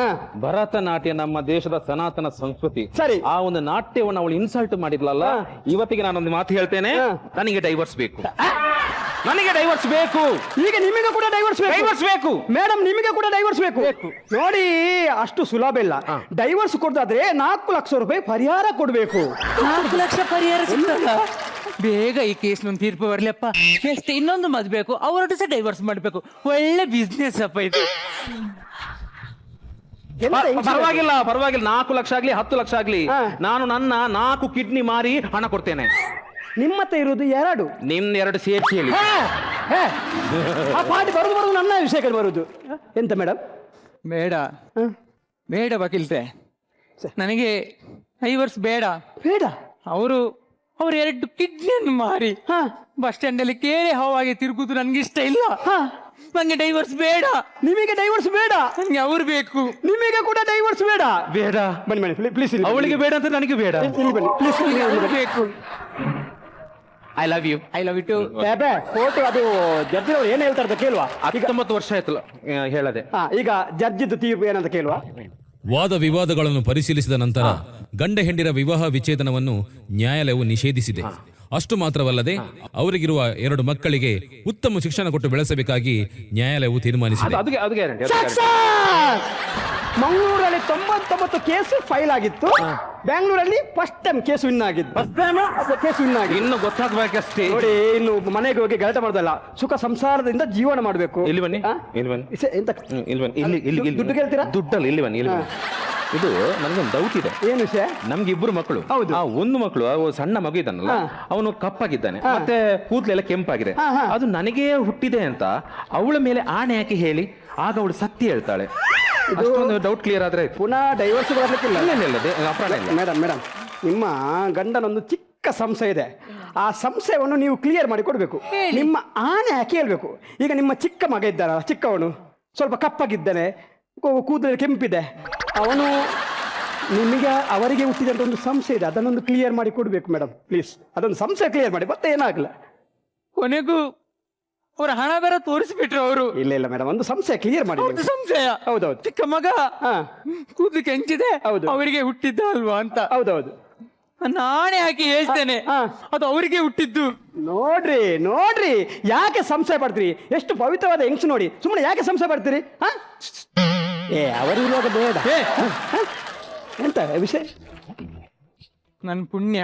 ಭರತನಾಟ್ಯ ನಮ್ಮ ದೇಶದ ಸನಾತನ ಸಂಸ್ಕೃತಿ. ಸರಿ. ಆ ಒಂದು ನಾಟ್ಯವನ್ನು ಅವಳು ಇನ್ಸಲ್ಟ್ ಮಾಡಿದ್ಲಲ್ಲ, ಇವತ್ತಿಗೆ ನಾನೊಂದು ಮಾತು ಹೇಳ್ತೇನೆ, ನನಗೆ ಡೈವರ್ಸ್ ಬೇಕು. ನನಗೆ ಡೈವರ್ಸ್ ಬೇಕು. ಈಗ ನಿಮಗೆ ಕೂಡ ಡೈವರ್ಸ್ ಬೇಕು ಮೇಡಮ್, ನಿಮಗೆ ಕೂಡ ಡೈವರ್ಸ್ ಬೇಕು. ನೋಡಿ, ಅಷ್ಟು ಸುಲಭ ಇಲ್ಲ. ಡೈವರ್ಸ್ ಕೊಡ್ದಾದ್ರೆ 4 ಲಕ್ಷ ರೂಪಾಯಿ ಪರಿಹಾರ ಕೊಡ್ಬೇಕು. 4 ಲಕ್ಷ ಪರಿಹಾರ ಸಿಗ್ತದ? ಬೇಗ ಈ ಕೇಸ್ ಒಂದು ತೀರ್ಪು ಬರ್ಲಿಯಪ್ಪ. ಎಷ್ಟು ಇನ್ನೊಂದು ಮದ್ಬೇಕು, ಅವರೊಟ್ಟು ಸಹ ಡೈವರ್ಸ್ ಮಾಡ್ಬೇಕು. ಒಳ್ಳೆ ಬಿಸ್ನೆಸ್ ಅಪ್ಪ ಇದು. ಪರವಾಗಿಲ್ಲ 4 ಲಕ್ಷ ಆಗ್ಲಿ 10 ಲಕ್ಷ ಆಗ್ಲಿ, ನಾನು ನನ್ನ 4 ಕಿಡ್ನಿ ಮಾರಿ ಹಣ ಕೊಡ್ತೇನೆ. ನಿಮ್ಮ ಹತ್ರ ಇರುವುದು 2. ನಿಮ್ 2 ಸೇರ್ಸಿ ಹೇಳಿ. ಆ ಪಾರ್ಟಿ ಬರುದು ನನ್ನ ವಿಷಯಕ್ಕೆ ಬರುದು. ಎಂತ ಮೇಡಮ್? ಬೇಡ ವಕೀಲ್ತೆ, ನನಗೆ ಡೈವರ್ಸ್ ಬೇಡ. ಅವರು 2 ಕಿಡ್ನಿಯನ್ನು ಮಾರಿ ಬಸ್ ಸ್ಟ್ಯಾಂಡ್ ಅಲ್ಲಿ ಕೇರೆ ಹಾವಾಗಿ ತಿರುಗುದು ನನ್ಗೆ ಇಷ್ಟ ಇಲ್ಲ. ನಂಗೆ ಡೈವರ್ಸ್ ಬೇಡ. ನಿಮಗೆ ಡೈವರ್ಸ್ ಬೇಡ? ನಂಗೆ ಅವ್ರು ಬೇಕು. ನಿಮಗೆ ಕೂಡ ಡೈವರ್ಸ್ ಬೇಡ? ಬೇಡ. ಬನ್ನಿ ಪ್ಲೀಸ್. ಅವಳಿಗೆ ಬೇಡ ಅಂತ ನನಗೆ ಬೇಡ. ಬನ್ನಿ ಪ್ಲೀಸ್. ಬೇಕು. I love you. I love you too. Court ಅದು ಜಡ್ಜಿ ಅವ್ರು ಏನ್ ಹೇಳ್ತಾರೆ ಅಂತ ಕೇಳುವ. 19 ವರ್ಷ ಆಯ್ತು ಹೇಳದೆ. ಈಗ ಜಡ್ಜಿದ್ದು ತೀರ್ಪು ಏನಂತ ಕೇಳುವ. ವಾದ ವಿವಾದಗಳನ್ನು ಪರಿಶೀಲಿಸಿದ ನಂತರ ಗಂಡ ಹೆಂಡಿರ ವಿವಾಹ ವಿಚ್ಛೇದನವನ್ನು ನ್ಯಾಯಾಲಯವು ನಿಷೇಧಿಸಿದೆ. ಅಷ್ಟು ಮಾತ್ರವಲ್ಲದೆ ಅವರಿಗಿರುವ 2 ಮಕ್ಕಳಿಗೆ ಉತ್ತಮ ಶಿಕ್ಷಣ ಕೊಟ್ಟು ಬೆಳೆಸಬೇಕಾಗಿ ನ್ಯಾಯಾಲಯವು ತೀರ್ಮಾನಿಸಿದೆ. ಮಂಗಳೂರಲ್ಲಿ 99 ಕೇಸ್ ಫೈಲ್ ಆಗಿತ್ತು, ಬ್ಯಾಂಗ್ಳೂರಲ್ಲಿ ಫಸ್ಟ್ ಟೈಮ್ ಕೇಸ್ ವಿನ್ ಆಗಿತ್ತು. ಇನ್ನು ಗೊತ್ತಾಗಬೇಕಷ್ಟೇ. ನೋಡಿ, ಇನ್ನು ಮನೆಗೆ ಹೋಗಿ ಗಲಾಟೆ ಮಾಡೋದಲ್ಲ, ಸುಖ ಸಂಸಾರದಿಂದ ಜೀವನ ಮಾಡಬೇಕು. ಇಲ್ಲಿ ಬನ್ನಿ. ಎಂತ ಇಲ್ಲಿ ದುಡ್ಡು ಕೇಳ್ತೀರಾ? ದುಡ್ಡಲ್ಲ, ಇಲ್ಲಿ ಬನ್ನಿ. ಇದು ನನಗೊಂದು ಡೌಟ್ ಇದೆ. ಏನು ವಿಷಯ? ನಮ್ಗೆ 2 ಮಕ್ಕಳು. ಹೌದು. ಆ ಒಂದು ಮಕ್ಕಳು ಸಣ್ಣ ಮಗು ಇದ್ದಾನಲ್ಲ, ಅವನು ಕಪ್ಪಾಗಿದ್ದಾನೆ, ಮತ್ತೆ ಕೂದಲೆಲ್ಲ ಕೆಂಪಾಗಿದೆ. ಅದು ನನಗೇ ಹುಟ್ಟಿದೆ ಅಂತ ಅವಳ ಮೇಲೆ ಆಣೆ ಹಾಕಿ ಹೇಳಿ, ಆಗ ಅವಳು ಸತ್ಯ ಹೇಳ್ತಾಳೆ. ಅಷ್ಟೊಂದು ಡೌಟ್ ಕ್ಲಿಯರ್ ಆದ್ರೆ ಪುನಃ ಡೈವರ್ಸ್ ಬರಲಿಕ್ಕಿಲ್ಲ. ಅಪರಾಧ ಇಲ್ಲ. ಮೇಡಮ್, ನಿಮ್ಮ ಗಂಡನೊಂದು ಚಿಕ್ಕ ಸಂಶಯ ಇದೆ. ಆ ಸಂಶಯವನ್ನು ನೀವು ಕ್ಲಿಯರ್ ಮಾಡಿ ಕೊಡ್ಬೇಕು. ನಿಮ್ಮ ಆಣೆ ಹಾಕಿ ಹೇಳ್ಬೇಕು. ಈಗ ನಿಮ್ಮ ಚಿಕ್ಕ ಮಗ ಇದ್ದಾರ, ಚಿಕ್ಕವನು ಸ್ವಲ್ಪ ಕಪ್ಪಾಗಿದ್ದಾನೆ, ಕೂದಲು ಕೆಂಪಿದೆ, ಅವನು ನಿಮಗೆ ಅವರಿಗೆ ಹುಟ್ಟಿದಂತ ಒಂದು ಸಂಶಯ ಇದೆ, ಅದನ್ನೊಂದು ಕ್ಲಿಯರ್ ಮಾಡಿ ಕೊಡ್ಬೇಕು ಮೇಡಮ್, ಪ್ಲೀಸ್. ಅದೊಂದು ಸಂಶಯ ಕ್ಲಿಯರ್ ಮಾಡಿ, ಮತ್ತೆ ಏನಾಗಲ್ಲ. ಕೊನೆಗೂ ಅವ್ರ ಹಣ ಬೇರೆ ತೋರಿಸ್ಬಿಟ್ರು ಅವರು. ಇಲ್ಲ ಮೇಡಮ್, ಒಂದು ಸಂಶಯ ಕ್ಲಿಯರ್ ಮಾಡಿ. ಸಂಶಯ? ಹೌದೌದು. ಚಿಕ್ಕ ಮಗ ಕೂದಲು ಕೆಂಚಿದೆ, ಅವರಿಗೆ ಹುಟ್ಟಿದ್ದ ಅಲ್ವಾ ಅಂತ. ಹೌದೌದು. ನಾನೇ ಹಾಕಿ ಹೇಳ್ತೇನೆ, ಅದು ಅವರಿಗೆ ಹುಟ್ಟಿದ್ದು. ನೋಡ್ರಿ ಯಾಕೆ ಸಂಶಯ ಪಡ್ತೀರಿ? ಎಷ್ಟು ಪವಿತ್ರವಾದ ಹೆಂಗ್ಸು ನೋಡಿ, ಸುಮ್ಮನೆ ಯಾಕೆ ಸಂಶಯ ಪಡ್ತೀರಿ? ಅವರು ಇರುವಾಗ ಬೇಡ. ಎಂತ ವಿಷಯ? ನನ್ನ ಪುಣ್ಯ,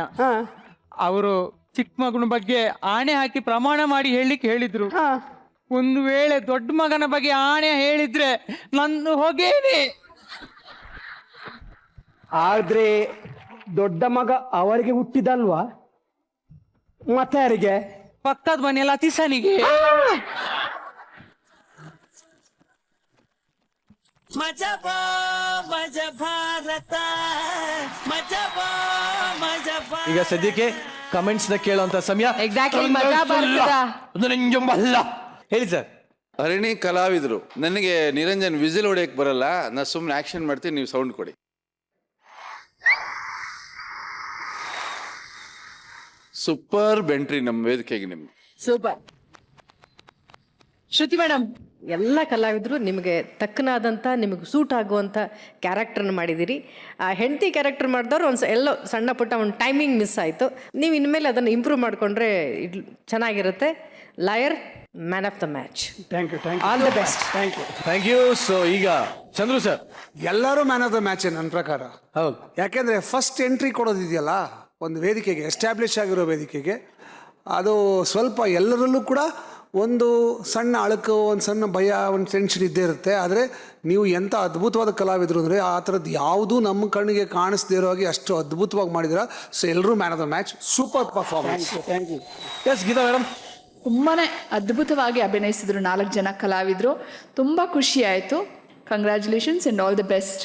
ಅವರು ಚಿಕ್ಕ ಮಗನ ಬಗ್ಗೆ ಆಣೆ ಹಾಕಿ ಪ್ರಮಾಣ ಮಾಡಿ ಹೇಳಲಿಕ್ಕೆ ಹೇಳಿದ್ರು. ಒಂದು ವೇಳೆ ದೊಡ್ಡ ಮಗನ ಬಗ್ಗೆ ಆಣೆ ಹೇಳಿದ್ರೆ ನನ್ನ ಹೋಗೇನೆ. ಆದ್ರೆ ದೊಡ್ಡ ಮಗ ಅವರಿಗೆ ಹುಟ್ಟಿದಲ್ವಾ? ಮತ್ತೆ ಯಾರಿಗೆ? ಪಕ್ಕದ ಮನೆಯಲ್ಲ ತಿಸನಿಗೆ. ಈಗ ಸದ್ಯಕ್ಕೆ ಕಮೆಂಟ್ಸ್ ನ ಕೇಳುವಂತ ಸಮಯ. ಎಕ್ಸಾಕ್ಟ್ಲಿ, ಮಜಾ ಬರ್ತದ. ಹೇಳಿ ಸರ್. ಹರಿಣಿ ಕಲಾವಿದರು. ನನಗೆ ನಿರಂಜನ್ ವಿಸಿಲ್ ಹೊಡೆಯಕ್ಕೆ ಬರಲ್ಲ, ನಾ ಸುಮ್ಮನೆ ಆಕ್ಷನ್ ಮಾಡ್ತೀನಿ, ನೀವು ಸೌಂಡ್ ಕೊಡಿ. ಸೂಪರ್ ಬೆಂಟ್ರಿ ನಮ್ಮ ವೇದಿಕೆಗೆ ನಿಮ್ಗೆ. ಸೂಪರ್. ಶ್ರುತಿ ಮೇಡಮ್, ಎಲ್ಲ ಕಲಾವಿದರು ನಿಮಗೆ ತಕ್ಕನಾದಂಥ ನಿಮಗೆ ಸೂಟ್ ಆಗುವಂಥ ಕ್ಯಾರೆಕ್ಟರ್ನ ಮಾಡಿದ್ದೀರಿ. ಆ ಹೆಂಡತಿ ಕ್ಯಾರೆಕ್ಟರ್ ಮಾಡಿದವ್ರು ಎಲ್ಲೋ ಸಣ್ಣ ಪುಟ್ಟ ಒಂದು ಟೈಮಿಂಗ್ ಮಿಸ್ ಆಯಿತು. ನೀವು ಇನ್ಮೇಲೆ ಅದನ್ನು ಇಂಪ್ರೂವ್ ಮಾಡಿಕೊಂಡ್ರೆ ಚೆನ್ನಾಗಿರುತ್ತೆ. Lawyer, man of the match. Thank you all the best. Thank you. So ಈಗ ಚಂದ್ರು ಸರ್. ಎಲ್ಲರೂ ಮ್ಯಾನ್ ಆಫ್ ದ ಮ್ಯಾಚ್ ನನ್ನ ಪ್ರಕಾರ. ಹೌದು. ಯಾಕೆಂದರೆ ಫಸ್ಟ್ ಎಂಟ್ರಿ ಕೊಡೋದಿದೆಯಲ್ಲ ಒಂದು ವೇದಿಕೆಗೆ, ಎಸ್ಟಾಬ್ಲಿಷ್ ಆಗಿರೋ ವೇದಿಕೆಗೆ, ಅದು ಸ್ವಲ್ಪ ಎಲ್ಲರಲ್ಲೂ ಕೂಡ ಒಂದು ಸಣ್ಣ ಅಳುಕು, ಒಂದು ಸಣ್ಣ ಭಯ, ಒಂದು ಟೆನ್ಷನ್ ಇದ್ದೇ ಇರುತ್ತೆ. ಆದರೆ ನೀವು ಎಂಥ ಅದ್ಭುತವಾದ ಕಲಾವಿದರು ಅಂದರೆ ಆ ಥರದ್ದು ಯಾವುದೂ ನಮ್ಮ ಕಣ್ಣಿಗೆ ಕಾಣಿಸ್ದೇ ಇರೋ ಹಾಗೆ ಅಷ್ಟು ಅದ್ಭುತವಾಗಿ ಮಾಡಿದ್ದೀರಾ. ಸೊ ಎಲ್ಲರೂ man of the match. Super performance. Thank you. Yes Geeta madam. ತುಂಬಾನೇ ಅದ್ಭುತವಾಗಿ ಅಭಿನಯಿಸಿದ್ರು 4 ಜನ ಕಲಾವಿದರು. ತುಂಬ ಖುಷಿ ಆಯಿತು. Congratulations and all the best.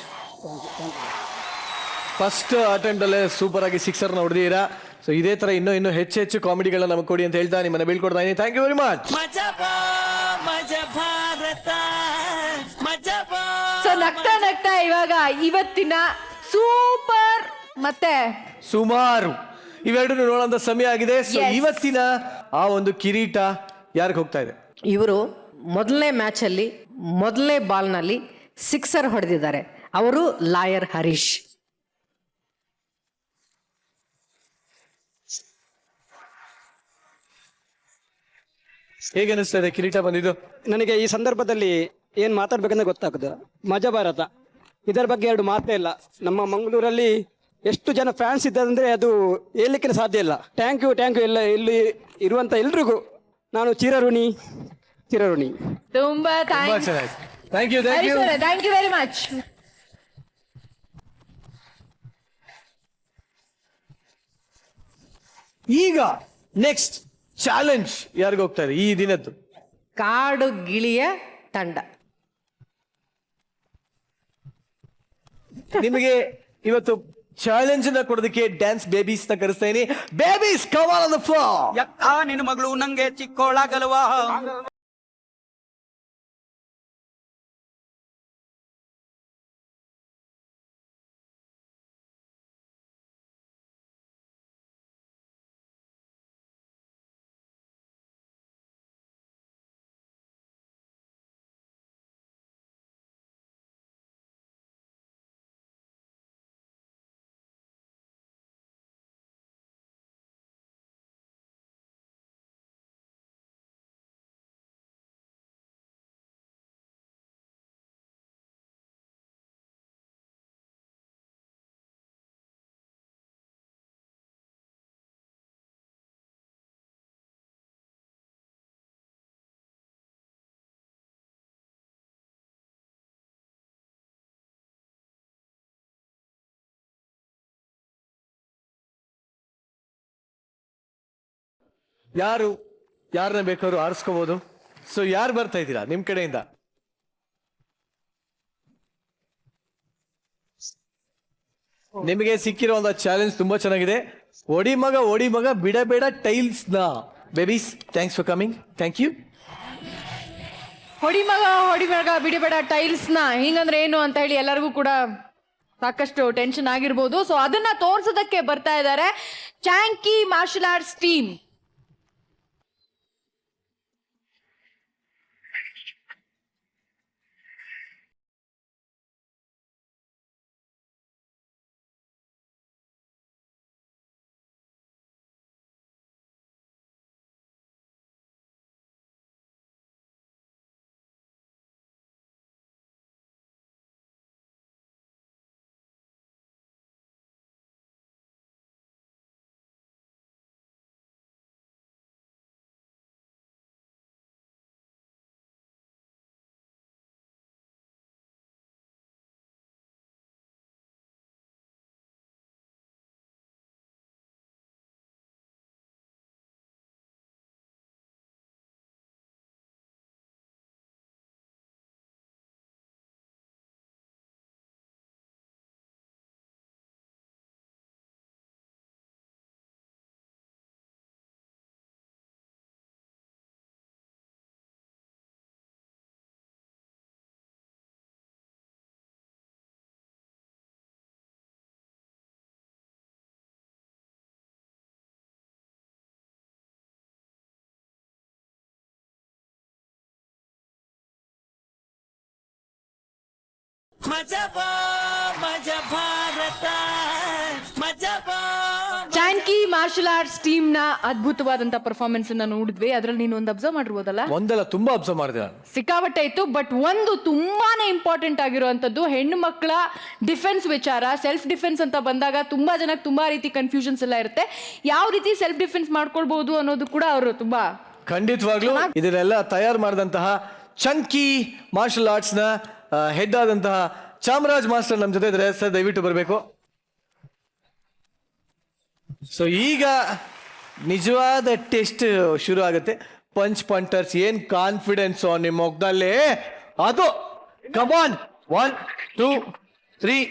First attempt ಅಲ್ಲೇ ಸೂಪರ್ ಆಗಿ ಸಿಕ್ಸರ್ ಹೊಡೆದಿರಾ. ಸೊ ಇದೇ ತರ ಇನ್ನೂ ಹೆಚ್ಚು ಕಾಮಿಡಿಗಳನ್ನ ನಮಗೆ ಕೊಡಿ ಅಂತ ಹೇಳ್ತಾ ನಿಮ್ಮನ್ನ ಬೀಳ್ಕೊಡ್ತಾ ಇದ್ದೀನಿ. Thank you very much. So ನಗ್ತಾ ನಗ್ತಾ ಇವಾಗ ಇವತ್ತಿನ ಸೂಪರ್ ಮತ್ತೆ ಸುಮಾರು ಇವೆರಡೂ ನೋಡೋಂಥ ಸಮಯ ಆಗಿದೆ. ಸೊ ಇವತ್ತಿನ ಆ ಒಂದು ಕಿರೀಟ ಯಾರಿಗೆ ಹೋಗ್ತಾ ಇದೆ? ಇವರು ಮೊದಲನೇ ಮ್ಯಾಚಲ್ಲಿ ಮೊದಲನೇ ಬಾಲ್ನಲ್ಲಿ ಸಿಕ್ಸರ್ ಹೊಡೆದಿದ್ದಾರೆ. ಅವರು ಲಾಯರ್ ಹರೀಶ್. ಹೇಗೆ ಅನಿಸ್ತಾ ಇದೆ ಕಿರೀಟ ಬಂದಿದ್ದು? ನನಗೆ ಈ ಸಂದರ್ಭದಲ್ಲಿ ಏನು ಮಾತಾಡ್ಬೇಕಂತ ಗೊತ್ತಾಗ್ತದೆ. ಮಜಾ ಭಾರತ ಇದರ ಬಗ್ಗೆ 2 ಮಾತೇ ಇಲ್ಲ. ನಮ್ಮ ಮಂಗಳೂರಲ್ಲಿ ಎಷ್ಟು ಜನ ಫ್ಯಾನ್ಸ್ ಇದ್ದಾರೆ ಅದು ಹೇಳಲಿಕ್ಕೆ ಸಾಧ್ಯ ಇಲ್ಲ. ಥ್ಯಾಂಕ್ ಯು ಎಲ್ಲ ಇಲ್ಲಿ ಇರುವಂಥ ಎಲ್ರಿಗೂ ನಾನು ಚಿರಋಣಿ. ತುಂಬಾ thanks. Thank you very much. ಈಗ ನೆಕ್ಸ್ಟ್ ಚಾಲೆಂಜ್ ಯಾರಿಗೆ ಹೋಗ್ತಾ ಇದೆ ಈ ದಿನದ್ದು? ಕಾಡು ಗಿಳಿಯ ತಂಡ. ನಿಮಗೆ ಇವತ್ತು ಚಾಲೆಂಜ್ ನ ಕೊಡೋದಕ್ಕೆ ಡ್ಯಾನ್ಸ್ ಬೇಬೀಸ್ ನ ಕರೆಸ್ತಾ ಇದೀನಿ. Babies come on the floor. ನಿನ್ನ ಮಗಳು ನಂಗೆ ಚಿಕ್ಕೋಳಾಗಲ್ವಾ? ಯಾರನ್ನ ಬೇಕಾದ್ರೂ ಆರಿಸ್ಕೋಬಹುದು. ಸೊ ಯಾರು ಬರ್ತಾ ಇದ್ದೀರಾ ನಿಮ್ ಕಡೆಯಿಂದ? ನಿಮಗೆ ಸಿಕ್ಕಿರುವಂತ ಚಾಲೆಂಜ್ ತುಂಬಾ ಚೆನ್ನಾಗಿದೆ. ಒಡಿ ಮಗ ಬಿಡಬೇಡ ಟೈಲ್ಸ್ ನ. Babies thanks for coming. Thank you. ಹೊಡಿ ಮಗ ಬಿಡಬೇಡ ಟೈಲ್ಸ್ನ ಹಿಂಗಂದ್ರೆ ಏನು ಅಂತ ಹೇಳಿ ಎಲ್ಲರಿಗೂ ಕೂಡ ಸಾಕಷ್ಟು ಟೆನ್ಷನ್ ಆಗಿರ್ಬೋದು. ಸೊ ಅದನ್ನ ತೋರ್ಸೋದಕ್ಕೆ ಬರ್ತಾ ಇದ್ದಾರೆ ಚಾಂಕಿ martial arts team. Janki martial arts team ನ ಅದ್ಭುತವಾದಂತ ಪರ್ಫಾರ್ಮೆನ್ಸ್ ಅನ್ನ ನೋಡಿದ್ವಿ. ಅದ್ರಲ್ಲಿ ನೀನು ಒಂದು ಅಬ್ಸರ್ವ್ ಮಾಡಿರ್ಬೋದಲ್ಲ? ಒಂದಲ್ಲ, ತುಂಬಾ ಅಬ್ಸರ್ವ್ ಮಾಡಿದೆ ನಾನು. ಸಿಕ್ಕಾಪಟ್ಟೆ ಇತ್ತು. ಬಟ್ ಒಂದು ತುಂಬಾನೇ ಇಂಪಾರ್ಟೆಂಟ್ ಆಗಿರುವಂತದ್ದು ಹೆಣ್ಣು ಮಕ್ಕಳ ಡಿಫೆನ್ಸ್ ವಿಚಾರ. ಸೆಲ್ಫ್ ಡಿಫೆನ್ಸ್ ಅಂತ ಬಂದಾಗ ತುಂಬಾ ಜನಕ್ಕೆ ತುಂಬಾ ರೀತಿ ಕನ್ಫ್ಯೂಷನ್ಸ್ ಎಲ್ಲ ಇರುತ್ತೆ. ಯಾವ ರೀತಿ ಸೆಲ್ಫ್ ಡಿಫೆನ್ಸ್ ಮಾಡ್ಕೊಳ್ಬಹುದು ಅನ್ನೋದು ಕೂಡ ಅವರು ತುಂಬಾ ಖಂಡಿತವಾಗ್ಲೂ ಇದನ್ನೆಲ್ಲ ತಯಾರು ಮಾಡಿದಂತಹ ಚಂಕಿ ಮಾರ್ಷಲ್ ಆರ್ಟ್ಸ್ ನ ಹೆಡ್ ಆದಂತಹ ಚಾಮರಾಜ್ ಮಾಸ್ಟರ್ ನಮ್ಮ ಜೊತೆ ಇದ್ದಾರೆ. ಸರ್ ದಯವಿಟ್ಟು ಬರಬೇಕು. ಸೊ ಈಗ ನಿಜವಾದ ಟೆಸ್ಟ್ ಶುರು ಆಗುತ್ತೆ. ಪಂಚ್ ಪಂಟರ್ಸ್ ಏನ್ ಕಾನ್ಫಿಡೆನ್ಸ್ ನಿಮ್ಮ ಮುಖದಲ್ಲಿ, ಅದು ಕಮಾನ್ 1 2 3.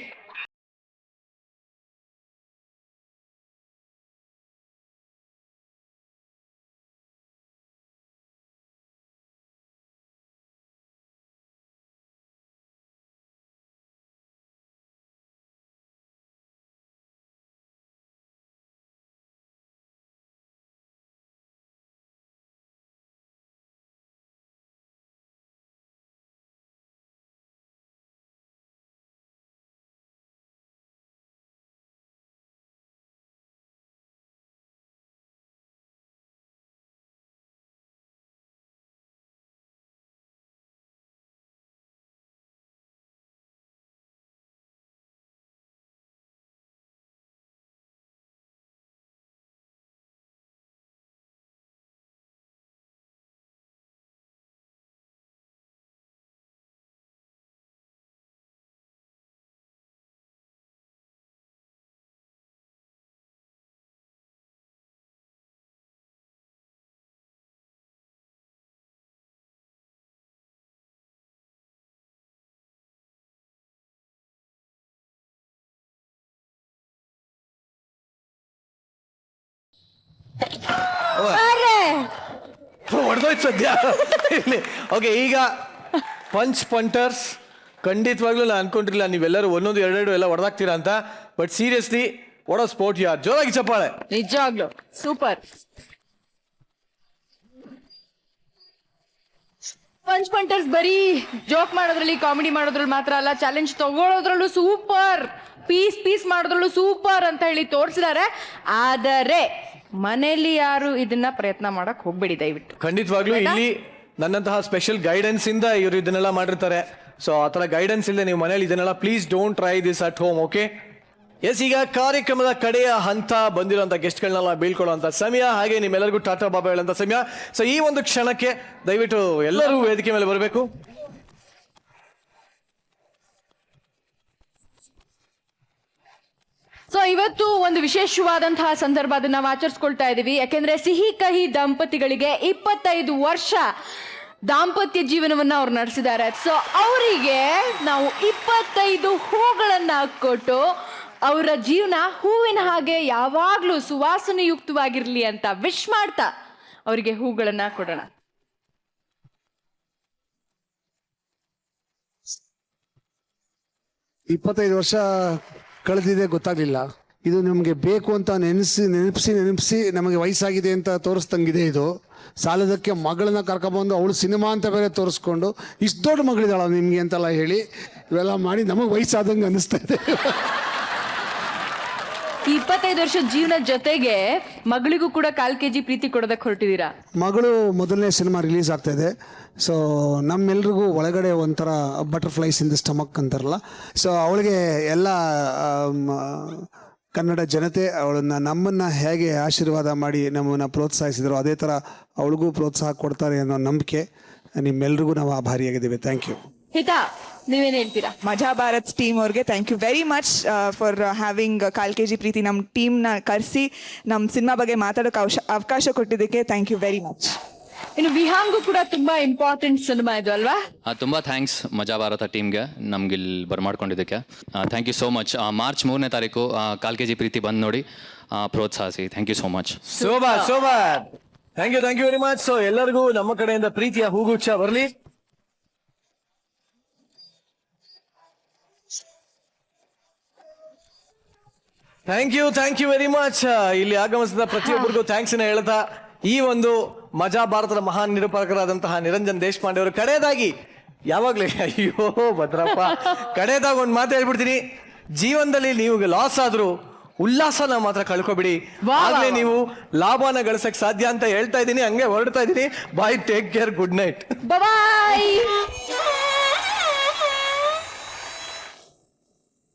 ಹೊಡೆದೋಯ್ತು ಸದ್ಯ. ಓಕೆ, ಈಗ ಪಂಚ್ ಪಂಟರ್ಸ್ ಖಂಡಿತವಾಗ್ಲೂ ನಾನು ಅನ್ಕೊಂಡಿರಲಿಲ್ಲ ನೀವೆಲ್ಲರೂ ಒಂದೊಂದು ಎರಡೆರಡು ಎಲ್ಲ ಹೊಡೆದಾಕ್ತೀರಾ ಅಂತ. But seriously what a sport ಯಾರ್. ಜೋರಾಗಿ ಚಪ್ಪಾಳೆ. ನಿಜವಾಗ್ಲು ಸೂಪರ್. ಪಂಚ್ ಪಂಟರ್ಸ್ ಬರೀ ಜೋಕ್ ಮಾಡೋದ್ರಲ್ಲಿ, ಕಾಮಿಡಿ ಮಾಡೋದ್ರಲ್ಲಿ ಮಾತ್ರ ಅಲ್ಲ, ಚಾಲೆಂಜ್ ತಗೊಳ್ಳೋದ್ರಲ್ಲೂ ಸೂಪರ್, ಪೀಸ್ ಮಾಡೋದ್ರಲ್ಲೂ ಸೂಪರ್ ಅಂತ ಹೇಳಿ ತೋರಿಸಿದ್ದಾರೆ. ಆದರೆ ಮನೆಯಲ್ಲಿ ಯಾರು ಇದನ್ನ ಪ್ರಯತ್ನ ಮಾಡಕ್ ಹೋಗ್ಬೇಡಿ ದಯವಿಟ್ಟು. ಖಂಡಿತವಾಗ್ಲೂ ಇಲ್ಲಿ ನನ್ನಂತಹ ಸ್ಪೆಷಲ್ ಗೈಡೆನ್ಸ್ ಇಂದ ಇವರು ಇದನ್ನೆಲ್ಲ ಮಾಡಿರ್ತಾರೆ. ಸೊ ಆ ಥರ ಗೈಡೆನ್ಸ್ ಇಲ್ಲದೆ ನೀವು ಮನೇಲಿ ಇದನ್ನೆಲ್ಲ please don't try this at home. Okay, yes, ಈಗ ಕಾರ್ಯಕ್ರಮದ ಕಡೆಯ ಹಂತ ಬಂದಿರೋಂಥ ಗೆಸ್ಟ್ಗಳನ್ನೆಲ್ಲ ಬೀಳ್ಕೊಳ್ಳುವಂಥ ಸಮಯ, ಹಾಗೆ ನಿಮ್ಮೆಲ್ಲರಿಗೂ ಟಾಟಾ ಬಾಬಾ ಹೇಳೋಂಥ ಸಮಯ. ಸೊ ಈ ಒಂದು ಕ್ಷಣಕ್ಕೆ ದಯವಿಟ್ಟು ಎಲ್ಲರೂ ವೇದಿಕೆ ಮೇಲೆ ಬರಬೇಕು. ಸೊ ಇವತ್ತು ಒಂದು ವಿಶೇಷವಾದಂತಹ ಸಂದರ್ಭ, ಅದನ್ನ ನಾವು ಆಚರಿಸ್ಕೊಳ್ತಾ ಇದೀವಿ. ಯಾಕೆಂದ್ರೆ ಸಿಹಿ ಕಹಿ ದಂಪತಿಗಳಿಗೆ 25 ವರ್ಷ ದಾಂಪತ್ಯ ಜೀವನವನ್ನ ಅವ್ರು ನಡೆಸಿದ್ದಾರೆ. ಸೊ ಅವರಿಗೆ ನಾವು 25 ಹೂಗಳನ್ನ ಕೊಟ್ಟು ಅವರ ಜೀವನ ಹೂವಿನ ಹಾಗೆ ಯಾವಾಗ್ಲೂ ಸುವಾಸನೆಯುಕ್ತವಾಗಿರ್ಲಿ ಅಂತ ವಿಶ್ ಮಾಡ್ತಾ ಅವರಿಗೆ ಹೂಗಳನ್ನ ಕೊಡೋಣ. ಇಪ್ಪತ್ತೈದು ವರ್ಷ ಕಳೆದಿದೆ, ಗೊತ್ತಾಗ್ಲಿಲ್ಲ. ಇದು ನಮಗೆ ಬೇಕು ಅಂತ ನೆನಪಿಸಿ ನಮಗೆ ವಯಸ್ಸಾಗಿದೆ ಅಂತ ತೋರಿಸ್ದಂಗಿದೆ. ಇದು ಸಾಲದಕ್ಕೆ ಮಗಳನ್ನ ಕರ್ಕೊಬಂದು ಅವಳು ಸಿನಿಮಾ ಅಂತ ಬೇರೆ ತೋರಿಸ್ಕೊಂಡು ಇಷ್ಟು ದೊಡ್ಡ ಮಗಳಿದ್ದಾಳ ನಿಮಗೆ ಅಂತೆಲ್ಲ ಹೇಳಿ ಇವೆಲ್ಲ ಮಾಡಿ ನಮಗೆ ವಯಸ್ಸಾದಂಗೆ ಅನ್ನಿಸ್ತಾ ಇದೆ. 25 ವರ್ಷದ ಜೀವನದ ಜೊತೆಗೆ ಮಗಳಿಗೂ ಕೂಡ 1/4 kg ಪ್ರೀತಿ ಕೊಡೋದಕ್ಕೆ ಹೊರಟಿದ್ದೀರಾ. ಮಗಳು ಮೊದಲನೇ ಸಿನಿಮಾ ರಿಲೀಸ್ ಆಗ್ತಾ ಇದೆ. ಸೊ ನಮ್ಮೆಲ್ರಿಗೂ ಒಳಗಡೆ ಒಂಥರ ಬಟರ್ಫ್ಲೈಸ್ ಇನ್ ದ ಸ್ಟಮಕ್ ಅಂತಾರಲ್ಲ, ಸೊ ಅವಳಿಗೆ ಎಲ್ಲ ಕನ್ನಡ ಜನತೆ ನಮ್ಮನ್ನು ಹೇಗೆ ಆಶೀರ್ವಾದ ಮಾಡಿ ನಮ್ಮನ್ನು ಪ್ರೋತ್ಸಾಹಿಸಿದ್ರು ಅದೇ ಥರ ಅವಳಿಗೂ ಪ್ರೋತ್ಸಾಹ ಕೊಡ್ತಾರೆ ಅನ್ನೋ ನಂಬಿಕೆ ನಿಮ್ಮೆಲ್ರಿಗೂ ನಾವು ಆಭಾರಿಯಾಗಿದ್ದೇವೆ. Thank you. ಹಿತಾ, ನೀವೇನು ಹೇಳ್ತೀರಾ? ಮಜಾ ಭಾರತ್ ಟೀಮ್ ಅವ್ರಿಗೆ thank you very much for having 1/4 kg ಪ್ರೀತಿ ನಮ್ಮ ಟೀಮ್ನ ಕರೆಸಿ ನಮ್ಮ ಸಿನಿಮಾ ಬಗ್ಗೆ ಮಾತಾಡೋಕೆ ಅವಕಾಶ ಕೊಟ್ಟಿದ್ದಕ್ಕೆ ಥ್ಯಾಂಕ್ ಯು ವೆರಿ ಮಚ್. ಇನ್ನು ವಿಹಾಂಗೂ ಕೂಡ ತುಂಬಾ ಇಂಪಾರ್ಟೆಂಟ್ ಸಿನಿಮಾ ಇದು ಅಲ್ವಾ? ತುಂಬಾ ಥ್ಯಾಂಕ್ಸ್ ಮಜಾ ಭಾರತ ಟೀಮ್ಗೆ ನಮ್ಗೆ ಇಲ್ಲಿ ಬರ್ಮಾಡ್ಕೊಂಡಿದ್ದಕ್ಕೆ. Thank you so much. March 3ನೇ ತಾರೀಕು 1/4 kg ಪ್ರೀತಿ ಬಂದು ನೋಡಿ ಪ್ರೋತ್ಸಾಹಿಸಿ. Thank you so much. ಸೋಬಾರ್ thank you very much. So ಎಲ್ಲರಿಗೂ ನಮ್ಮ ಕಡೆಯಿಂದ ಪ್ರೀತಿಯ ಹೂಗುಚ್ಛ ಬರಲಿ. Thank you very much. ಇಲ್ಲಿ ಆಗಮಿಸಿದ ಪ್ರತಿಯೊಬ್ಬರಿಗೂ ಥ್ಯಾಂಕ್ಸ್ ಹೇಳ್ತಾ ಈ ಒಂದು ಮಜಾ ಭಾರತದ ಮಹಾನ್ ನಿರೂಪಕರಾದಂತಹ ನಿರಂಜನ್ ದೇಶಪಾಂಡೆ ಅವರು ಕಡೆಯದಾಗಿ ಯಾವಾಗ್ಲೇ ಅಯ್ಯೋ ಭದ್ರಪ್ಪ, ಕಡೆದಾಗ ಒಂದು ಮಾತು ಹೇಳ್ಬಿಡ್ತೀನಿ. ಜೀವನದಲ್ಲಿ ನೀವು ಲಾಸ್ ಆದ್ರೂ ಉಲ್ಲಾಸನ ಮಾತ್ರ ಕಳ್ಕೊಬಿಡಿ, ಆಗ್ಲೇ ನೀವು ಲಾಭನ ಗಳಿಸಕ್ ಸಾಧ್ಯ ಅಂತ ಹೇಳ್ತಾ ಇದ್ದೀನಿ. ಹಂಗೆ ಹೊರಡ್ತಾ ಇದ್ದೀನಿ. ಬಾಯ್, ಟೇಕ್ ಕೇರ್, ಗುಡ್ ನೈಟ್. ಬಾಯ್.